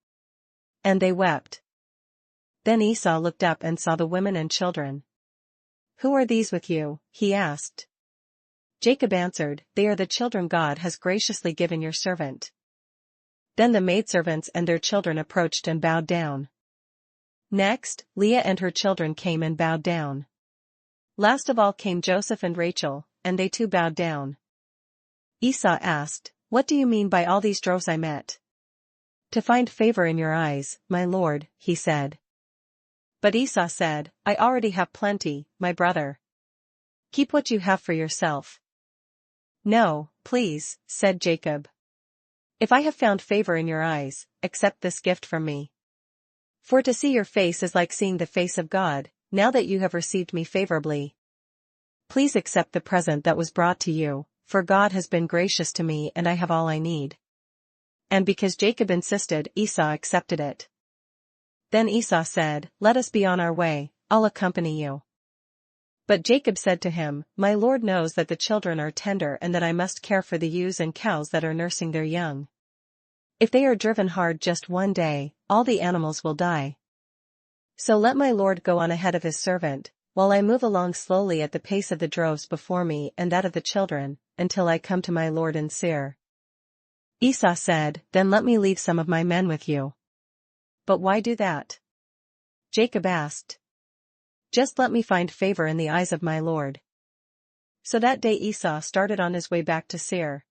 Speaker 1: And they wept. Then Esau looked up and saw the women and children. "Who are these with you?" he asked. Jacob answered, "They are the children God has graciously given your servant." Then the maidservants and their children approached and bowed down. Next, Leah and her children came and bowed down. Last of all came Joseph and Rachel, and they too bowed down. Esau asked, "What do you mean by all these droves I met?" "To find favor in your eyes, my lord," he said. But Esau said, "I already have plenty, my brother. Keep what you have for yourself." "No, please," said Jacob. "If I have found favor in your eyes, accept this gift from me. For to see your face is like seeing the face of God, now that you have received me favorably. Please accept the present that was brought to you, for God has been gracious to me and I have all I need." And because Jacob insisted, Esau accepted it. Then Esau said, "Let us be on our way, I'll accompany you." But Jacob said to him, "My lord knows that the children are tender and that I must care for the ewes and cows that are nursing their young. If they are driven hard just one day, all the animals will die. So let my lord go on ahead of his servant, while I move along slowly at the pace of the droves before me and that of the children, until I come to my lord in Seir." Esau said, "Then let me leave some of my men with you." "But why do that?" Jacob asked. "Just let me find favor in the eyes of my lord." So that day Esau started on his way back to Seir.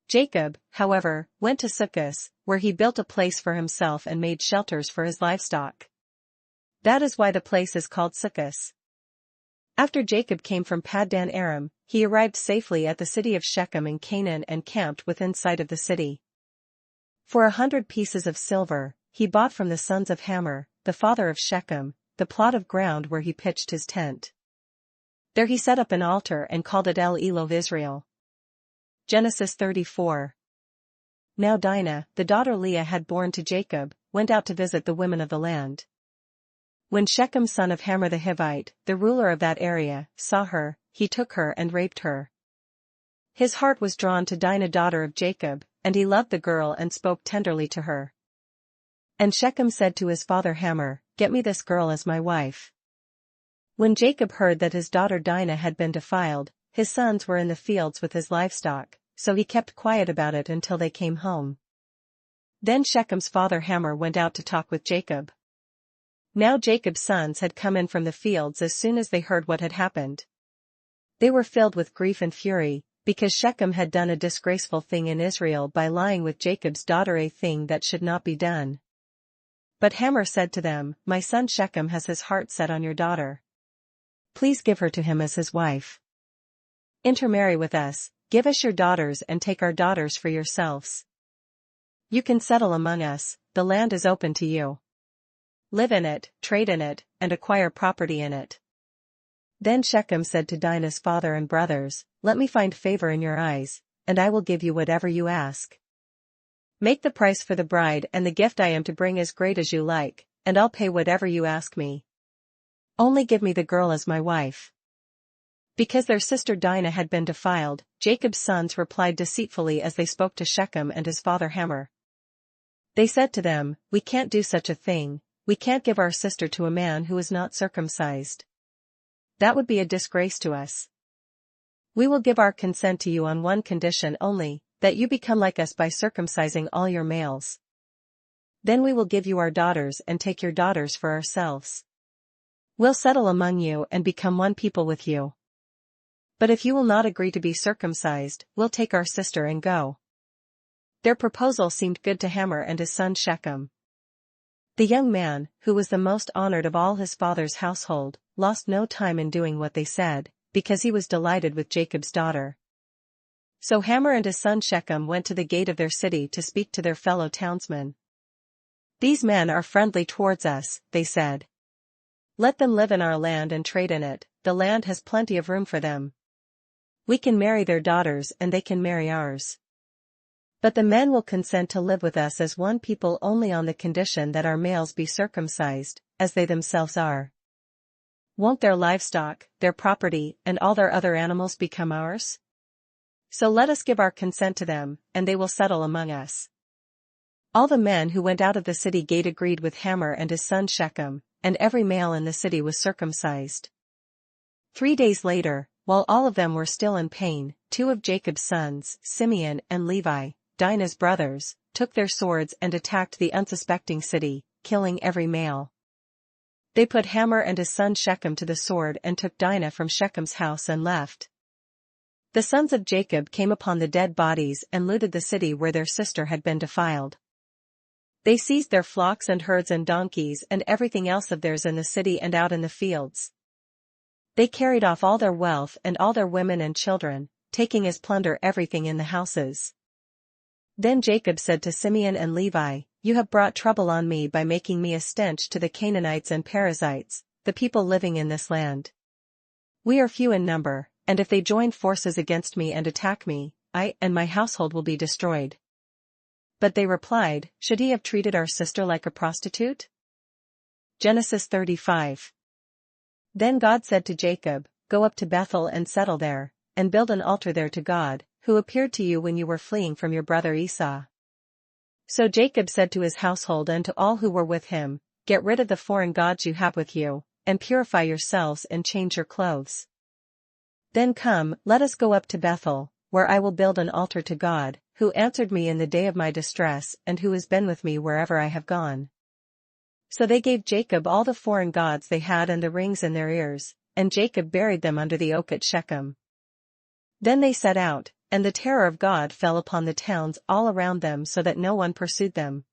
Speaker 1: Jacob, however, went to Succoth, where he built a place for himself and made shelters for his livestock. That is why the place is called Succoth. After Jacob came from Paddan Aram, he arrived safely at the city of Shechem in Canaan and camped within sight of the city. For 100 pieces of silver, he bought from the sons of Hamor, the father of Shechem, the plot of ground where he pitched his tent. There he set up an altar and called it El Elov Israel. Genesis 34. Now Dinah, the daughter Leah had borne to Jacob, went out to visit the women of the land. When Shechem son of Hamor the Hivite, the ruler of that area, saw her, he took her and raped her. His heart was drawn to Dinah daughter of Jacob, and he loved the girl and spoke tenderly to her. And Shechem said to his father Hamor, "Get me this girl as my wife." When Jacob heard that his daughter Dinah had been defiled, his sons were in the fields with his livestock, so he kept quiet about it until they came home. Then Shechem's father Hamor went out to talk with Jacob. Now Jacob's sons had come in from the fields as soon as they heard what had happened. They were filled with grief and fury, because Shechem had done a disgraceful thing in Israel by lying with Jacob's daughter, a thing that should not be done. But Hamor said to them, "My son Shechem has his heart set on your daughter. Please give her to him as his wife. Intermarry with us, give us your daughters and take our daughters for yourselves. You can settle among us, the land is open to you. Live in it, trade in it, and acquire property in it." Then Shechem said to Dinah's father and brothers, "Let me find favor in your eyes, and I will give you whatever you ask. Make the price for the bride and the gift I am to bring as great as you like, and I'll pay whatever you ask me. Only give me the girl as my wife." Because their sister Dinah had been defiled, Jacob's sons replied deceitfully as they spoke to Shechem and his father Hamor. They said to them, "We can't do such a thing, we can't give our sister to a man who is not circumcised. That would be a disgrace to us. We will give our consent to you on one condition only, that you become like us by circumcising all your males. Then we will give you our daughters and take your daughters for ourselves. We'll settle among you and become one people with you. But if you will not agree to be circumcised, we'll take our sister and go." Their proposal seemed good to Hamor and his son Shechem. The young man, who was the most honored of all his father's household, lost no time in doing what they said, because he was delighted with Jacob's daughter. So Hamor and his son Shechem went to the gate of their city to speak to their fellow townsmen. "These men are friendly towards us," they said. "Let them live in our land and trade in it, the land has plenty of room for them. We can marry their daughters and they can marry ours. But the men will consent to live with us as one people only on the condition that our males be circumcised, as they themselves are. Won't their livestock, their property, and all their other animals become ours? So let us give our consent to them, and they will settle among us. All the men who went out of the city gate agreed with Hamor and his son Shechem, and every male in the city was circumcised. 3 days later, while all of them were still in pain, 2 of Jacob's sons, Simeon and Levi, Dinah's brothers, took their swords and attacked the unsuspecting city, killing every male. They put Hamor and his son Shechem to the sword and took Dinah from Shechem's house and left. The sons of Jacob came upon the dead bodies and looted the city where their sister had been defiled. They seized their flocks and herds and donkeys and everything else of theirs in the city and out in the fields. They carried off all their wealth and all their women and children, taking as plunder everything in the houses. Then Jacob said to Simeon and Levi, "You have brought trouble on me by making me a stench to the Canaanites and Perizzites, the people living in this land. We are few in number, and if they join forces against me and attack me, I and my household will be destroyed." But they replied, "Should he have treated our sister like a prostitute?" Genesis 35. Then God said to Jacob, "Go up to Bethel and settle there, and build an altar there to God, who appeared to you when you were fleeing from your brother Esau." So Jacob said to his household and to all who were with him, "Get rid of the foreign gods you have with you, and purify yourselves and change your clothes. Then come, let us go up to Bethel, where I will build an altar to God, who answered me in the day of my distress and who has been with me wherever I have gone." So they gave Jacob all the foreign gods they had and the rings in their ears, and Jacob buried them under the oak at Shechem. Then they set out, and the terror of God fell upon the towns all around them so that no one pursued them.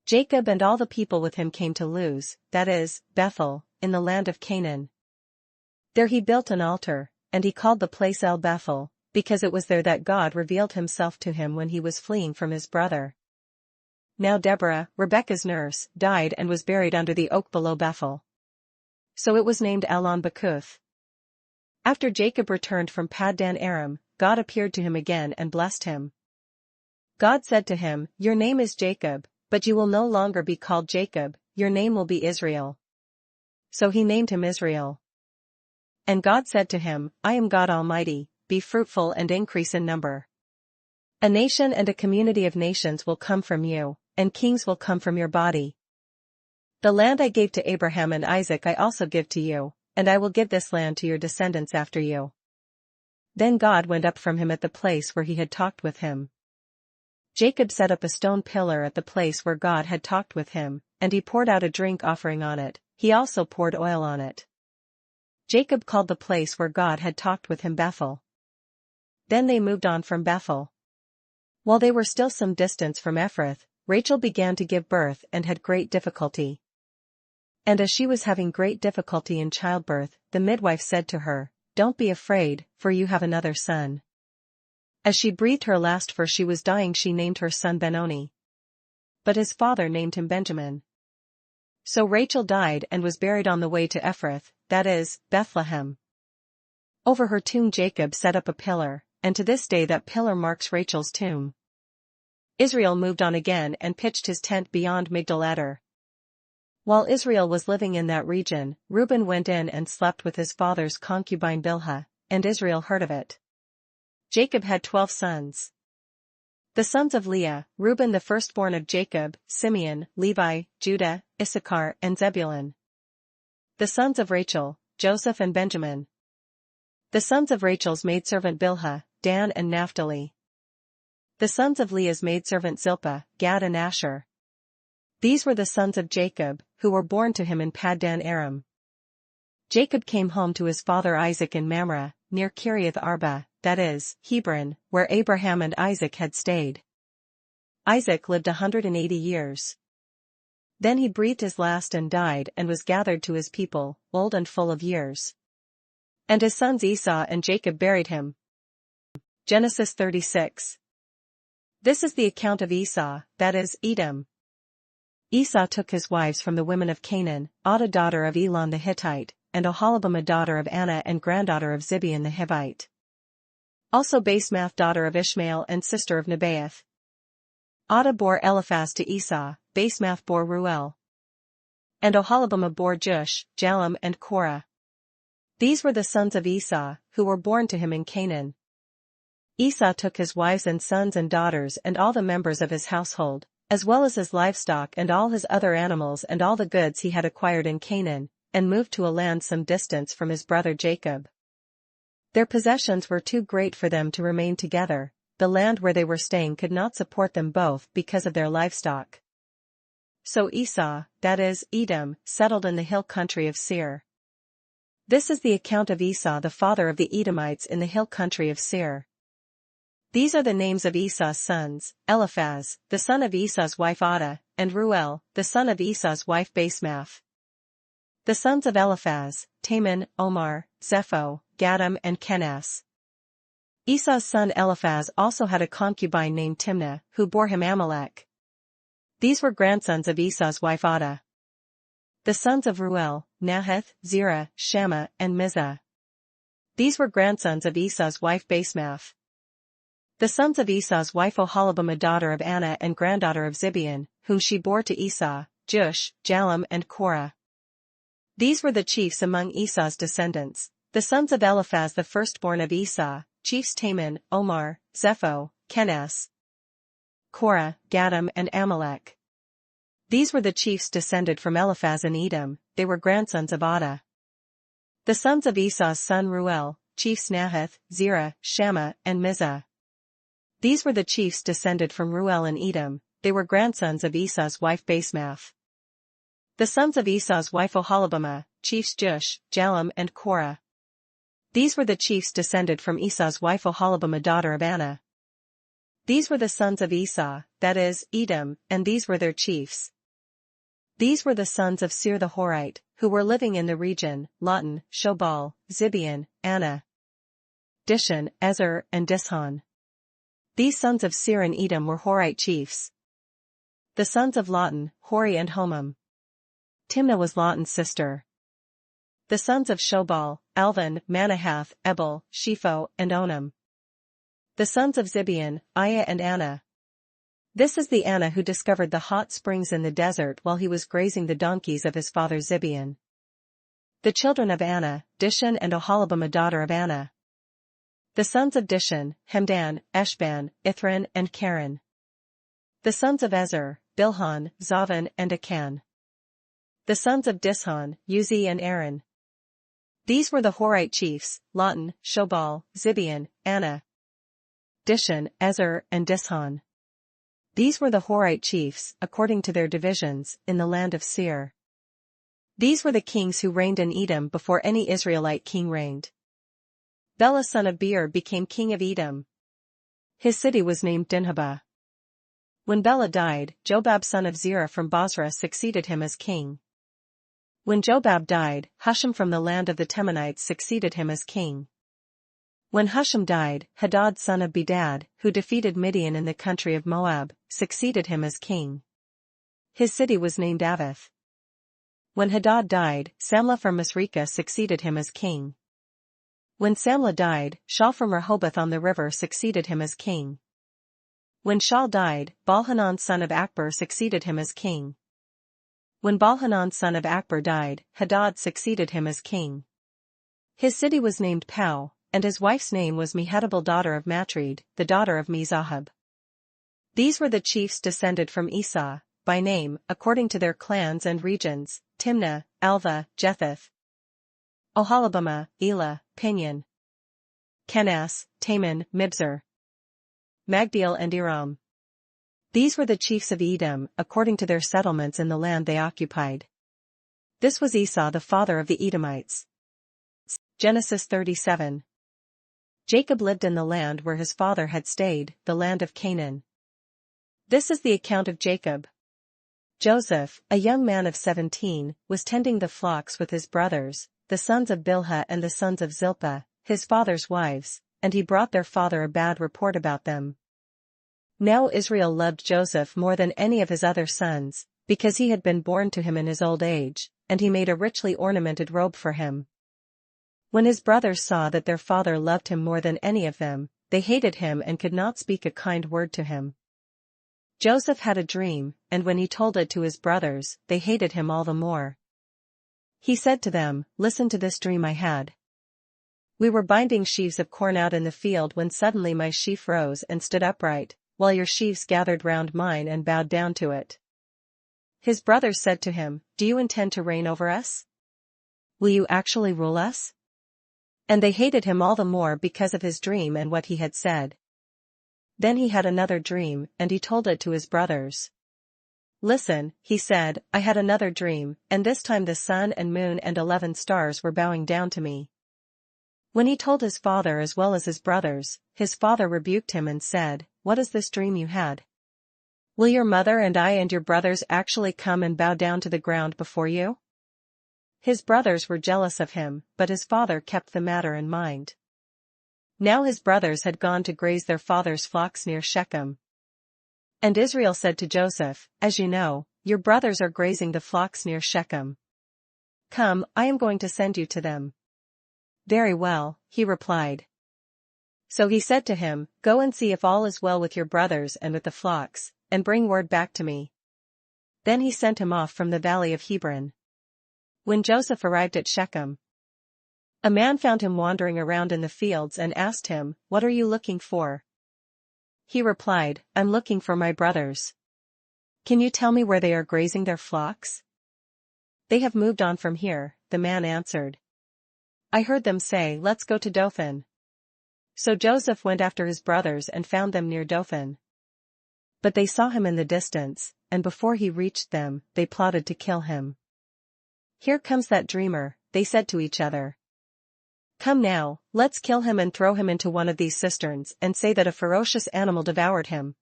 Speaker 1: Jacob and all the people with him came to Luz, that is, Bethel, in the land of Canaan. There he built an altar, and he called the place El Bethel, because it was there that God revealed himself to him when he was fleeing from his brother. Now Deborah, Rebekah's nurse, died and was buried under the oak below Bethel. So it was named Elon-Bakuth. After Jacob returned from Paddan Aram, God appeared to him again and blessed him. God said to him, "Your name is Jacob, but you will no longer be called Jacob, your name will be Israel." So he named him Israel. And God said to him, "I am God Almighty, be fruitful and increase in number. A nation and a community of nations will come from you, and kings will come from your body. The land I gave to Abraham and Isaac I also give to you, and I will give this land to your descendants after you." Then God went up from him at the place where he had talked with him. Jacob set up a stone pillar at the place where God had talked with him, and he poured out a drink offering on it, he also poured oil on it. Jacob called the place where God had talked with him Bethel. Then they moved on from Bethel. While they were still some distance from Ephrath, Rachel began to give birth and had great difficulty. And as she was having great difficulty in childbirth, the midwife said to her, "Don't be afraid, for you have another son." As she breathed her last for she was dying, she named her son Benoni. But his father named him Benjamin. So Rachel died and was buried on the way to Ephrath, that is, Bethlehem. Over her tomb Jacob set up a pillar, and to this day that pillar marks Rachel's tomb. Israel moved on again and pitched his tent beyond Migdal-eder. While Israel was living in that region, Reuben went in and slept with his father's concubine Bilhah, and Israel heard of it. Jacob had 12 sons. The sons of Leah, Reuben the firstborn of Jacob, Simeon, Levi, Judah, Issachar, and Zebulun. The sons of Rachel, Joseph and Benjamin. The sons of Rachel's maidservant Bilhah, Dan and Naphtali. The sons of Leah's maidservant Zilpah, Gad and Asher. These were the sons of Jacob, who were born to him in Paddan Aram. Jacob came home to his father Isaac in Mamre, near Kiriath Arba, that is, Hebron, where Abraham and Isaac had stayed. Isaac lived 180 years. Then he breathed his last and died and was gathered to his people, old and full of years. And his sons Esau and Jacob buried him. Genesis 36. This is the account of Esau, that is, Edom. Esau took his wives from the women of Canaan, Adah daughter of Elon the Hittite, and Oholibamah daughter of Anna and granddaughter of Zibeon the Hivite. Also Basemath daughter of Ishmael and sister of Nebaioth. Adah bore Eliphaz to Esau, Basemath bore Reuel. And Oholibamah bore Jush, Jalam and Korah. These were the sons of Esau, who were born to him in Canaan. Esau took his wives and sons and daughters and all the members of his household, as well as his livestock and all his other animals and all the goods he had acquired in Canaan, and moved to a land some distance from his brother Jacob. Their possessions were too great for them to remain together, the land where they were staying could not support them both because of their livestock. So Esau, that is, Edom, settled in the hill country of Seir. This is the account of Esau the father of the Edomites in the hill country of Seir. These are the names of Esau's sons: Eliphaz, the son of Esau's wife Adah, and Reuel, the son of Esau's wife Basemath. The sons of Eliphaz: Taman, Omar, Zepho, Gatam and Kenaz. Esau's son Eliphaz also had a concubine named Timnah, who bore him Amalek. These were grandsons of Esau's wife Adah. The sons of Reuel: Nahath, Zerah, Shammah and Mizah. These were grandsons of Esau's wife Basemath. The sons of Esau's wife Oholibamah daughter of Anna and granddaughter of Zibeon, whom she bore to Esau: Jush, Jalam and Korah. These were the chiefs among Esau's descendants, the sons of Eliphaz the firstborn of Esau, chiefs Taman, Omar, Zepho, Kenaz, Korah, Gatam and Amalek. These were the chiefs descended from Eliphaz in Edom, they were grandsons of Adah. The sons of Esau's son Reuel, chiefs Nahath, Zerah, Shammah and Mizah. These were the chiefs descended from Reuel in Edom, they were grandsons of Esau's wife Basemath. The sons of Esau's wife Oholibamah, chiefs Jush, Jalam and Korah. These were the chiefs descended from Esau's wife Oholibamah daughter of Anna. These were the sons of Esau, that is, Edom, and these were their chiefs. These were the sons of Seir the Horite, who were living in the region: Lotan, Shobal, Zibeon, Anna, Dishon, Ezer, and Dishon. These sons of Seir and Edom were Horite chiefs. The sons of Lotan: Hori and Homam. Timnah was Lotan's sister. The sons of Shobal: Alvan, Manahath, Ebal, Shepho, and Onam. The sons of Zibeon: Aiah and Anna. This is the Anna who discovered the hot springs in the desert while he was grazing the donkeys of his father Zibeon. The children of Anna: Dishon and Oholibamah daughter of Anna. The sons of Dishon: Hemdan, Eshban, Ithran and Karen. The sons of Ezer: Bilhan, Zavan and Akan. The sons of Dishon: Uzi and Aaron. These were the Horite chiefs: Lotan, Shobal, Zibeon, Anna, Dishon, Ezer and Dishon. These were the Horite chiefs, according to their divisions, in the land of Seir. These were the kings who reigned in Edom before any Israelite king reigned. Bela son of Beer became king of Edom. His city was named Dinhabah. When Bela died, Jobab son of Zerah from Bozrah succeeded him as king. When Jobab died, Husham from the land of the Temanites succeeded him as king. When Husham died, Hadad son of Bedad, who defeated Midian in the country of Moab, succeeded him as king. His city was named Avith. When Hadad died, Samlah from Masrekah succeeded him as king. When Samlah died, Shaul from Rehoboth on the river succeeded him as king. When Shaul died, Baalhanan son of Akbar succeeded him as king. When Baalhanan son of Akbar died, Hadad succeeded him as king. His city was named Pau, and his wife's name was Mehetabel daughter of Matred, the daughter of Mezahab. These were the chiefs descended from Esau, by name, according to their clans and regions: Timnah, Alva, Jetheth, Oholibamah, Elah, Pinion, Kenaz, Taman, Mibzar, Magdiel and Iram. These were the chiefs of Edom, according to their settlements in the land they occupied. This was Esau the father of the Edomites. Genesis 37. Jacob lived in the land where his father had stayed, the land of Canaan. This is the account of Jacob. Joseph, a young man of 17, was tending the flocks with his brothers, the sons of Bilhah and the sons of Zilpah, his father's wives, and he brought their father a bad report about them. Now Israel loved Joseph more than any of his other sons, because he had been born to him in his old age, and he made a richly ornamented robe for him. When his brothers saw that their father loved him more than any of them, they hated him and could not speak a kind word to him. Joseph had a dream, and when he told it to his brothers, they hated him all the more. He said to them, "Listen to this dream I had. We were binding sheaves of corn out in the field when suddenly my sheaf rose and stood upright, while your sheaves gathered round mine and bowed down to it." His brothers said to him, "Do you intend to reign over us? Will you actually rule us?" And they hated him all the more because of his dream and what he had said. Then he had another dream, and he told it to his brothers. "Listen," he said, "I had another dream, and this time the sun and moon and 11 stars were bowing down to me." When he told his father as well as his brothers, his father rebuked him and said, "What is this dream you had? Will your mother and I and your brothers actually come and bow down to the ground before you?" His brothers were jealous of him, but his father kept the matter in mind. Now his brothers had gone to graze their father's flocks near Shechem. And Israel said to Joseph, "As you know, your brothers are grazing the flocks near Shechem. Come, I am going to send you to them." "Very well," he replied. So he said to him, "Go and see if all is well with your brothers and with the flocks, and bring word back to me." Then he sent him off from the valley of Hebron. When Joseph arrived at Shechem, a man found him wandering around in the fields and asked him, "What are you looking for?" He replied, "I'm looking for my brothers. Can you tell me where they are grazing their flocks?" "They have moved on from here," the man answered. "I heard them say, 'Let's go to Dothan.'" So Joseph went after his brothers and found them near Dothan. But they saw him in the distance, and before he reached them, they plotted to kill him. "Here comes that dreamer," they said to each other. "Come now, let's kill him and throw him into one of these cisterns and say that a ferocious animal devoured him.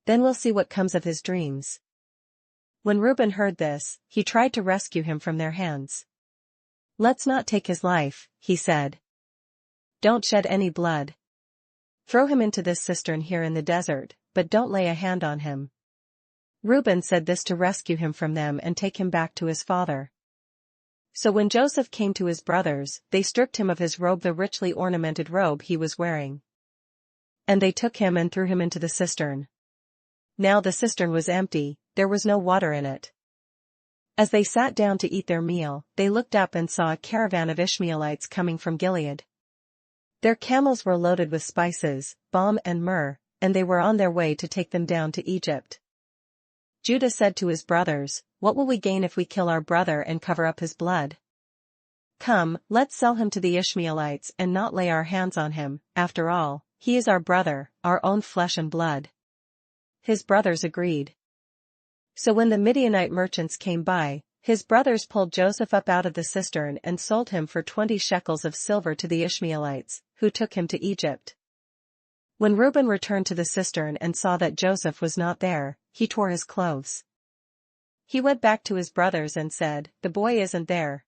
Speaker 1: Then we'll see what comes of his dreams." When Reuben heard this, he tried to rescue him from their hands. "Let's not take his life," he said. "Don't shed any blood. Throw him into this cistern here in the desert, but don't lay a hand on him." Reuben said this to rescue him from them and take him back to his father. So when Joseph came to his brothers, they stripped him of his robe, the richly ornamented robe he was wearing. And they took him and threw him into the cistern. Now the cistern was empty, there was no water in it. As they sat down to eat their meal, they looked up and saw a caravan of Ishmaelites coming from Gilead. Their camels were loaded with spices, balm and myrrh, and they were on their way to take them down to Egypt. Judah said to his brothers, "What will we gain if we kill our brother and cover up his blood? Come, let's sell him to the Ishmaelites and not lay our hands on him. After all, he is our brother, our own flesh and blood." His brothers agreed. So when the Midianite merchants came by, his brothers pulled Joseph up out of the cistern and sold him for 20 shekels of silver to the Ishmaelites, who took him to Egypt. When Reuben returned to the cistern and saw that Joseph was not there, he tore his clothes. He went back to his brothers and said, "The boy isn't there.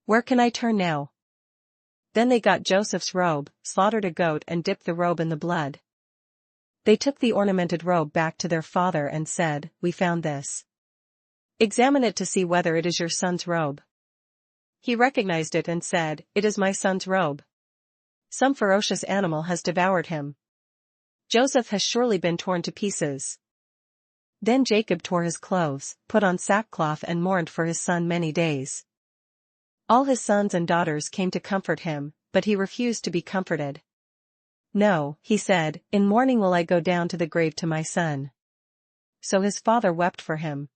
Speaker 1: Where can I turn now?" Then they got Joseph's robe, slaughtered a goat and dipped the robe in the blood. They took the ornamented robe back to their father and said, "We found this. Examine it to see whether it is your son's robe." He recognized it and said, "It is my son's robe. Some ferocious animal has devoured him. Joseph has surely been torn to pieces." Then Jacob tore his clothes, put on sackcloth and mourned for his son many days. All his sons and daughters came to comfort him, but he refused to be comforted. "No," he said, "in mourning will I go down to the grave to my son." So his father wept for him.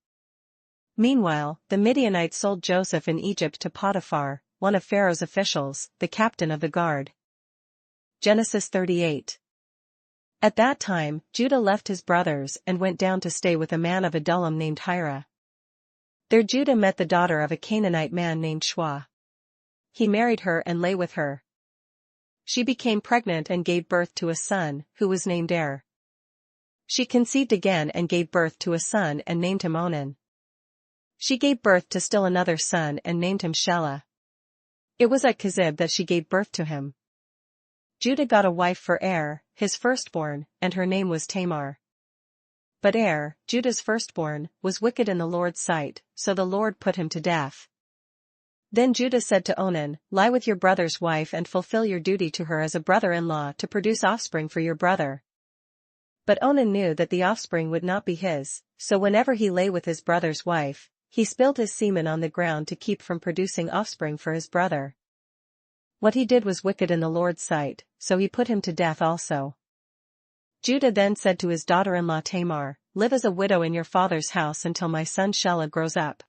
Speaker 1: Meanwhile, the Midianites sold Joseph in Egypt to Potiphar, one of Pharaoh's officials, the captain of the guard. Genesis 38. At that time, Judah left his brothers and went down to stay with a man of Adullam named Hira. There Judah met the daughter of a Canaanite man named Shua. He married her and lay with her. She became pregnant and gave birth to a son, who was named Er. She conceived again and gave birth to a son and named him Onan. She gave birth to still another son and named him Shelah. It was at Kezib that she gave birth to him. Judah got a wife for Er, his firstborn, and her name was Tamar. But Judah's firstborn, was wicked in the Lord's sight, so the Lord put him to death. Then Judah said to Onan, "Lie with your brother's wife and fulfill your duty to her as a brother-in-law to produce offspring for your brother." But Onan knew that the offspring would not be his, so whenever he lay with his brother's wife, he spilled his semen on the ground to keep from producing offspring for his brother. What he did was wicked in the Lord's sight, so he put him to death also. Judah then said to his daughter-in-law Tamar, "Live as a widow in your father's house until my son Shelah grows up."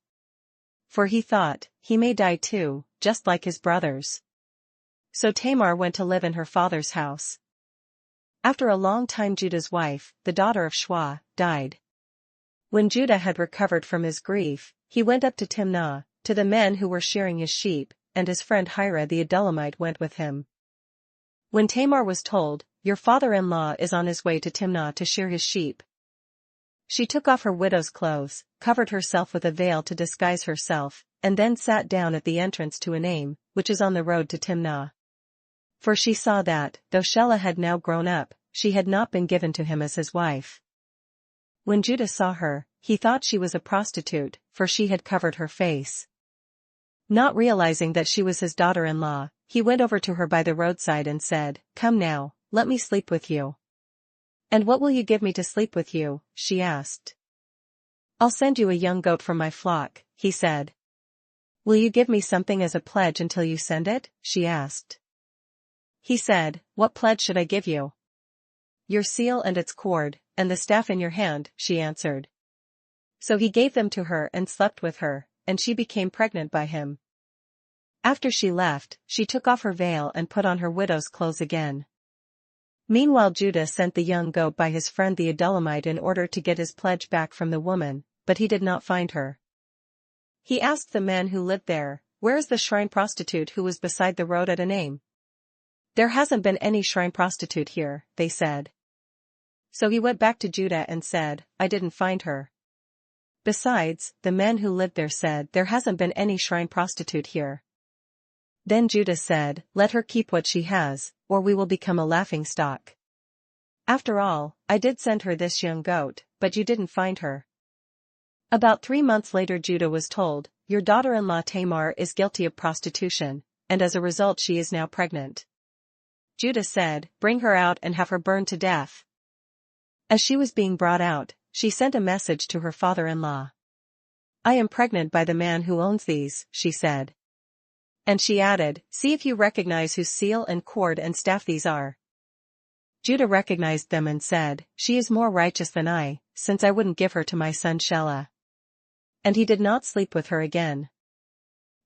Speaker 1: For he thought, he may die too, just like his brothers. So Tamar went to live in her father's house. After a long time Judah's wife, the daughter of Shua, died. When Judah had recovered from his grief, he went up to Timnah, to the men who were shearing his sheep, and his friend Hira the Adullamite went with him. When Tamar was told, "Your father-in-law is on his way to Timnah to shear his sheep," she took off her widow's clothes, covered herself with a veil to disguise herself, and then sat down at the entrance to Enaim, which is on the road to Timnah. For she saw that, though Shelah had now grown up, she had not been given to him as his wife. When Judah saw her, he thought she was a prostitute, for she had covered her face. Not realizing that she was his daughter-in-law, he went over to her by the roadside and said, "Come now, let me sleep with you." "And what will you give me to sleep with you?" she asked. "I'll send you a young goat from my flock," he said. "Will you give me something as a pledge until you send it?" she asked. He said, "What pledge should I give you?" "Your seal and its cord, and the staff in your hand," she answered. So he gave them to her and slept with her, and she became pregnant by him. After she left, she took off her veil and put on her widow's clothes again. Meanwhile Judah sent the young goat by his friend the Adullamite in order to get his pledge back from the woman, but he did not find her. He asked the men who lived there, "Where is the shrine prostitute who was beside the road at Enaim?" "There hasn't been any shrine prostitute here," they said. So he went back to Judah and said, "I didn't find her." Besides, the men who lived there said, "There hasn't been any shrine prostitute here." Then Judah said, "Let her keep what she has, or we will become a laughingstock. After all, I did send her this young goat, but you didn't find her." About 3 months later Judah was told, "Your daughter-in-law Tamar is guilty of prostitution, and as a result she is now pregnant." Judah said, "Bring her out and have her burned to death." As she was being brought out, she sent a message to her father-in-law. "I am pregnant by the man who owns these," she said. And she added, "See if you recognize whose seal and cord and staff these are." Judah recognized them and said, "She is more righteous than I, since I wouldn't give her to my son Shelah." And he did not sleep with her again.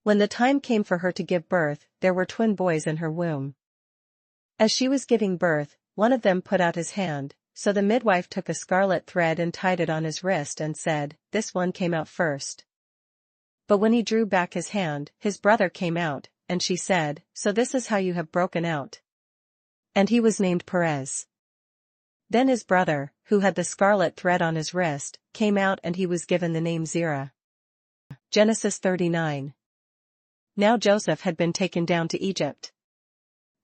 Speaker 1: When the time came for her to give birth, there were twin boys in her womb. As she was giving birth, one of them put out his hand, so the midwife took a scarlet thread and tied it on his wrist and said, "This one came out first." But when he drew back his hand, his brother came out, and she said, "So this is how you have broken out." And he was named Perez. Then his brother, who had the scarlet thread on his wrist, came out and he was given the name Zerah. Genesis 39. Now Joseph had been taken down to Egypt.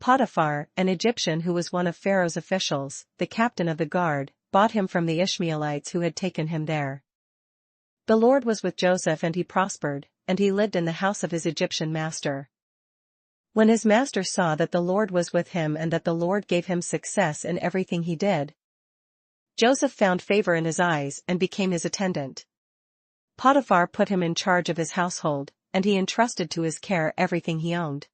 Speaker 1: Potiphar, an Egyptian who was one of Pharaoh's officials, the captain of the guard, bought him from the Ishmaelites who had taken him there. The Lord was with Joseph and he prospered, and he lived in the house of his Egyptian master. When his master saw that the Lord was with him and that the Lord gave him success in everything he did, Joseph found favor in his eyes and became his attendant. Potiphar put him in charge of his household, and he entrusted to his care everything he owned.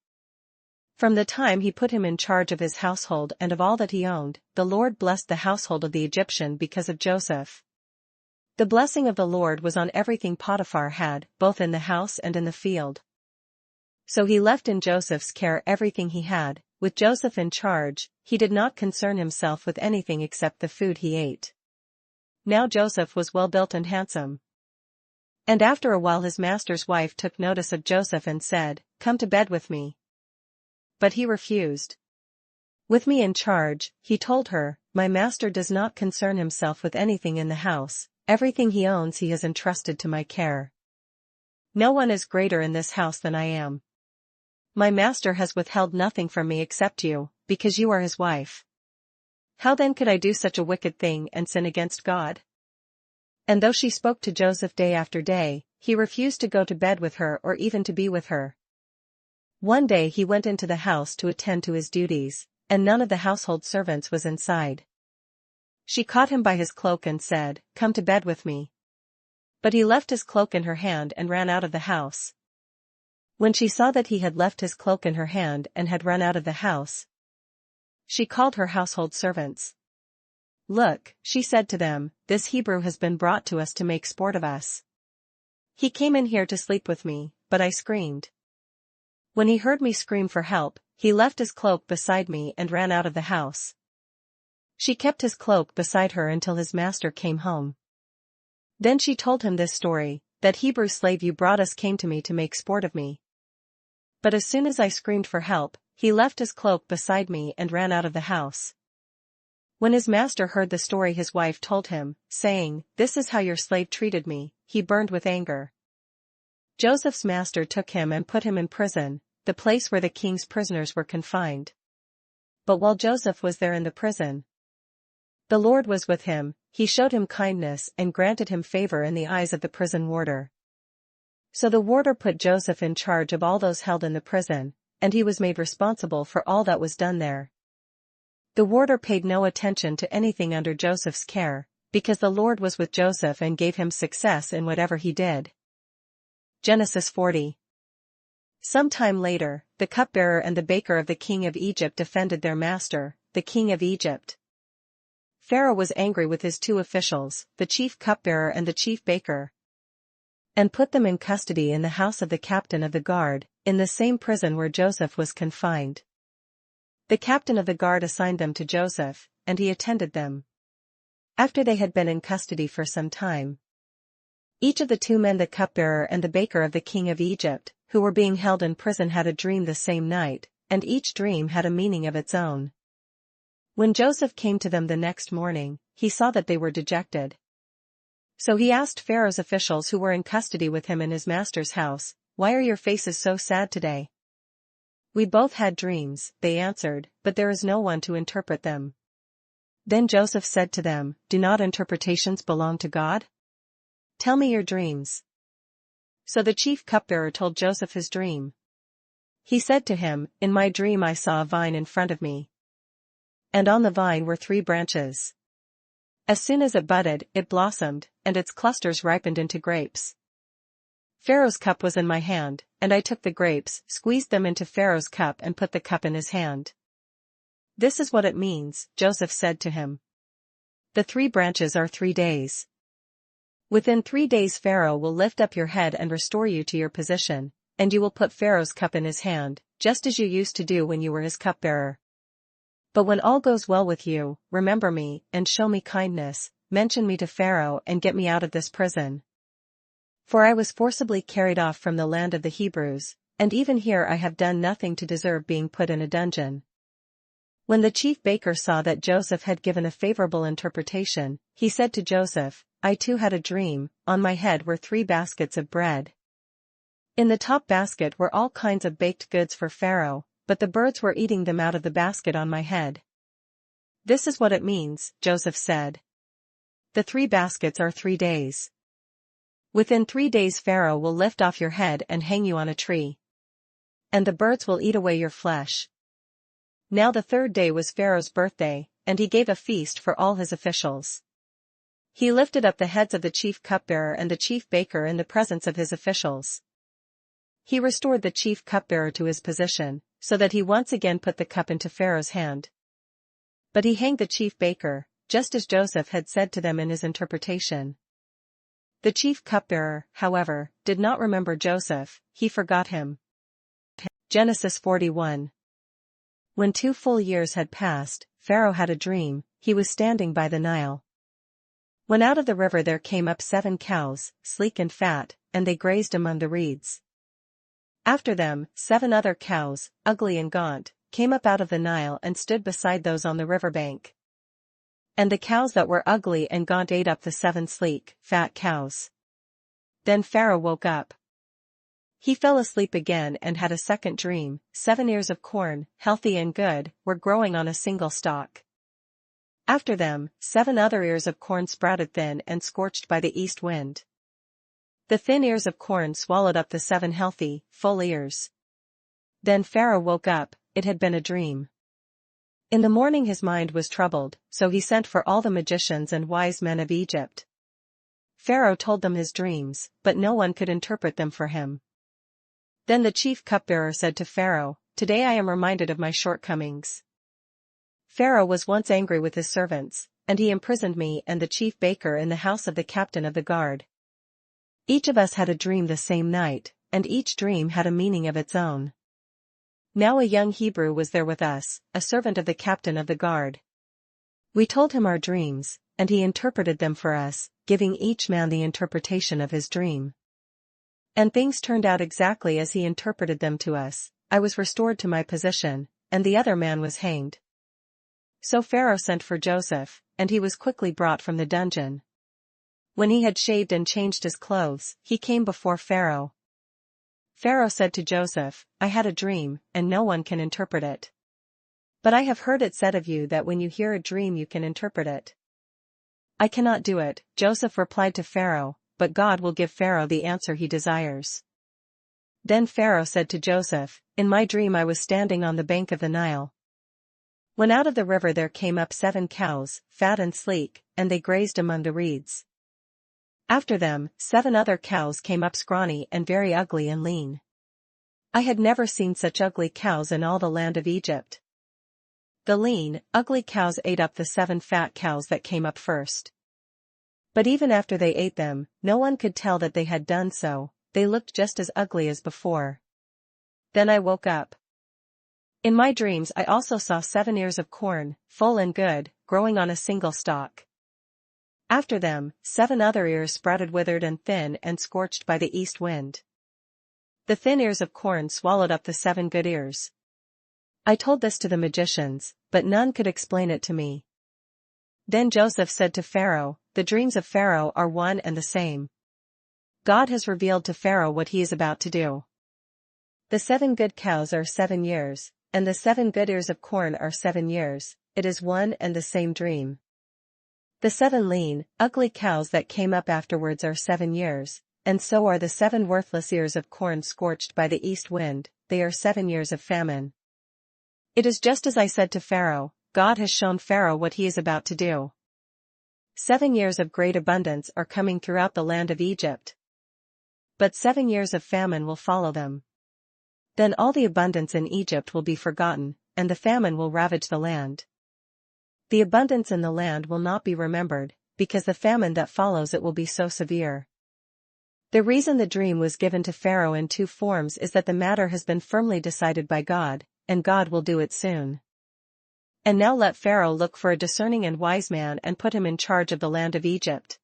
Speaker 1: From the time he put him in charge of his household and of all that he owned, the Lord blessed the household of the Egyptian because of Joseph. The blessing of the Lord was on everything Potiphar had, both in the house and in the field. So he left in Joseph's care everything he had. With Joseph in charge, he did not concern himself with anything except the food he ate. Now Joseph was well built and handsome. And after a while his master's wife took notice of Joseph and said, "Come to bed with me." But he refused. "With me in charge," he told her, "my master does not concern himself with anything in the house. Everything he owns he has entrusted to my care. No one is greater in this house than I am. My master has withheld nothing from me except you, because you are his wife. How then could I do such a wicked thing and sin against God?" And though she spoke to Joseph day after day, he refused to go to bed with her or even to be with her. One day he went into the house to attend to his duties, and none of the household servants was inside. She caught him by his cloak and said, "Come to bed with me." But he left his cloak in her hand and ran out of the house. When she saw that he had left his cloak in her hand and had run out of the house, she called her household servants. "Look," she said to them, "this Hebrew has been brought to us to make sport of us. He came in here to sleep with me, but I screamed. When he heard me scream for help, he left his cloak beside me and ran out of the house." She kept his cloak beside her until his master came home. Then she told him this story, "That Hebrew slave you brought us came to me to make sport of me. But as soon as I screamed for help, he left his cloak beside me and ran out of the house." When his master heard the story his wife told him, saying, "This is how your slave treated me," he burned with anger. Joseph's master took him and put him in prison, the place where the king's prisoners were confined. But while Joseph was there in the prison, the Lord was with him. He showed him kindness and granted him favor in the eyes of the prison warder. So the warder put Joseph in charge of all those held in the prison, and he was made responsible for all that was done there. The warder paid no attention to anything under Joseph's care, because the Lord was with Joseph and gave him success in whatever he did. Genesis 40. Some time later, the cupbearer and the baker of the king of Egypt defended their master, the king of Egypt. Pharaoh was angry with his two officials, the chief cupbearer and the chief baker, and put them in custody in the house of the captain of the guard, in the same prison where Joseph was confined. The captain of the guard assigned them to Joseph, and he attended them. After they had been in custody for some time, each of the two men, the cupbearer and the baker of the king of Egypt, who were being held in prison, had a dream the same night, and each dream had a meaning of its own. When Joseph came to them the next morning, he saw that they were dejected. So he asked Pharaoh's officials who were in custody with him in his master's house, "Why are your faces so sad today?" "We both had dreams," they answered, "but there is no one to interpret them." Then Joseph said to them, "Do not interpretations belong to God? Tell me your dreams." So the chief cupbearer told Joseph his dream. He said to him, "In my dream I saw a vine in front of me, and on the vine were 3 branches. As soon as it budded, it blossomed, and its clusters ripened into grapes. Pharaoh's cup was in my hand, and I took the grapes, squeezed them into Pharaoh's cup and put the cup in his hand." "This is what it means," Joseph said to him. "The 3 branches are 3 days. Within 3 days Pharaoh will lift up your head and restore you to your position, and you will put Pharaoh's cup in his hand, just as you used to do when you were his cupbearer. But when all goes well with you, remember me, and show me kindness, mention me to Pharaoh and get me out of this prison. For I was forcibly carried off from the land of the Hebrews, and even here I have done nothing to deserve being put in a dungeon." When the chief baker saw that Joseph had given a favorable interpretation, he said to Joseph, "I too had a dream. On my head were 3 baskets of bread. In the top basket were all kinds of baked goods for Pharaoh, but the birds were eating them out of the basket on my head." "This is what it means," Joseph said. "The 3 baskets are 3 days. Within 3 days Pharaoh will lift off your head and hang you on a tree, and the birds will eat away your flesh." Now the 3rd day was Pharaoh's birthday, and he gave a feast for all his officials. He lifted up the heads of the chief cupbearer and the chief baker in the presence of his officials. He restored the chief cupbearer to his position, so that he once again put the cup into Pharaoh's hand. But he hanged the chief baker, just as Joseph had said to them in his interpretation. The chief cupbearer, however, did not remember Joseph, he forgot him. Genesis 41. When 2 full years had passed, Pharaoh had a dream. He was standing by the Nile, when out of the river there came up 7 cows, sleek and fat, and they grazed among the reeds. After them, 7 other cows, ugly and gaunt, came up out of the Nile and stood beside those on the river bank. And the cows that were ugly and gaunt ate up the 7 sleek, fat cows. Then Pharaoh woke up. He fell asleep again and had a second dream. 7 ears of corn, healthy and good, were growing on a single stalk. After them, 7 other ears of corn sprouted thin and scorched by the east wind. The thin ears of corn swallowed up the 7 healthy, full ears. Then Pharaoh woke up. It had been a dream. In the morning his mind was troubled, so he sent for all the magicians and wise men of Egypt. Pharaoh told them his dreams, but no one could interpret them for him. Then the chief cupbearer said to Pharaoh, "Today I am reminded of my shortcomings. Pharaoh was once angry with his servants, and he imprisoned me and the chief baker in the house of the captain of the guard. Each of us had a dream the same night, and each dream had a meaning of its own. Now a young Hebrew was there with us, a servant of the captain of the guard. We told him our dreams, and he interpreted them for us, giving each man the interpretation of his dream. And things turned out exactly as he interpreted them to us. I was restored to my position, and the other man was hanged." So Pharaoh sent for Joseph, and he was quickly brought from the dungeon. When he had shaved and changed his clothes, he came before Pharaoh. Pharaoh said to Joseph, "I had a dream, and no one can interpret it. But I have heard it said of you that when you hear a dream you can interpret it." "I cannot do it," Joseph replied to Pharaoh, "but God will give Pharaoh the answer he desires." Then Pharaoh said to Joseph, "In my dream I was standing on the bank of the Nile. When out of the river there came up 7 cows, fat and sleek, and they grazed among the reeds. After them, 7 other cows came up scrawny and very ugly and lean. I had never seen such ugly cows in all the land of Egypt. The lean, ugly cows ate up the 7 fat cows that came up first. But even after they ate them, no one could tell that they had done so. They looked just as ugly as before. Then I woke up. In my dreams I also saw 7 ears of corn, full and good, growing on a single stalk. After them, 7 other ears sprouted withered and thin and scorched by the east wind. The thin ears of corn swallowed up the 7 good ears. I told this to the magicians, but none could explain it to me." Then Joseph said to Pharaoh, "The dreams of Pharaoh are one and the same. God has revealed to Pharaoh what he is about to do. The 7 good cows are 7 years, and the 7 good ears of corn are 7 years, it is one and the same dream. The 7 lean, ugly cows that came up afterwards are 7 years, and so are the 7 worthless ears of corn scorched by the east wind, they are 7 years of famine. It is just as I said to Pharaoh, God has shown Pharaoh what he is about to do. 7 years of great abundance are coming throughout the land of Egypt. But 7 years of famine will follow them. Then all the abundance in Egypt will be forgotten, and the famine will ravage the land. The abundance in the land will not be remembered, because the famine that follows it will be so severe." The reason the dream was given to Pharaoh in 2 forms is that the matter has been firmly decided by God, and God will do it soon. And now let Pharaoh look for a discerning and wise man and put him in charge of the land of Egypt.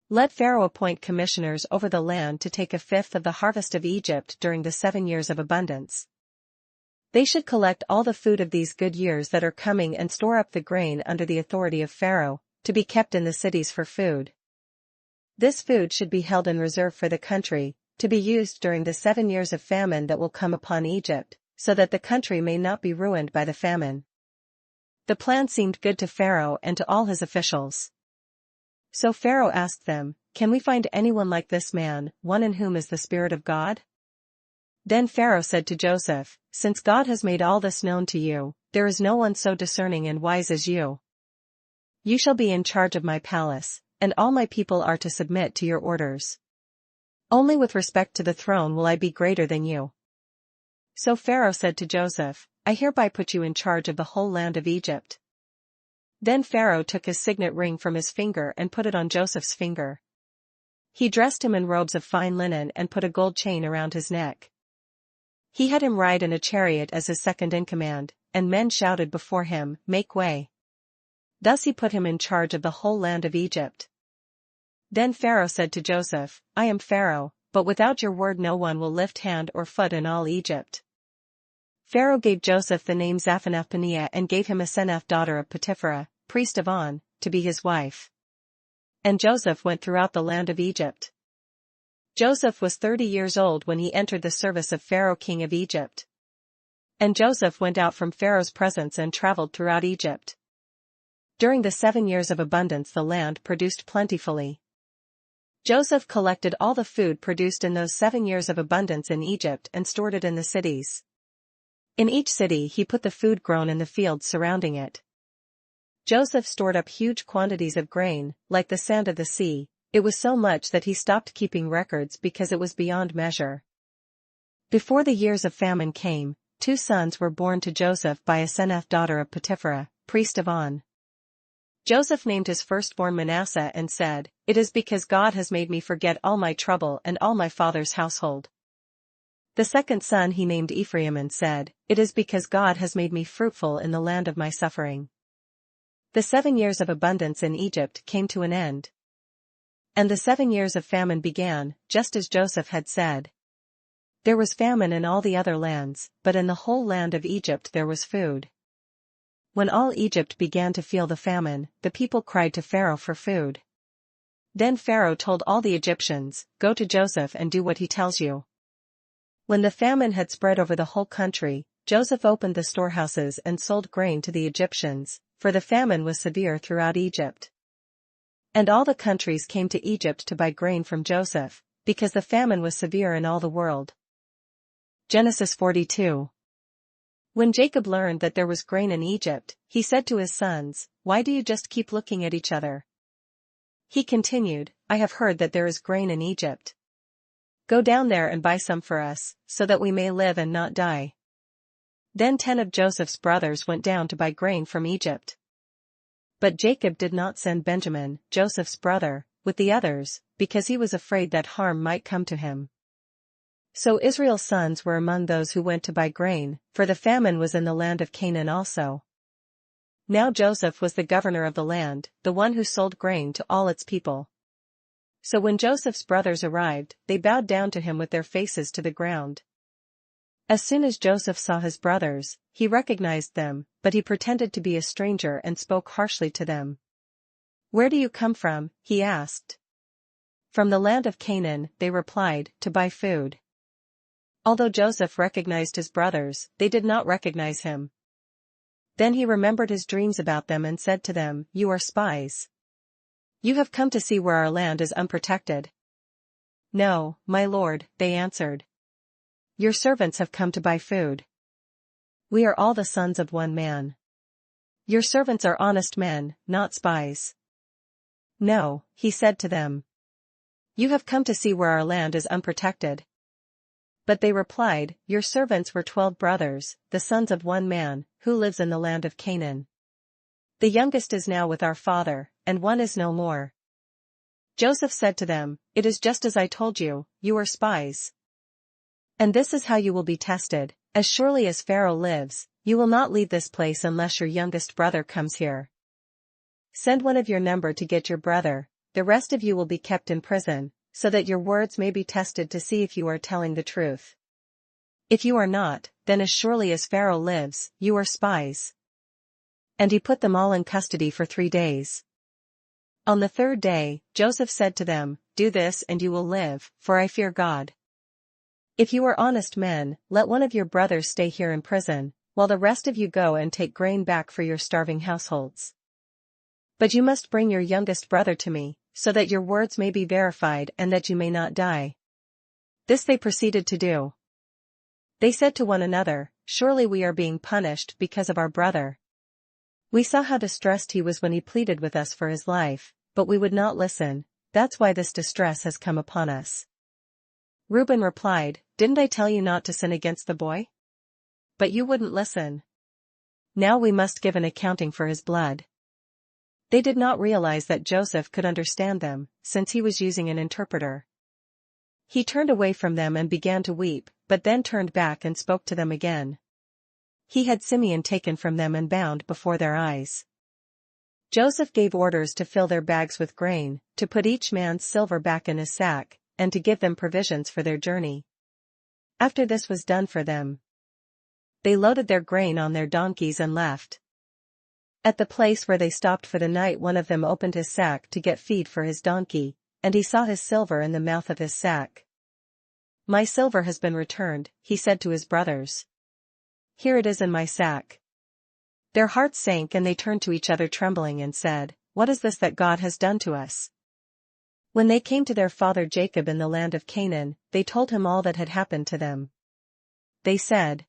Speaker 1: Let Pharaoh appoint commissioners over the land to take 1/5 of the harvest of Egypt during the 7 years of abundance. They should collect all the food of these good years that are coming and store up the grain under the authority of Pharaoh, to be kept in the cities for food. This food should be held in reserve for the country, to be used during the 7 years of famine that will come upon Egypt, so that the country may not be ruined by the famine. The plan seemed good to Pharaoh and to all his officials. So Pharaoh asked them, "Can we find anyone like this man, one in whom is the Spirit of God?" Then Pharaoh said to Joseph, "Since God has made all this known to you, there is no one so discerning and wise as you. You shall be in charge of my palace, and all my people are to submit to your orders. Only with respect to the throne will I be greater than you." So Pharaoh said to Joseph, "I hereby put you in charge of the whole land of Egypt." Then Pharaoh took his signet ring from his finger and put it on Joseph's finger. He dressed him in robes of fine linen and put a gold chain around his neck. He had him ride in a chariot as his second in command, and men shouted before him, "Make way." Thus he put him in charge of the whole land of Egypt. Then Pharaoh said to Joseph, "I am Pharaoh, but without your word no one will lift hand or foot in all Egypt." Pharaoh gave Joseph the name Zaphenath-Paneah and gave him Asenath daughter of Potipharah, priest of On, to be his wife. And Joseph went throughout the land of Egypt. Joseph was 30 years old when he entered the service of Pharaoh king of Egypt. And Joseph went out from Pharaoh's presence and traveled throughout Egypt. During the 7 years of abundance the land produced plentifully. Joseph collected all the food produced in those 7 years of abundance in Egypt and stored it in the cities. In each city he put the food grown in the fields surrounding it. Joseph stored up huge quantities of grain, like the sand of the sea. It was so much that he stopped keeping records because it was beyond measure. Before the years of famine came, 2 sons were born to Joseph by Asenath, daughter of Potipharah, priest of On. Joseph named his firstborn Manasseh and said, "It is because God has made me forget all my trouble and all my father's household." The second son he named Ephraim and said, "It is because God has made me fruitful in the land of my suffering." The 7 years of abundance in Egypt came to an end. And the 7 years of famine began, just as Joseph had said. There was famine in all the other lands, but in the whole land of Egypt there was food. When all Egypt began to feel the famine, the people cried to Pharaoh for food. Then Pharaoh told all the Egyptians, "Go to Joseph and do what he tells you." When the famine had spread over the whole country, Joseph opened the storehouses and sold grain to the Egyptians, for the famine was severe throughout Egypt. And all the countries came to Egypt to buy grain from Joseph, because the famine was severe in all the world. Genesis 42. When Jacob learned that there was grain in Egypt, he said to his sons, "Why do you just keep looking at each other?" He continued, "I have heard that there is grain in Egypt. Go down there and buy some for us, so that we may live and not die." Then 10 of Joseph's brothers went down to buy grain from Egypt. But Jacob did not send Benjamin, Joseph's brother, with the others, because he was afraid that harm might come to him. So Israel's sons were among those who went to buy grain, for the famine was in the land of Canaan also. Now Joseph was the governor of the land, the one who sold grain to all its people. So when Joseph's brothers arrived, they bowed down to him with their faces to the ground. As soon as Joseph saw his brothers, he recognized them, but he pretended to be a stranger and spoke harshly to them. "Where do you come from?" he asked. "From the land of Canaan," they replied, "to buy food." Although Joseph recognized his brothers, they did not recognize him. Then he remembered his dreams about them and said to them, "You are spies. You have come to see where our land is unprotected." "No, my lord," they answered. "Your servants have come to buy food. We are all the sons of one man. Your servants are honest men, not spies." "No," he said to them. "You have come to see where our land is unprotected." But they replied, "Your servants were 12 brothers, the sons of one man, who lives in the land of Canaan. The youngest is now with our father, and one is no more." Joseph said to them, "It is just as I told you, you are spies. And this is how you will be tested. As surely as Pharaoh lives, you will not leave this place unless your youngest brother comes here. Send one of your number to get your brother, the rest of you will be kept in prison, so that your words may be tested to see if you are telling the truth. If you are not, then as surely as Pharaoh lives, you are spies." And he put them all in custody for 3 days. On the 3rd day, Joseph said to them, "Do this and you will live, for I fear God. If you are honest men, let one of your brothers stay here in prison, while the rest of you go and take grain back for your starving households. But you must bring your youngest brother to me, so that your words may be verified and that you may not die." This they proceeded to do. They said to one another, "Surely we are being punished because of our brother. We saw how distressed he was when he pleaded with us for his life, but we would not listen. That's why this distress has come upon us." Reuben replied, "Didn't I tell you not to sin against the boy? But you wouldn't listen. Now we must give an accounting for his blood." They did not realize that Joseph could understand them, since he was using an interpreter. He turned away from them and began to weep, but then turned back and spoke to them again. He had Simeon taken from them and bound before their eyes. Joseph gave orders to fill their bags with grain, to put each man's silver back in his sack, and to give them provisions for their journey. After this was done for them, they loaded their grain on their donkeys and left. At the place where they stopped for the night, one of them opened his sack to get feed for his donkey, and he saw his silver in the mouth of his sack. "My silver has been returned," he said to his brothers. "Here it is in my sack." Their hearts sank and they turned to each other trembling and said, "What is this that God has done to us?" When they came to their father Jacob in the land of Canaan, they told him all that had happened to them. They said,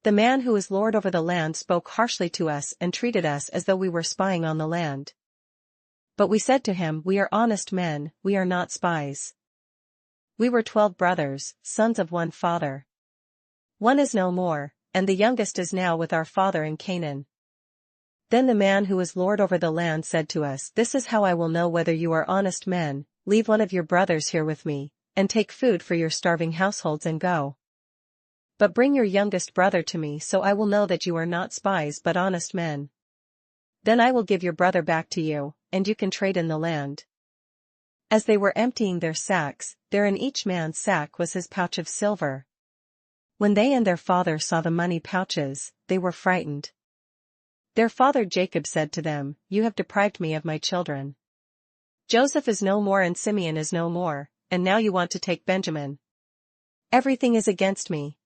Speaker 1: "The man who is lord over the land spoke harshly to us and treated us as though we were spying on the land. But we said to him, 'We are honest men, we are not spies. We were 12 brothers, sons of one father. One is no more, and the youngest is now with our father in Canaan.' Then the man who is lord over the land said to us, 'This is how I will know whether you are honest men. Leave one of your brothers here with me, and take food for your starving households and go. But bring your youngest brother to me so I will know that you are not spies but honest men. Then I will give your brother back to you, and you can trade in the land.' As they were emptying their sacks, there in each man's sack was his pouch of silver. When they and their father saw the money pouches, they were frightened. Their father Jacob said to them, 'You have deprived me of my children. Joseph is no more and Simeon is no more, and now you want to take Benjamin. Everything is against me.'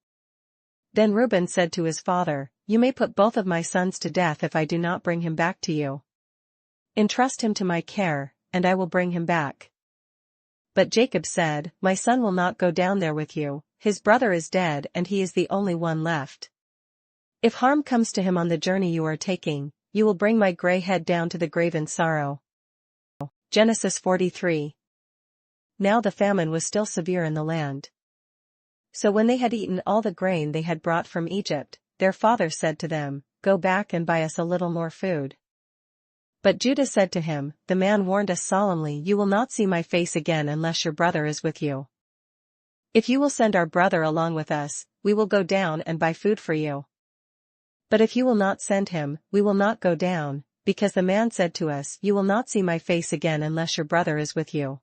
Speaker 1: Then Reuben said to his father, 'You may put both of my sons to death if I do not bring him back to you. Entrust him to my care, and I will bring him back.' But Jacob said, 'My son will not go down there with you, his brother is dead and he is the only one left. If harm comes to him on the journey you are taking, you will bring my gray head down to the grave in sorrow.'" Genesis 43. Now the famine was still severe in the land. So when they had eaten all the grain they had brought from Egypt, their father said to them, "Go back and buy us a little more food." But Judah said to him, "The man warned us solemnly, 'You will not see my face again unless your brother is with you. If you will send our brother along with us, we will go down and buy food for you. But if you will not send him, we will not go down, because the man said to us, "You will not see my face again unless your brother is with you.""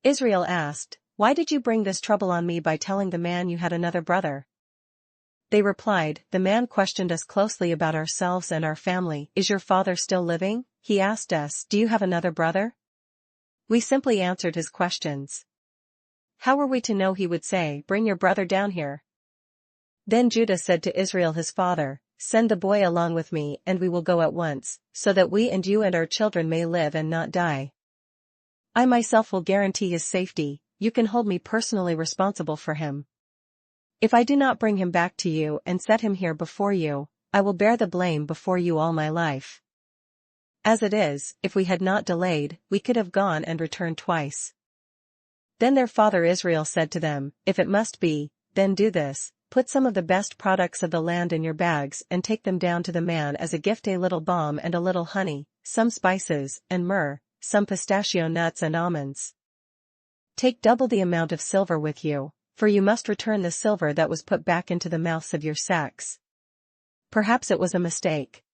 Speaker 1: Israel asked, "Why did you bring this trouble on me by telling the man you had another brother?" They replied, "The man questioned us closely about ourselves and our family. 'Is your father still living?' He asked us, 'Do you have another brother?' We simply answered his questions. How were we to know he would say, 'Bring your brother down here'?" Then Judah said to Israel his father, "Send the boy along with me and we will go at once, so that we and you and our children may live and not die. I myself will guarantee his safety, you can hold me personally responsible for him. If I do not bring him back to you and set him here before you, I will bear the blame before you all my life. As it is, if we had not delayed, we could have gone and returned twice." Then their father Israel said to them, "If it must be, then do this. Put some of the best products of the land in your bags and take them down to the man as a gift, a little balm and a little honey, some spices and myrrh, some pistachio nuts and almonds. Take double the amount of silver with you, for you must return the silver that was put back into the mouths of your sacks. Perhaps it was a mistake.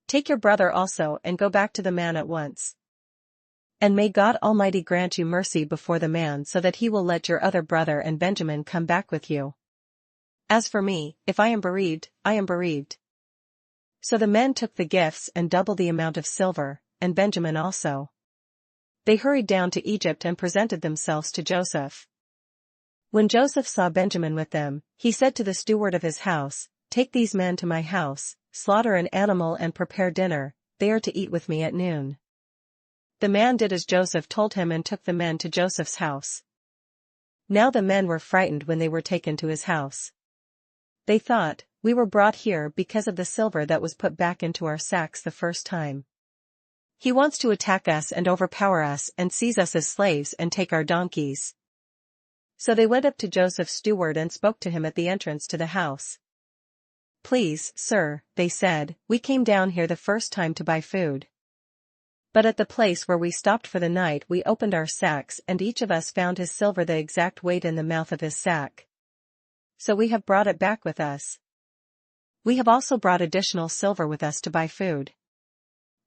Speaker 1: Take your brother also and go back to the man at once. And may God Almighty grant you mercy before the man so that he will let your other brother and Benjamin come back with you. As for me, if I am bereaved, I am bereaved." So the men took the gifts and double the amount of silver, and Benjamin also. They hurried down to Egypt and presented themselves to Joseph. When Joseph saw Benjamin with them, he said to the steward of his house, "Take these men to my house, slaughter an animal and prepare dinner, they are to eat with me at noon." The man did as Joseph told him and took the men to Joseph's house. Now the men were frightened when they were taken to his house. They thought, "We were brought here because of the silver that was put back into our sacks the first time. He wants to attack us and overpower us and seize us as slaves and take our donkeys." So they went up to Joseph's steward and spoke to him at the entrance to the house. "Please, sir," they said, "we came down here the first time to buy food. But at the place where we stopped for the night we opened our sacks and each of us found his silver the exact weight in the mouth of his sack. So we have brought it back with us. We have also brought additional silver with us to buy food.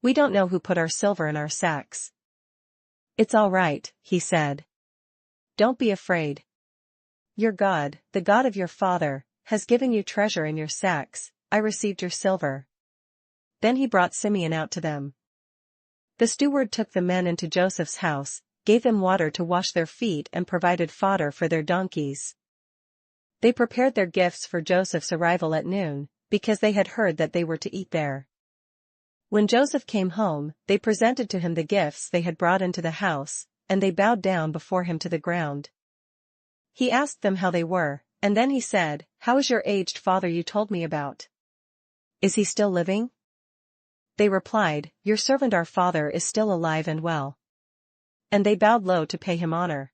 Speaker 1: We don't know who put our silver in our sacks." "It's all right," he said. "Don't be afraid. Your God, the God of your father, has given you treasure in your sacks. I received your silver." Then he brought Simeon out to them. The steward took the men into Joseph's house, gave them water to wash their feet and provided fodder for their donkeys. They prepared their gifts for Joseph's arrival at noon, because they had heard that they were to eat there. When Joseph came home, they presented to him the gifts they had brought into the house, and they bowed down before him to the ground. He asked them how they were, and then he said, "How is your aged father you told me about? Is he still living?" They replied, "Your servant our father is still alive and well." And they bowed low to pay him honor.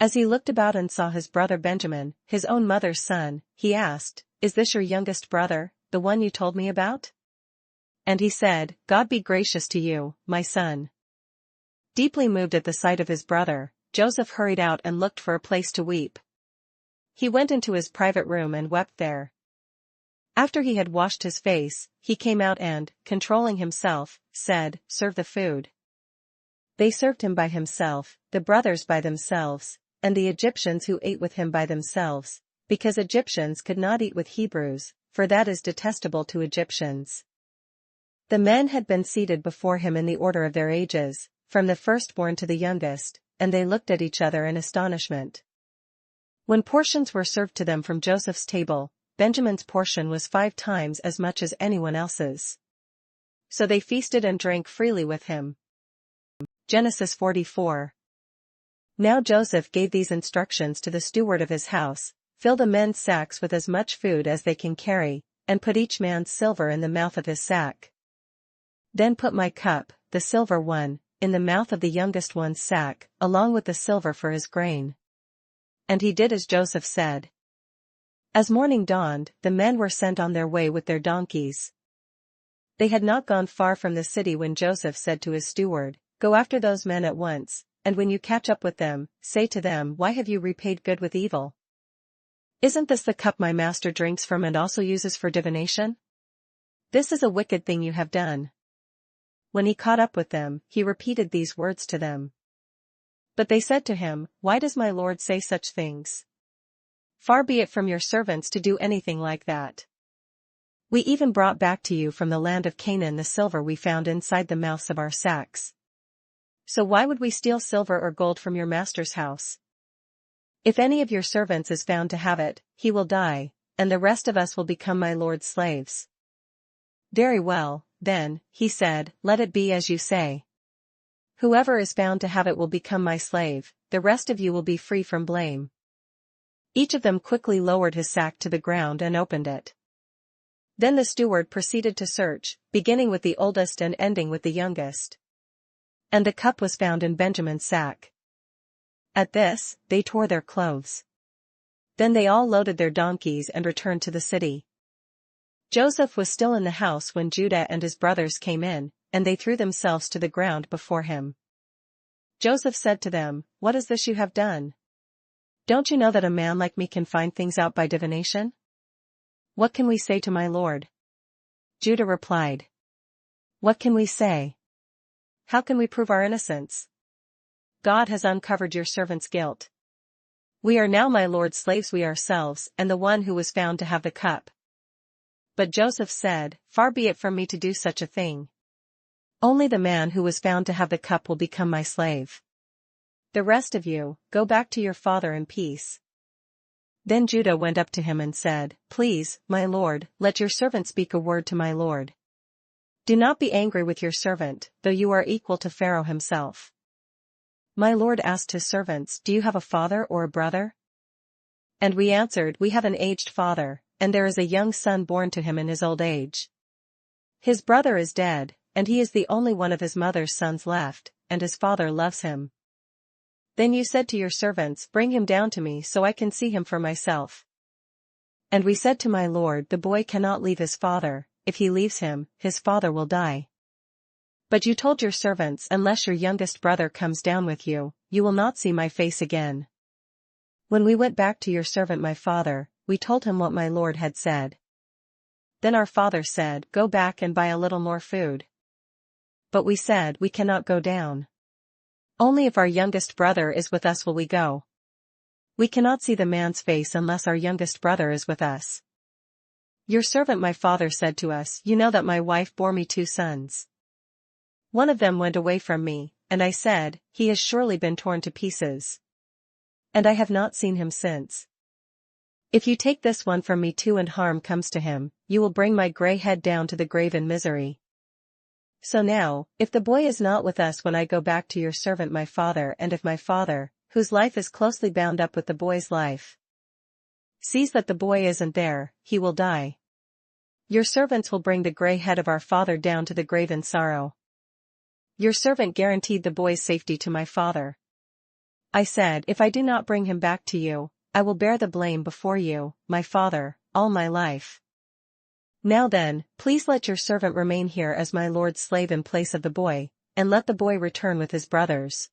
Speaker 1: As he looked about and saw his brother Benjamin, his own mother's son, he asked, "Is this your youngest brother, the one you told me about?" And he said, "God be gracious to you, my son." Deeply moved at the sight of his brother, Joseph hurried out and looked for a place to weep. He went into his private room and wept there. After he had washed his face, he came out and, controlling himself, said, "Serve the food." They served him by himself, the brothers by themselves, and the Egyptians who ate with him by themselves, because Egyptians could not eat with Hebrews, for that is detestable to Egyptians. The men had been seated before him in the order of their ages, from the firstborn to the youngest, and they looked at each other in astonishment. When portions were served to them from Joseph's table, Benjamin's portion was 5 times as much as anyone else's. So they feasted and drank freely with him. Genesis 44. Now Joseph gave these instructions to the steward of his house: "Fill the men's sacks with as much food as they can carry, and put each man's silver in the mouth of his sack. Then put my cup, the silver one, in the mouth of the youngest one's sack, along with the silver for his grain." And he did as Joseph said. As morning dawned, the men were sent on their way with their donkeys. They had not gone far from the city when Joseph said to his steward, "Go after those men at once, and when you catch up with them, say to them, 'Why have you repaid good with evil? Isn't this the cup my master drinks from and also uses for divination? This is a wicked thing you have done.'" When he caught up with them, he repeated these words to them. But they said to him, "Why does my lord say such things? Far be it from your servants to do anything like that. We even brought back to you from the land of Canaan the silver we found inside the mouths of our sacks. So why would we steal silver or gold from your master's house? If any of your servants is found to have it, he will die, and the rest of us will become my lord's slaves." "Very well, then," he said, "let it be as you say. Whoever is found to have it will become my slave, the rest of you will be free from blame." Each of them quickly lowered his sack to the ground and opened it. Then the steward proceeded to search, beginning with the oldest and ending with the youngest. And the cup was found in Benjamin's sack. At this, they tore their clothes. Then they all loaded their donkeys and returned to the city. Joseph was still in the house when Judah and his brothers came in, and they threw themselves to the ground before him. Joseph said to them, "What is this you have done? Don't you know that a man like me can find things out by divination? What can we say to my lord?" Judah replied, "What can we say? How can we prove our innocence? God has uncovered your servant's guilt. We are now my lord's slaves, we ourselves, and the one who was found to have the cup." But Joseph said, "Far be it from me to do such a thing. Only the man who was found to have the cup will become my slave. The rest of you, go back to your father in peace." Then Judah went up to him and said, "Please, my lord, let your servant speak a word to my lord. Do not be angry with your servant, though you are equal to Pharaoh himself." My lord asked his servants, "Do you have a father or a brother?" And we answered, "We have an aged father, and there is a young son born to him in his old age. His brother is dead, and he is the only one of his mother's sons left, and his father loves him. Then you said to your servants, 'Bring him down to me so I can see him for myself.' And we said to my lord, 'The boy cannot leave his father, if he leaves him, his father will die.' But you told your servants, 'Unless your youngest brother comes down with you, you will not see my face again.' When we went back to your servant my father, we told him what my lord had said. Then our father said, 'Go back and buy a little more food.' But we said, 'We cannot go down. Only if our youngest brother is with us will we go. We cannot see the man's face unless our youngest brother is with us.' Your servant my father said to us, 'You know that my wife bore me 2 sons. One of them went away from me, and I said, "He has surely been torn to pieces." And I have not seen him since. If you take this one from me too and harm comes to him, you will bring my gray head down to the grave in misery. So now, if the boy is not with us when I go back to your servant my father, and if my father, whose life is closely bound up with the boy's life, sees that the boy isn't there, he will die. Your servants will bring the gray head of our father down to the grave in sorrow. Your servant guaranteed the boy's safety to my father. I said, if I do not bring him back to you, I will bear the blame before you, my father, all my life. Now then, please let your servant remain here as my lord's slave in place of the boy, and let the boy return with his brothers.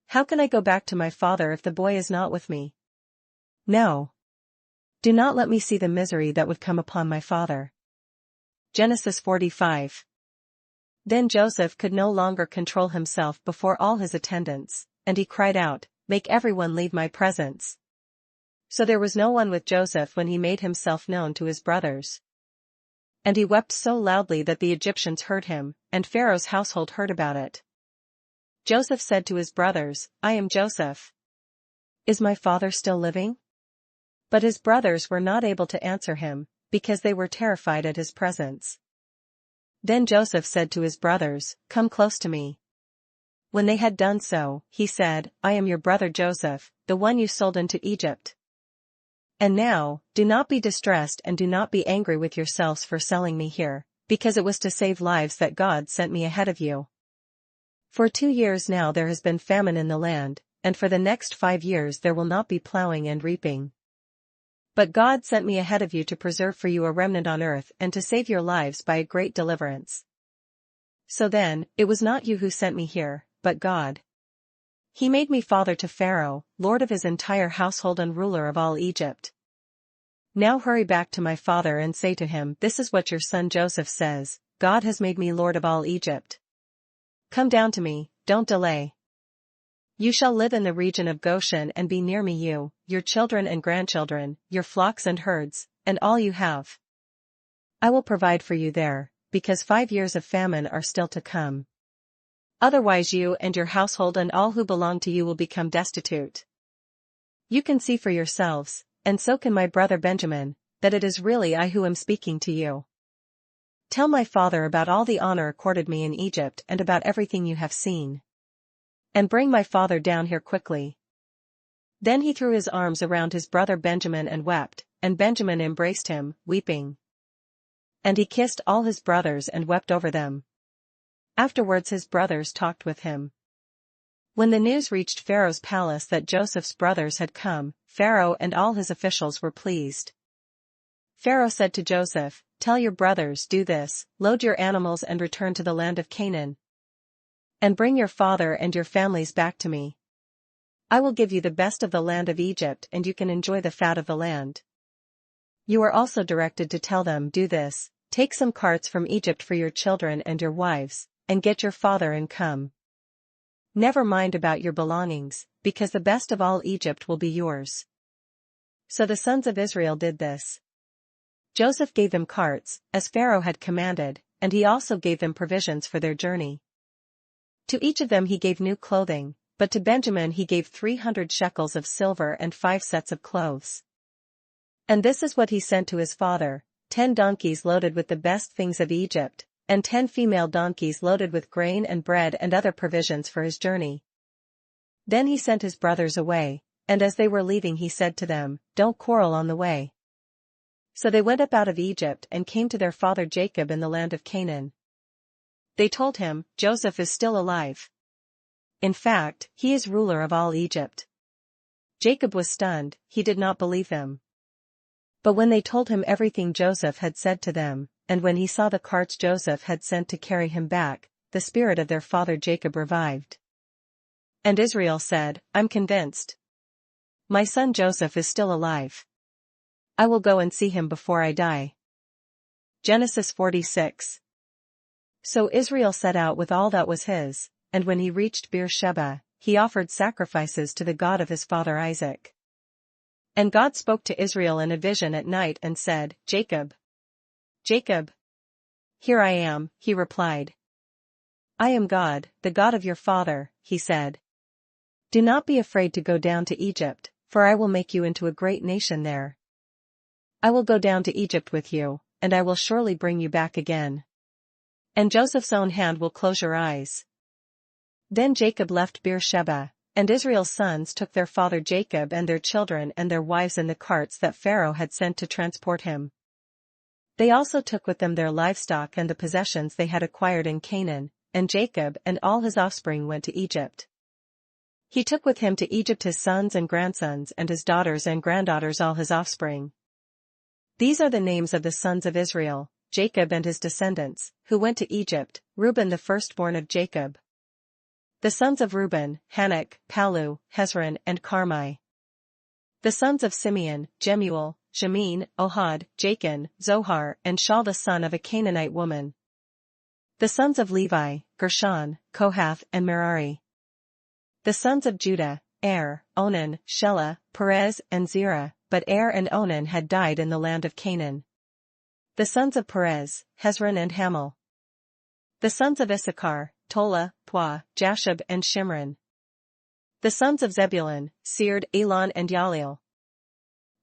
Speaker 1: How can I go back to my father if the boy is not with me? No. Do not let me see the misery that would come upon my father. Genesis 45. Then Joseph could no longer control himself before all his attendants, and he cried out, "Make everyone leave my presence." So there was no one with Joseph when he made himself known to his brothers. And he wept so loudly that the Egyptians heard him, and Pharaoh's household heard about it. Joseph said to his brothers, "I am Joseph. Is my father still living?" But his brothers were not able to answer him, because they were terrified at his presence. Then Joseph said to his brothers, "Come close to me." When they had done so, he said, "I am your brother Joseph, the one you sold into Egypt. And now, do not be distressed and do not be angry with yourselves for selling me here, because it was to save lives that God sent me ahead of you. For 2 years now there has been famine in the land, and for the next 5 years there will not be plowing and reaping. But God sent me ahead of you to preserve for you a remnant on earth and to save your lives by a great deliverance. So then, it was not you who sent me here, but God. He made me father to Pharaoh, lord of his entire household and ruler of all Egypt. Now hurry back to my father and say to him, 'This is what your son Joseph says, God has made me lord of all Egypt. Come down to me, don't delay. You shall live in the region of Goshen and be near me, you, your children and grandchildren, your flocks and herds, and all you have. I will provide for you there, because 5 years of famine are still to come. Otherwise you and your household and all who belong to you will become destitute. You can see for yourselves, and so can my brother Benjamin, that it is really I who am speaking to you. Tell my father about all the honor accorded me in Egypt and about everything you have seen. And bring my father down here quickly." Then he threw his arms around his brother Benjamin and wept, and Benjamin embraced him, weeping. And he kissed all his brothers and wept over them. Afterwards his brothers talked with him. When the news reached Pharaoh's palace that Joseph's brothers had come, Pharaoh and all his officials were pleased. Pharaoh said to Joseph, "Tell your brothers, do this, load your animals and return to the land of Canaan. And bring your father and your families back to me. I will give you the best of the land of Egypt and you can enjoy the fat of the land." You are also directed to tell them, "Do this, take some carts from Egypt for your children and your wives, and get your father and come. Never mind about your belongings, because the best of all Egypt will be yours." So the sons of Israel did this. Joseph gave them carts, as Pharaoh had commanded, and he also gave them provisions for their journey. To each of them he gave new clothing, but to Benjamin he gave 300 shekels of silver and 5 sets of clothes. And this is what he sent to his father: 10 donkeys loaded with the best things of Egypt, and 10 female donkeys loaded with grain and bread and other provisions for his journey. Then he sent his brothers away, and as they were leaving he said to them, "Don't quarrel on the way." So they went up out of Egypt and came to their father Jacob in the land of Canaan. They told him, "Joseph is still alive. In fact, he is ruler of all Egypt." Jacob was stunned, he did not believe them. But when they told him everything Joseph had said to them, and when he saw the carts Joseph had sent to carry him back, the spirit of their father Jacob revived. And Israel said, "I'm convinced. My son Joseph is still alive. I will go and see him before I die." Genesis 46. So Israel set out with all that was his, and when he reached Beersheba, he offered sacrifices to the God of his father Isaac. And God spoke to Israel in a vision at night and said, "Jacob. Jacob." "Here I am," he replied. "I am God, the God of your father," he said. "Do not be afraid to go down to Egypt, for I will make you into a great nation there, I will go down to Egypt with you, and I will surely bring you back again. And Joseph's own hand will close your eyes. Then Jacob left Beersheba, and Israel's sons took their father Jacob and their children and their wives in the carts that Pharaoh had sent to transport him. They also took with them their livestock and the possessions they had acquired in Canaan, and Jacob and all his offspring went to Egypt. He took with him to Egypt his sons and grandsons and his daughters and granddaughters, all his offspring. These are the names of the sons of Israel, Jacob and his descendants, who went to Egypt: Reuben, the firstborn of Jacob. The sons of Reuben: Hanok, Palu, Hezron and Carmi. The sons of Simeon: Jemuel, Jamin, Ohad, Jachin, Zohar and Shaul the son of a Canaanite woman. The sons of Levi: Gershon, Kohath and Merari. The sons of Judah: Er, Onan, Shelah, Perez and Zerah, but Er and Onan had died in the land of Canaan. The sons of Perez: Hezron and Hamel. The sons of Issachar: Tola, Pua, Jashub and Shimron. The sons of Zebulun: Sered, Elon and Yaleel.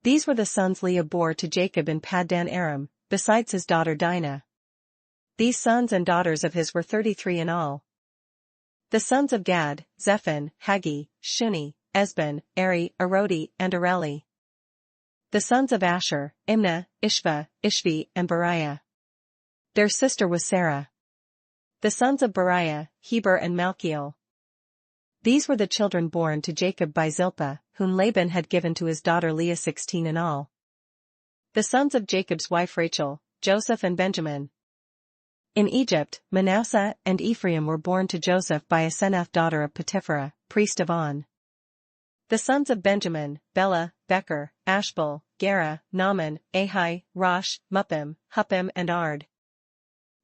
Speaker 1: These were the sons Leah bore to Jacob in Paddan Aram, besides his daughter Dinah. These sons and daughters of his were 33 in all. The sons of Gad: Zephon, Hagi, Shuni, Esben, Eri, Arodi and Areli. The sons of Asher: Imnah, Ishva, Ishvi and Beriah. Their sister was Sarah. The sons of Beriah: Heber and Malchiel. These were the children born to Jacob by Zilpah, whom Laban had given to his daughter Leah, 16 in all. The sons of Jacob's wife Rachel: Joseph and Benjamin. In Egypt, Manasseh and Ephraim were born to Joseph by Asenath, daughter of Potipharah, priest of On. The sons of Benjamin: Bela, Becher, Ashbel, Gera, Naaman, Ahi, Rosh, Muppim, Huppim and Ard.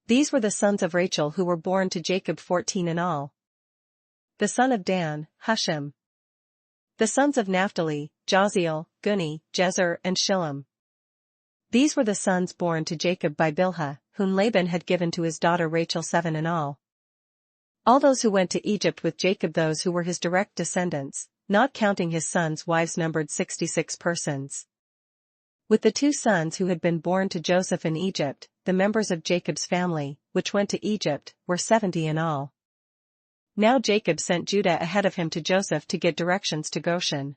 Speaker 1: These were the sons of Rachel who were born to Jacob, 14 in all. The son of Dan: Hushim. The sons of Naphtali: Jahziel, Guni, Jezer and Shillem. These were the sons born to Jacob by Bilhah, whom Laban had given to his daughter Rachel, 7 in all. All those who went to Egypt with Jacob, those who were his direct descendants, not counting his sons' wives, numbered 66 persons. With the 2 sons who had been born to Joseph in Egypt, the members of Jacob's family, which went to Egypt, were 70 in all. Now Jacob sent Judah ahead of him to Joseph to get directions to Goshen.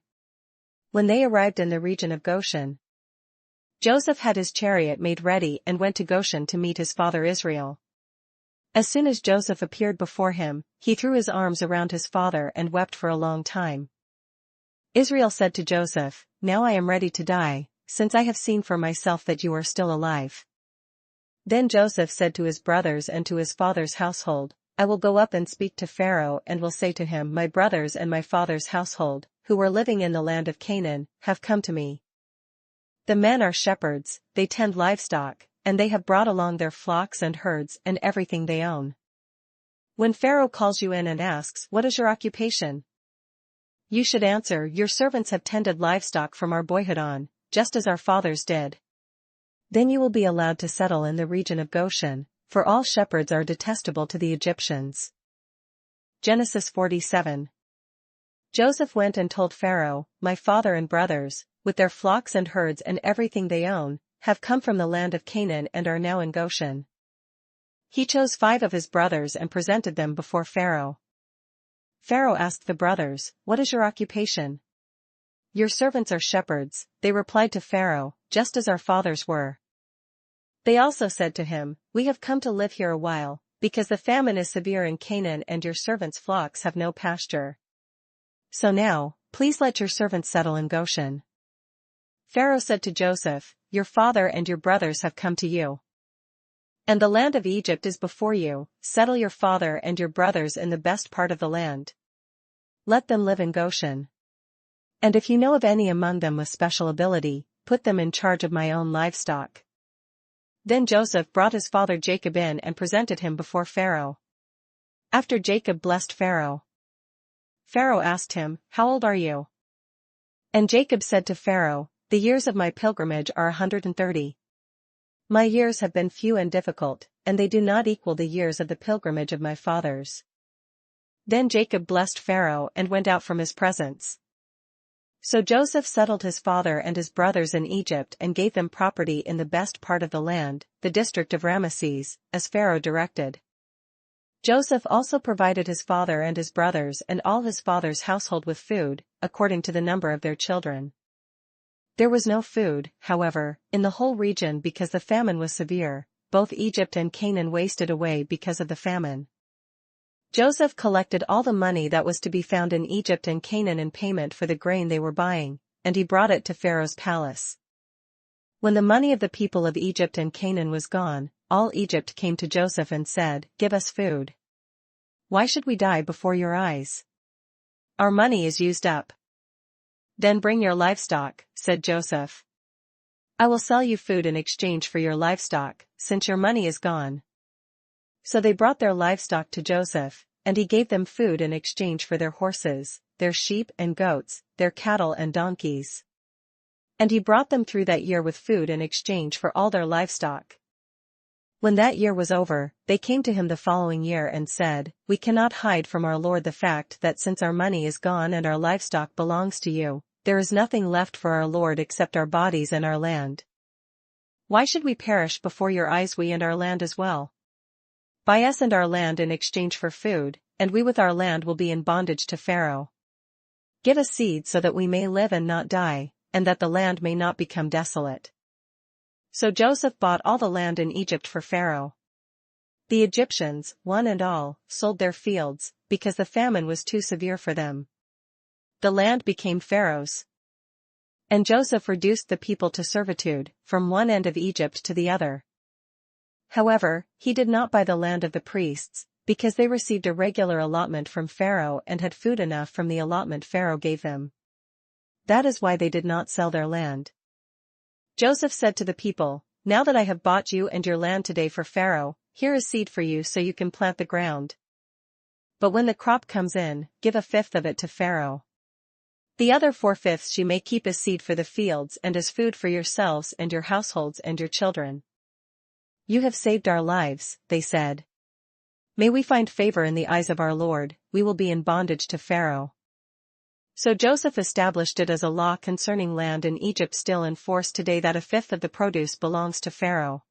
Speaker 1: When they arrived in the region of Goshen, Joseph had his chariot made ready and went to Goshen to meet his father Israel. As soon as Joseph appeared before him, he threw his arms around his father and wept for a long time. Israel said to Joseph, "Now I am ready to die, since I have seen for myself that you are still alive." Then Joseph said to his brothers and to his father's household, "I will go up and speak to Pharaoh and will say to him, my brothers and my father's household, who were living in the land of Canaan, have come to me. The men are shepherds, they tend livestock, and they have brought along their flocks and herds and everything they own. When Pharaoh calls you in and asks, 'What is your occupation?' you should answer, 'Your servants have tended livestock from our boyhood on, just as our fathers did.' Then you will be allowed to settle in the region of Goshen, for all shepherds are detestable to the Egyptians." Genesis 47. Joseph went and told Pharaoh, "My father and brothers, with their flocks and herds and everything they own, have come from the land of Canaan and are now in Goshen." He chose 5 of his brothers and presented them before Pharaoh. Pharaoh asked the brothers, "What is your occupation?" "Your servants are shepherds," they replied to Pharaoh, "just as our fathers were." They also said to him, "We have come to live here a while, because the famine is severe in Canaan and your servants' flocks have no pasture. So now, please let your servants settle in Goshen." Pharaoh said to Joseph, "Your father and your brothers have come to you. And the land of Egypt is before you, settle your father and your brothers in the best part of the land. Let them live in Goshen. And if you know of any among them with special ability, put them in charge of my own livestock." Then Joseph brought his father Jacob in and presented him before Pharaoh. After Jacob blessed Pharaoh, Pharaoh asked him, "How old are you?" And Jacob said to Pharaoh, "The years of my pilgrimage are 130. My years have been few and difficult, and they do not equal the years of the pilgrimage of my fathers." Then Jacob blessed Pharaoh and went out from his presence. So Joseph settled his father and his brothers in Egypt and gave them property in the best part of the land, the district of Ramesses, as Pharaoh directed. Joseph also provided his father and his brothers and all his father's household with food, according to the number of their children. There was no food, however, in the whole region because the famine was severe. Both Egypt and Canaan wasted away because of the famine. Joseph collected all the money that was to be found in Egypt and Canaan in payment for the grain they were buying, and he brought it to Pharaoh's palace. When the money of the people of Egypt and Canaan was gone, all Egypt came to Joseph and said, "Give us food. Why should we die before your eyes? Our money is used up." "Then bring your livestock," said Joseph. "I will sell you food in exchange for your livestock, since your money is gone." So they brought their livestock to Joseph, and he gave them food in exchange for their horses, their sheep and goats, their cattle and donkeys. And he brought them through that year with food in exchange for all their livestock. When that year was over, they came to him the following year and said, "We cannot hide from our lord the fact that since our money is gone and our livestock belongs to you, there is nothing left for our lord except our bodies and our land. Why should we perish before your eyes, we and our land as well? Buy us and our land in exchange for food, and we with our land will be in bondage to Pharaoh. Give us seed so that we may live and not die, and that the land may not become desolate." So Joseph bought all the land in Egypt for Pharaoh. The Egyptians, one and all, sold their fields, because the famine was too severe for them. The land became Pharaoh's. And Joseph reduced the people to servitude, from one end of Egypt to the other. However, he did not buy the land of the priests, because they received a regular allotment from Pharaoh and had food enough from the allotment Pharaoh gave them. That is why they did not sell their land. Joseph said to the people, "Now that I have bought you and your land today for Pharaoh, here is seed for you so you can plant the ground. But when the crop comes in, give a fifth of it to Pharaoh. The other 4/5 you may keep as seed for the fields and as food for yourselves and your households and your children." "You have saved our lives," they said. "May we find favor in the eyes of our Lord, we will be in bondage to Pharaoh." So Joseph established it as a law concerning land in Egypt still in force today that a fifth of the produce belongs to Pharaoh.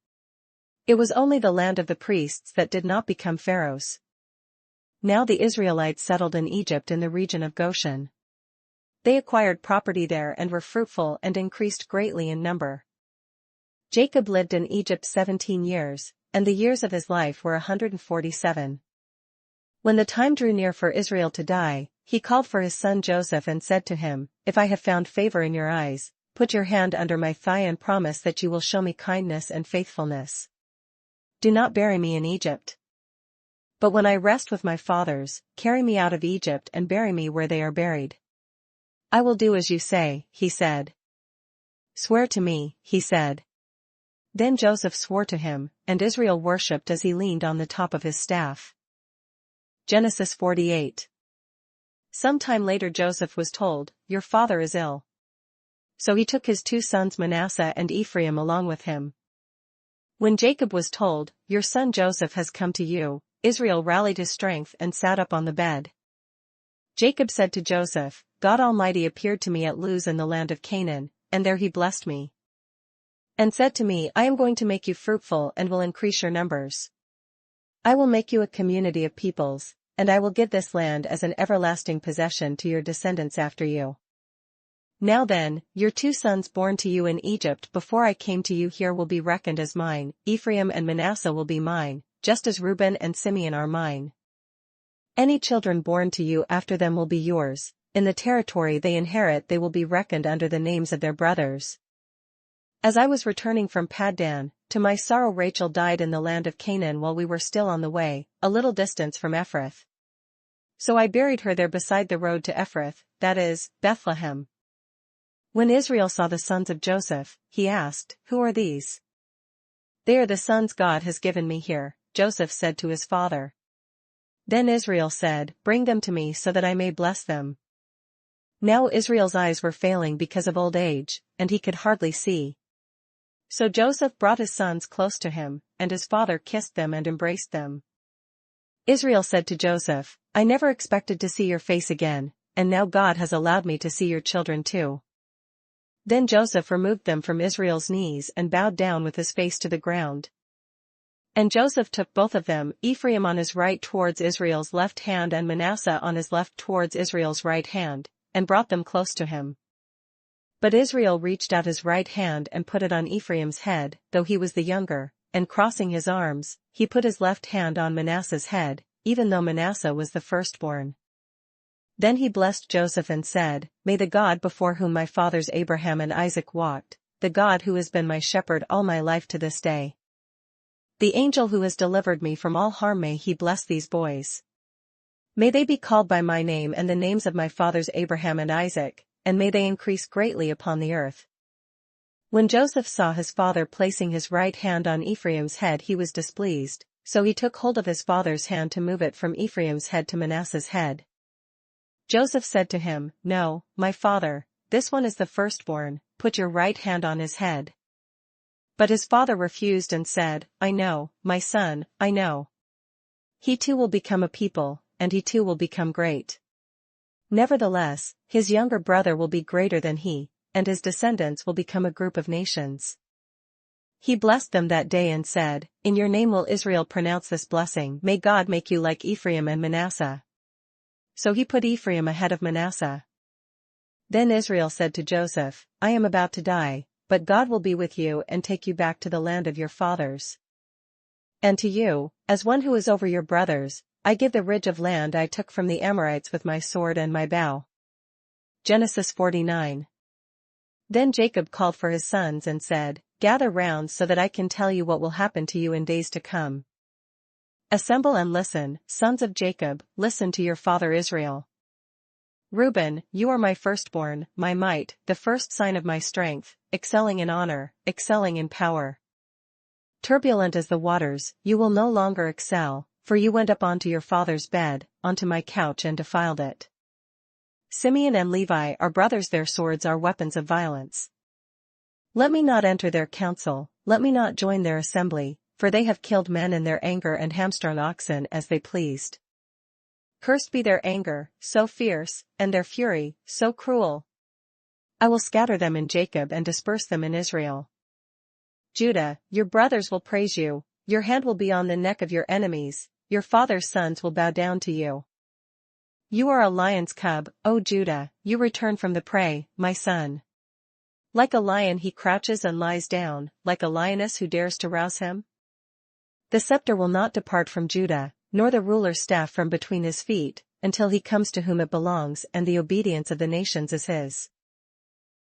Speaker 1: It was only the land of the priests that did not become Pharaoh's. Now the Israelites settled in Egypt in the region of Goshen. They acquired property there and were fruitful and increased greatly in number. Jacob lived in Egypt 17 years, and the years of his life were 147. When the time drew near for Israel to die, he called for his son Joseph and said to him, "If I have found favor in your eyes, put your hand under my thigh and promise that you will show me kindness and faithfulness. Do not bury me in Egypt. But when I rest with my fathers, carry me out of Egypt and bury me where they are buried." "I will do as you say," he said. "Swear to me," he said. Then Joseph swore to him, and Israel worshipped as he leaned on the top of his staff. Genesis 48. Some time later Joseph was told, "Your father is ill." So he took his 2 sons Manasseh and Ephraim along with him. When Jacob was told, "Your son Joseph has come to you," Israel rallied his strength and sat up on the bed. Jacob said to Joseph, "God Almighty appeared to me at Luz in the land of Canaan, and there he blessed me. And said to me, I am going to make you fruitful and will increase your numbers. I will make you a community of peoples, and I will give this land as an everlasting possession to your descendants after you. Now then, your 2 sons born to you in Egypt before I came to you here will be reckoned as mine, Ephraim and Manasseh will be mine, just as Reuben and Simeon are mine. Any children born to you after them will be yours, in the territory they inherit they will be reckoned under the names of their brothers. As I was returning from Paddan, to my sorrow Rachel died in the land of Canaan while we were still on the way, a little distance from Ephrath. So I buried her there beside the road to Ephrath, that is, Bethlehem. When Israel saw the sons of Joseph, he asked, Who are these? They are the sons God has given me here, Joseph said to his father. Then Israel said, Bring them to me so that I may bless them. Now Israel's eyes were failing because of old age, and he could hardly see. So Joseph brought his sons close to him, and his father kissed them and embraced them. Israel said to Joseph, I never expected to see your face again, and now God has allowed me to see your children too." Then Joseph removed them from Israel's knees and bowed down with his face to the ground. And Joseph took both of them, Ephraim on his right towards Israel's left hand and Manasseh on his left towards Israel's right hand, and brought them close to him. But Israel reached out his right hand and put it on Ephraim's head, though he was the younger, and crossing his arms, he put his left hand on Manasseh's head, even though Manasseh was the firstborn. Then he blessed Joseph and said, "May the God before whom my fathers Abraham and Isaac walked, the God who has been my shepherd all my life to this day, the angel who has delivered me from all harm, may he bless these boys. May they be called by my name and the names of my fathers Abraham and Isaac, and may they increase greatly upon the earth." When Joseph saw his father placing his right hand on Ephraim's head, he was displeased, so he took hold of his father's hand to move it from Ephraim's head to Manasseh's head. Joseph said to him, "No, my father, this one is the firstborn, put your right hand on his head." But his father refused and said, "I know, my son, I know. He too will become a people, and he too will become great. Nevertheless, his younger brother will be greater than he, and his descendants will become a group of nations." He blessed them that day and said, "In your name will Israel pronounce this blessing, may God make you like Ephraim and Manasseh." So he put Ephraim ahead of Manasseh. Then Israel said to Joseph, "I am about to die, but God will be with you and take you back to the land of your fathers. And to you, as one who is over your brothers, I give the ridge of land I took from the Amorites with my sword and my bow." Genesis 49. Then Jacob called for his sons and said, "Gather round so that I can tell you what will happen to you in days to come. Assemble and listen, sons of Jacob, listen to your father Israel. Reuben, you are my firstborn, my might, the first sign of my strength, excelling in honor, excelling in power. Turbulent as the waters, you will no longer excel, for you went up onto your father's bed, onto my couch and defiled it. Simeon and Levi are brothers, their swords are weapons of violence. Let me not enter their council, let me not join their assembly, for they have killed men in their anger and hamstrung oxen as they pleased. Cursed be their anger, so fierce, and their fury, so cruel. I will scatter them in Jacob and disperse them in Israel. Judah, your brothers will praise you, your hand will be on the neck of your enemies, your father's sons will bow down to you. You are a lion's cub, O Judah, you return from the prey, my son. Like a lion he crouches and lies down, like a lioness who dares to rouse him. The scepter will not depart from Judah, nor the ruler's staff from between his feet, until he comes to whom it belongs, and the obedience of the nations is his.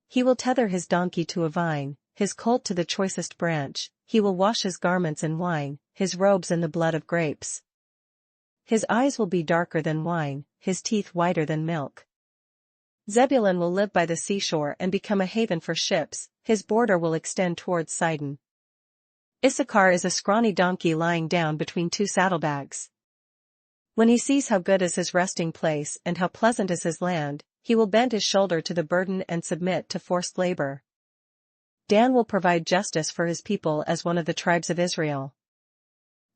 Speaker 1: He will tether his donkey to a vine, his colt to the choicest branch, he will wash his garments in wine, his robes in the blood of grapes. His eyes will be darker than wine, his teeth whiter than milk. Zebulun will live by the seashore and become a haven for ships, his border will extend towards Sidon. Issachar is a scrawny donkey lying down between two saddlebags. When he sees how good is his resting place and how pleasant is his land, he will bend his shoulder to the burden and submit to forced labor. Dan will provide justice for his people as one of the tribes of Israel.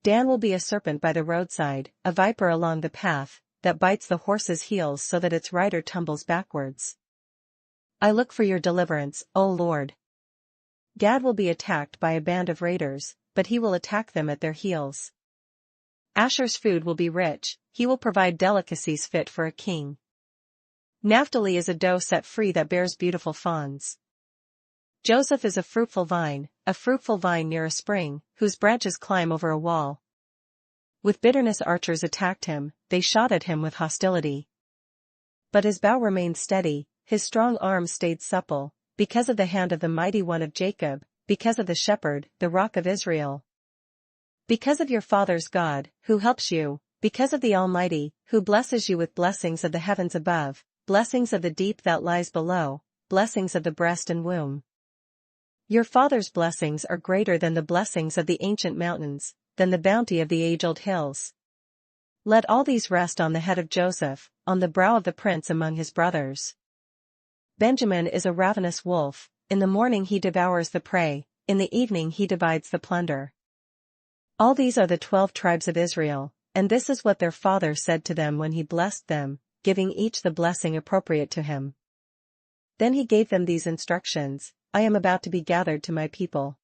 Speaker 1: Dan will be a serpent by the roadside, a viper along the path, that bites the horse's heels so that its rider tumbles backwards. I look for your deliverance, O Lord. Gad will be attacked by a band of raiders, but he will attack them at their heels. Asher's food will be rich, he will provide delicacies fit for a king. Naphtali is a doe set free that bears beautiful fawns. Joseph is a fruitful vine near a spring, whose branches climb over a wall. With bitterness archers attacked him, they shot at him with hostility. But his bow remained steady, his strong arm stayed supple, because of the hand of the mighty one of Jacob, because of the shepherd, the rock of Israel. Because of your father's God, who helps you, because of the Almighty, who blesses you with blessings of the heavens above, blessings of the deep that lies below, blessings of the breast and womb. Your father's blessings are greater than the blessings of the ancient mountains, than the bounty of the age-old hills. Let all these rest on the head of Joseph, on the brow of the prince among his brothers. Benjamin is a ravenous wolf, in the morning he devours the prey, in the evening he divides the plunder. All these are the 12 tribes of Israel, and this is what their father said to them when he blessed them, giving each the blessing appropriate to him. Then he gave them these instructions: I am about to be gathered to my people.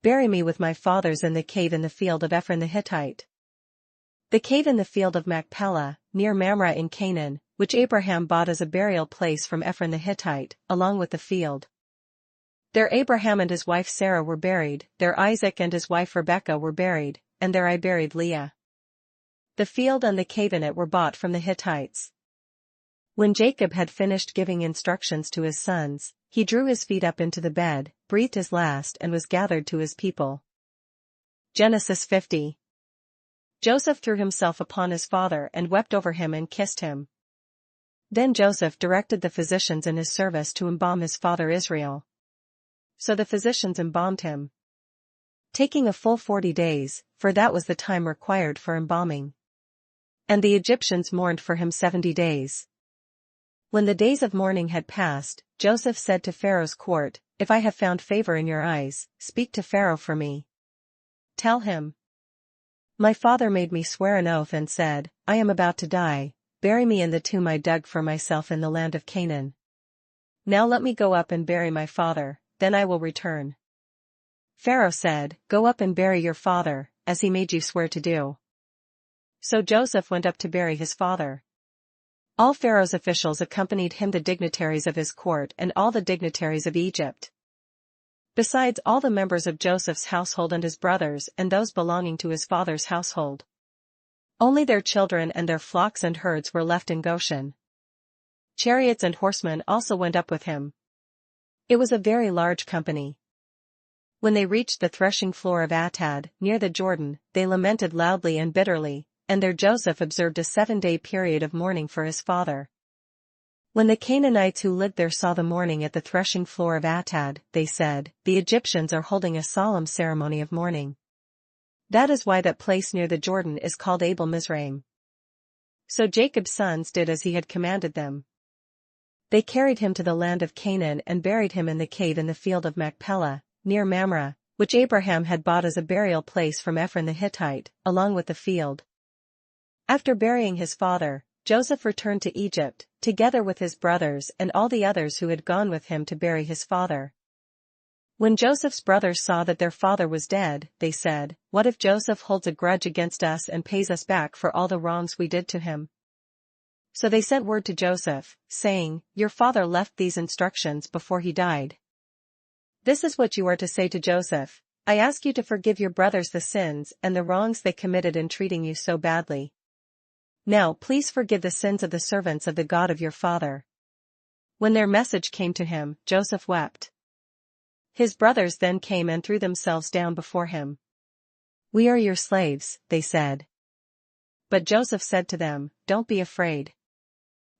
Speaker 1: Bury me with my fathers in the cave in the field of Ephron the Hittite. The cave in the field of Machpelah, near Mamre in Canaan, which Abraham bought as a burial place from Ephron the Hittite, along with the field. There Abraham and his wife Sarah were buried, there Isaac and his wife Rebekah were buried, and there I buried Leah. The field and the cave in it were bought from the Hittites. When Jacob had finished giving instructions to his sons, he drew his feet up into the bed, breathed his last and was gathered to his people. Genesis 50. Joseph threw himself upon his father and wept over him and kissed him. Then Joseph directed the physicians in his service to embalm his father Israel. So the physicians embalmed him, taking a full 40 days, for that was the time required for embalming. And the Egyptians mourned for him 70 days. When the days of mourning had passed, Joseph said to Pharaoh's court, If I have found favor in your eyes, speak to Pharaoh for me. Tell him, my father made me swear an oath and said, I am about to die, bury me in the tomb I dug for myself in the land of Canaan. Now let me go up and bury my father, then I will return. Pharaoh said, Go up and bury your father, as he made you swear to do. So Joseph went up to bury his father. All Pharaoh's officials accompanied him, the dignitaries of his court and all the dignitaries of Egypt. Besides all the members of Joseph's household and his brothers and those belonging to his father's household. Only their children and their flocks and herds were left in Goshen. Chariots and horsemen also went up with him. It was a very large company. When they reached the threshing floor of Atad, near the Jordan, they lamented loudly and bitterly, and there Joseph observed a 7-day period of mourning for his father. When the Canaanites who lived there saw the mourning at the threshing floor of Atad, they said, The Egyptians are holding a solemn ceremony of mourning. That is why that place near the Jordan is called Abel Mizraim. So Jacob's sons did as he had commanded them. They carried him to the land of Canaan and buried him in the cave in the field of Machpelah, near Mamre, which Abraham had bought as a burial place from Ephron the Hittite, along with the field. After burying his father, Joseph returned to Egypt, together with his brothers and all the others who had gone with him to bury his father. When Joseph's brothers saw that their father was dead, they said, What if Joseph holds a grudge against us and pays us back for all the wrongs we did to him? So they sent word to Joseph, saying, Your father left these instructions before he died. This is what you are to say to Joseph, I ask you to forgive your brothers the sins and the wrongs they committed in treating you so badly. Now please forgive the sins of the servants of the God of your father. When their message came to him, Joseph wept. His brothers then came and threw themselves down before him. We are your slaves, they said. But Joseph said to them, Don't be afraid.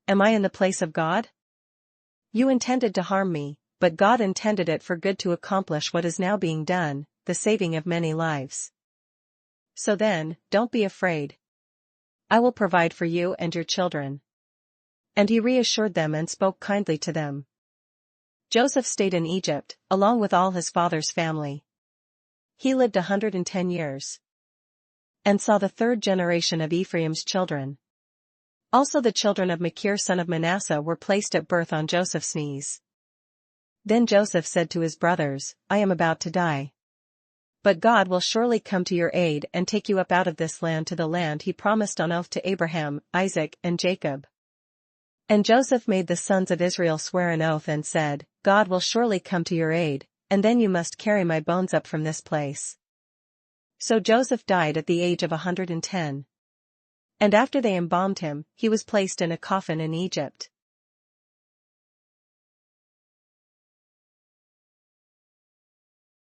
Speaker 1: Am I in the place of God? You intended to harm me, but God intended it for good to accomplish what is now being done, the saving of many lives. So then, don't be afraid. I will provide for you and your children. And he reassured them and spoke kindly to them. Joseph stayed in Egypt, along with all his father's family. He lived 110 years. And saw the third generation of Ephraim's children. Also the children of Machir son of Manasseh were placed at birth on Joseph's knees. Then Joseph said to his brothers, I am about to die. But God will surely come to your aid and take you up out of this land to the land he promised on oath to Abraham, Isaac, and Jacob. And Joseph made the sons of Israel swear an oath and said, God will surely come to your aid, and then you must carry my bones up from this place. So Joseph died at the age of 110. And after they embalmed him, he was placed in a coffin in Egypt.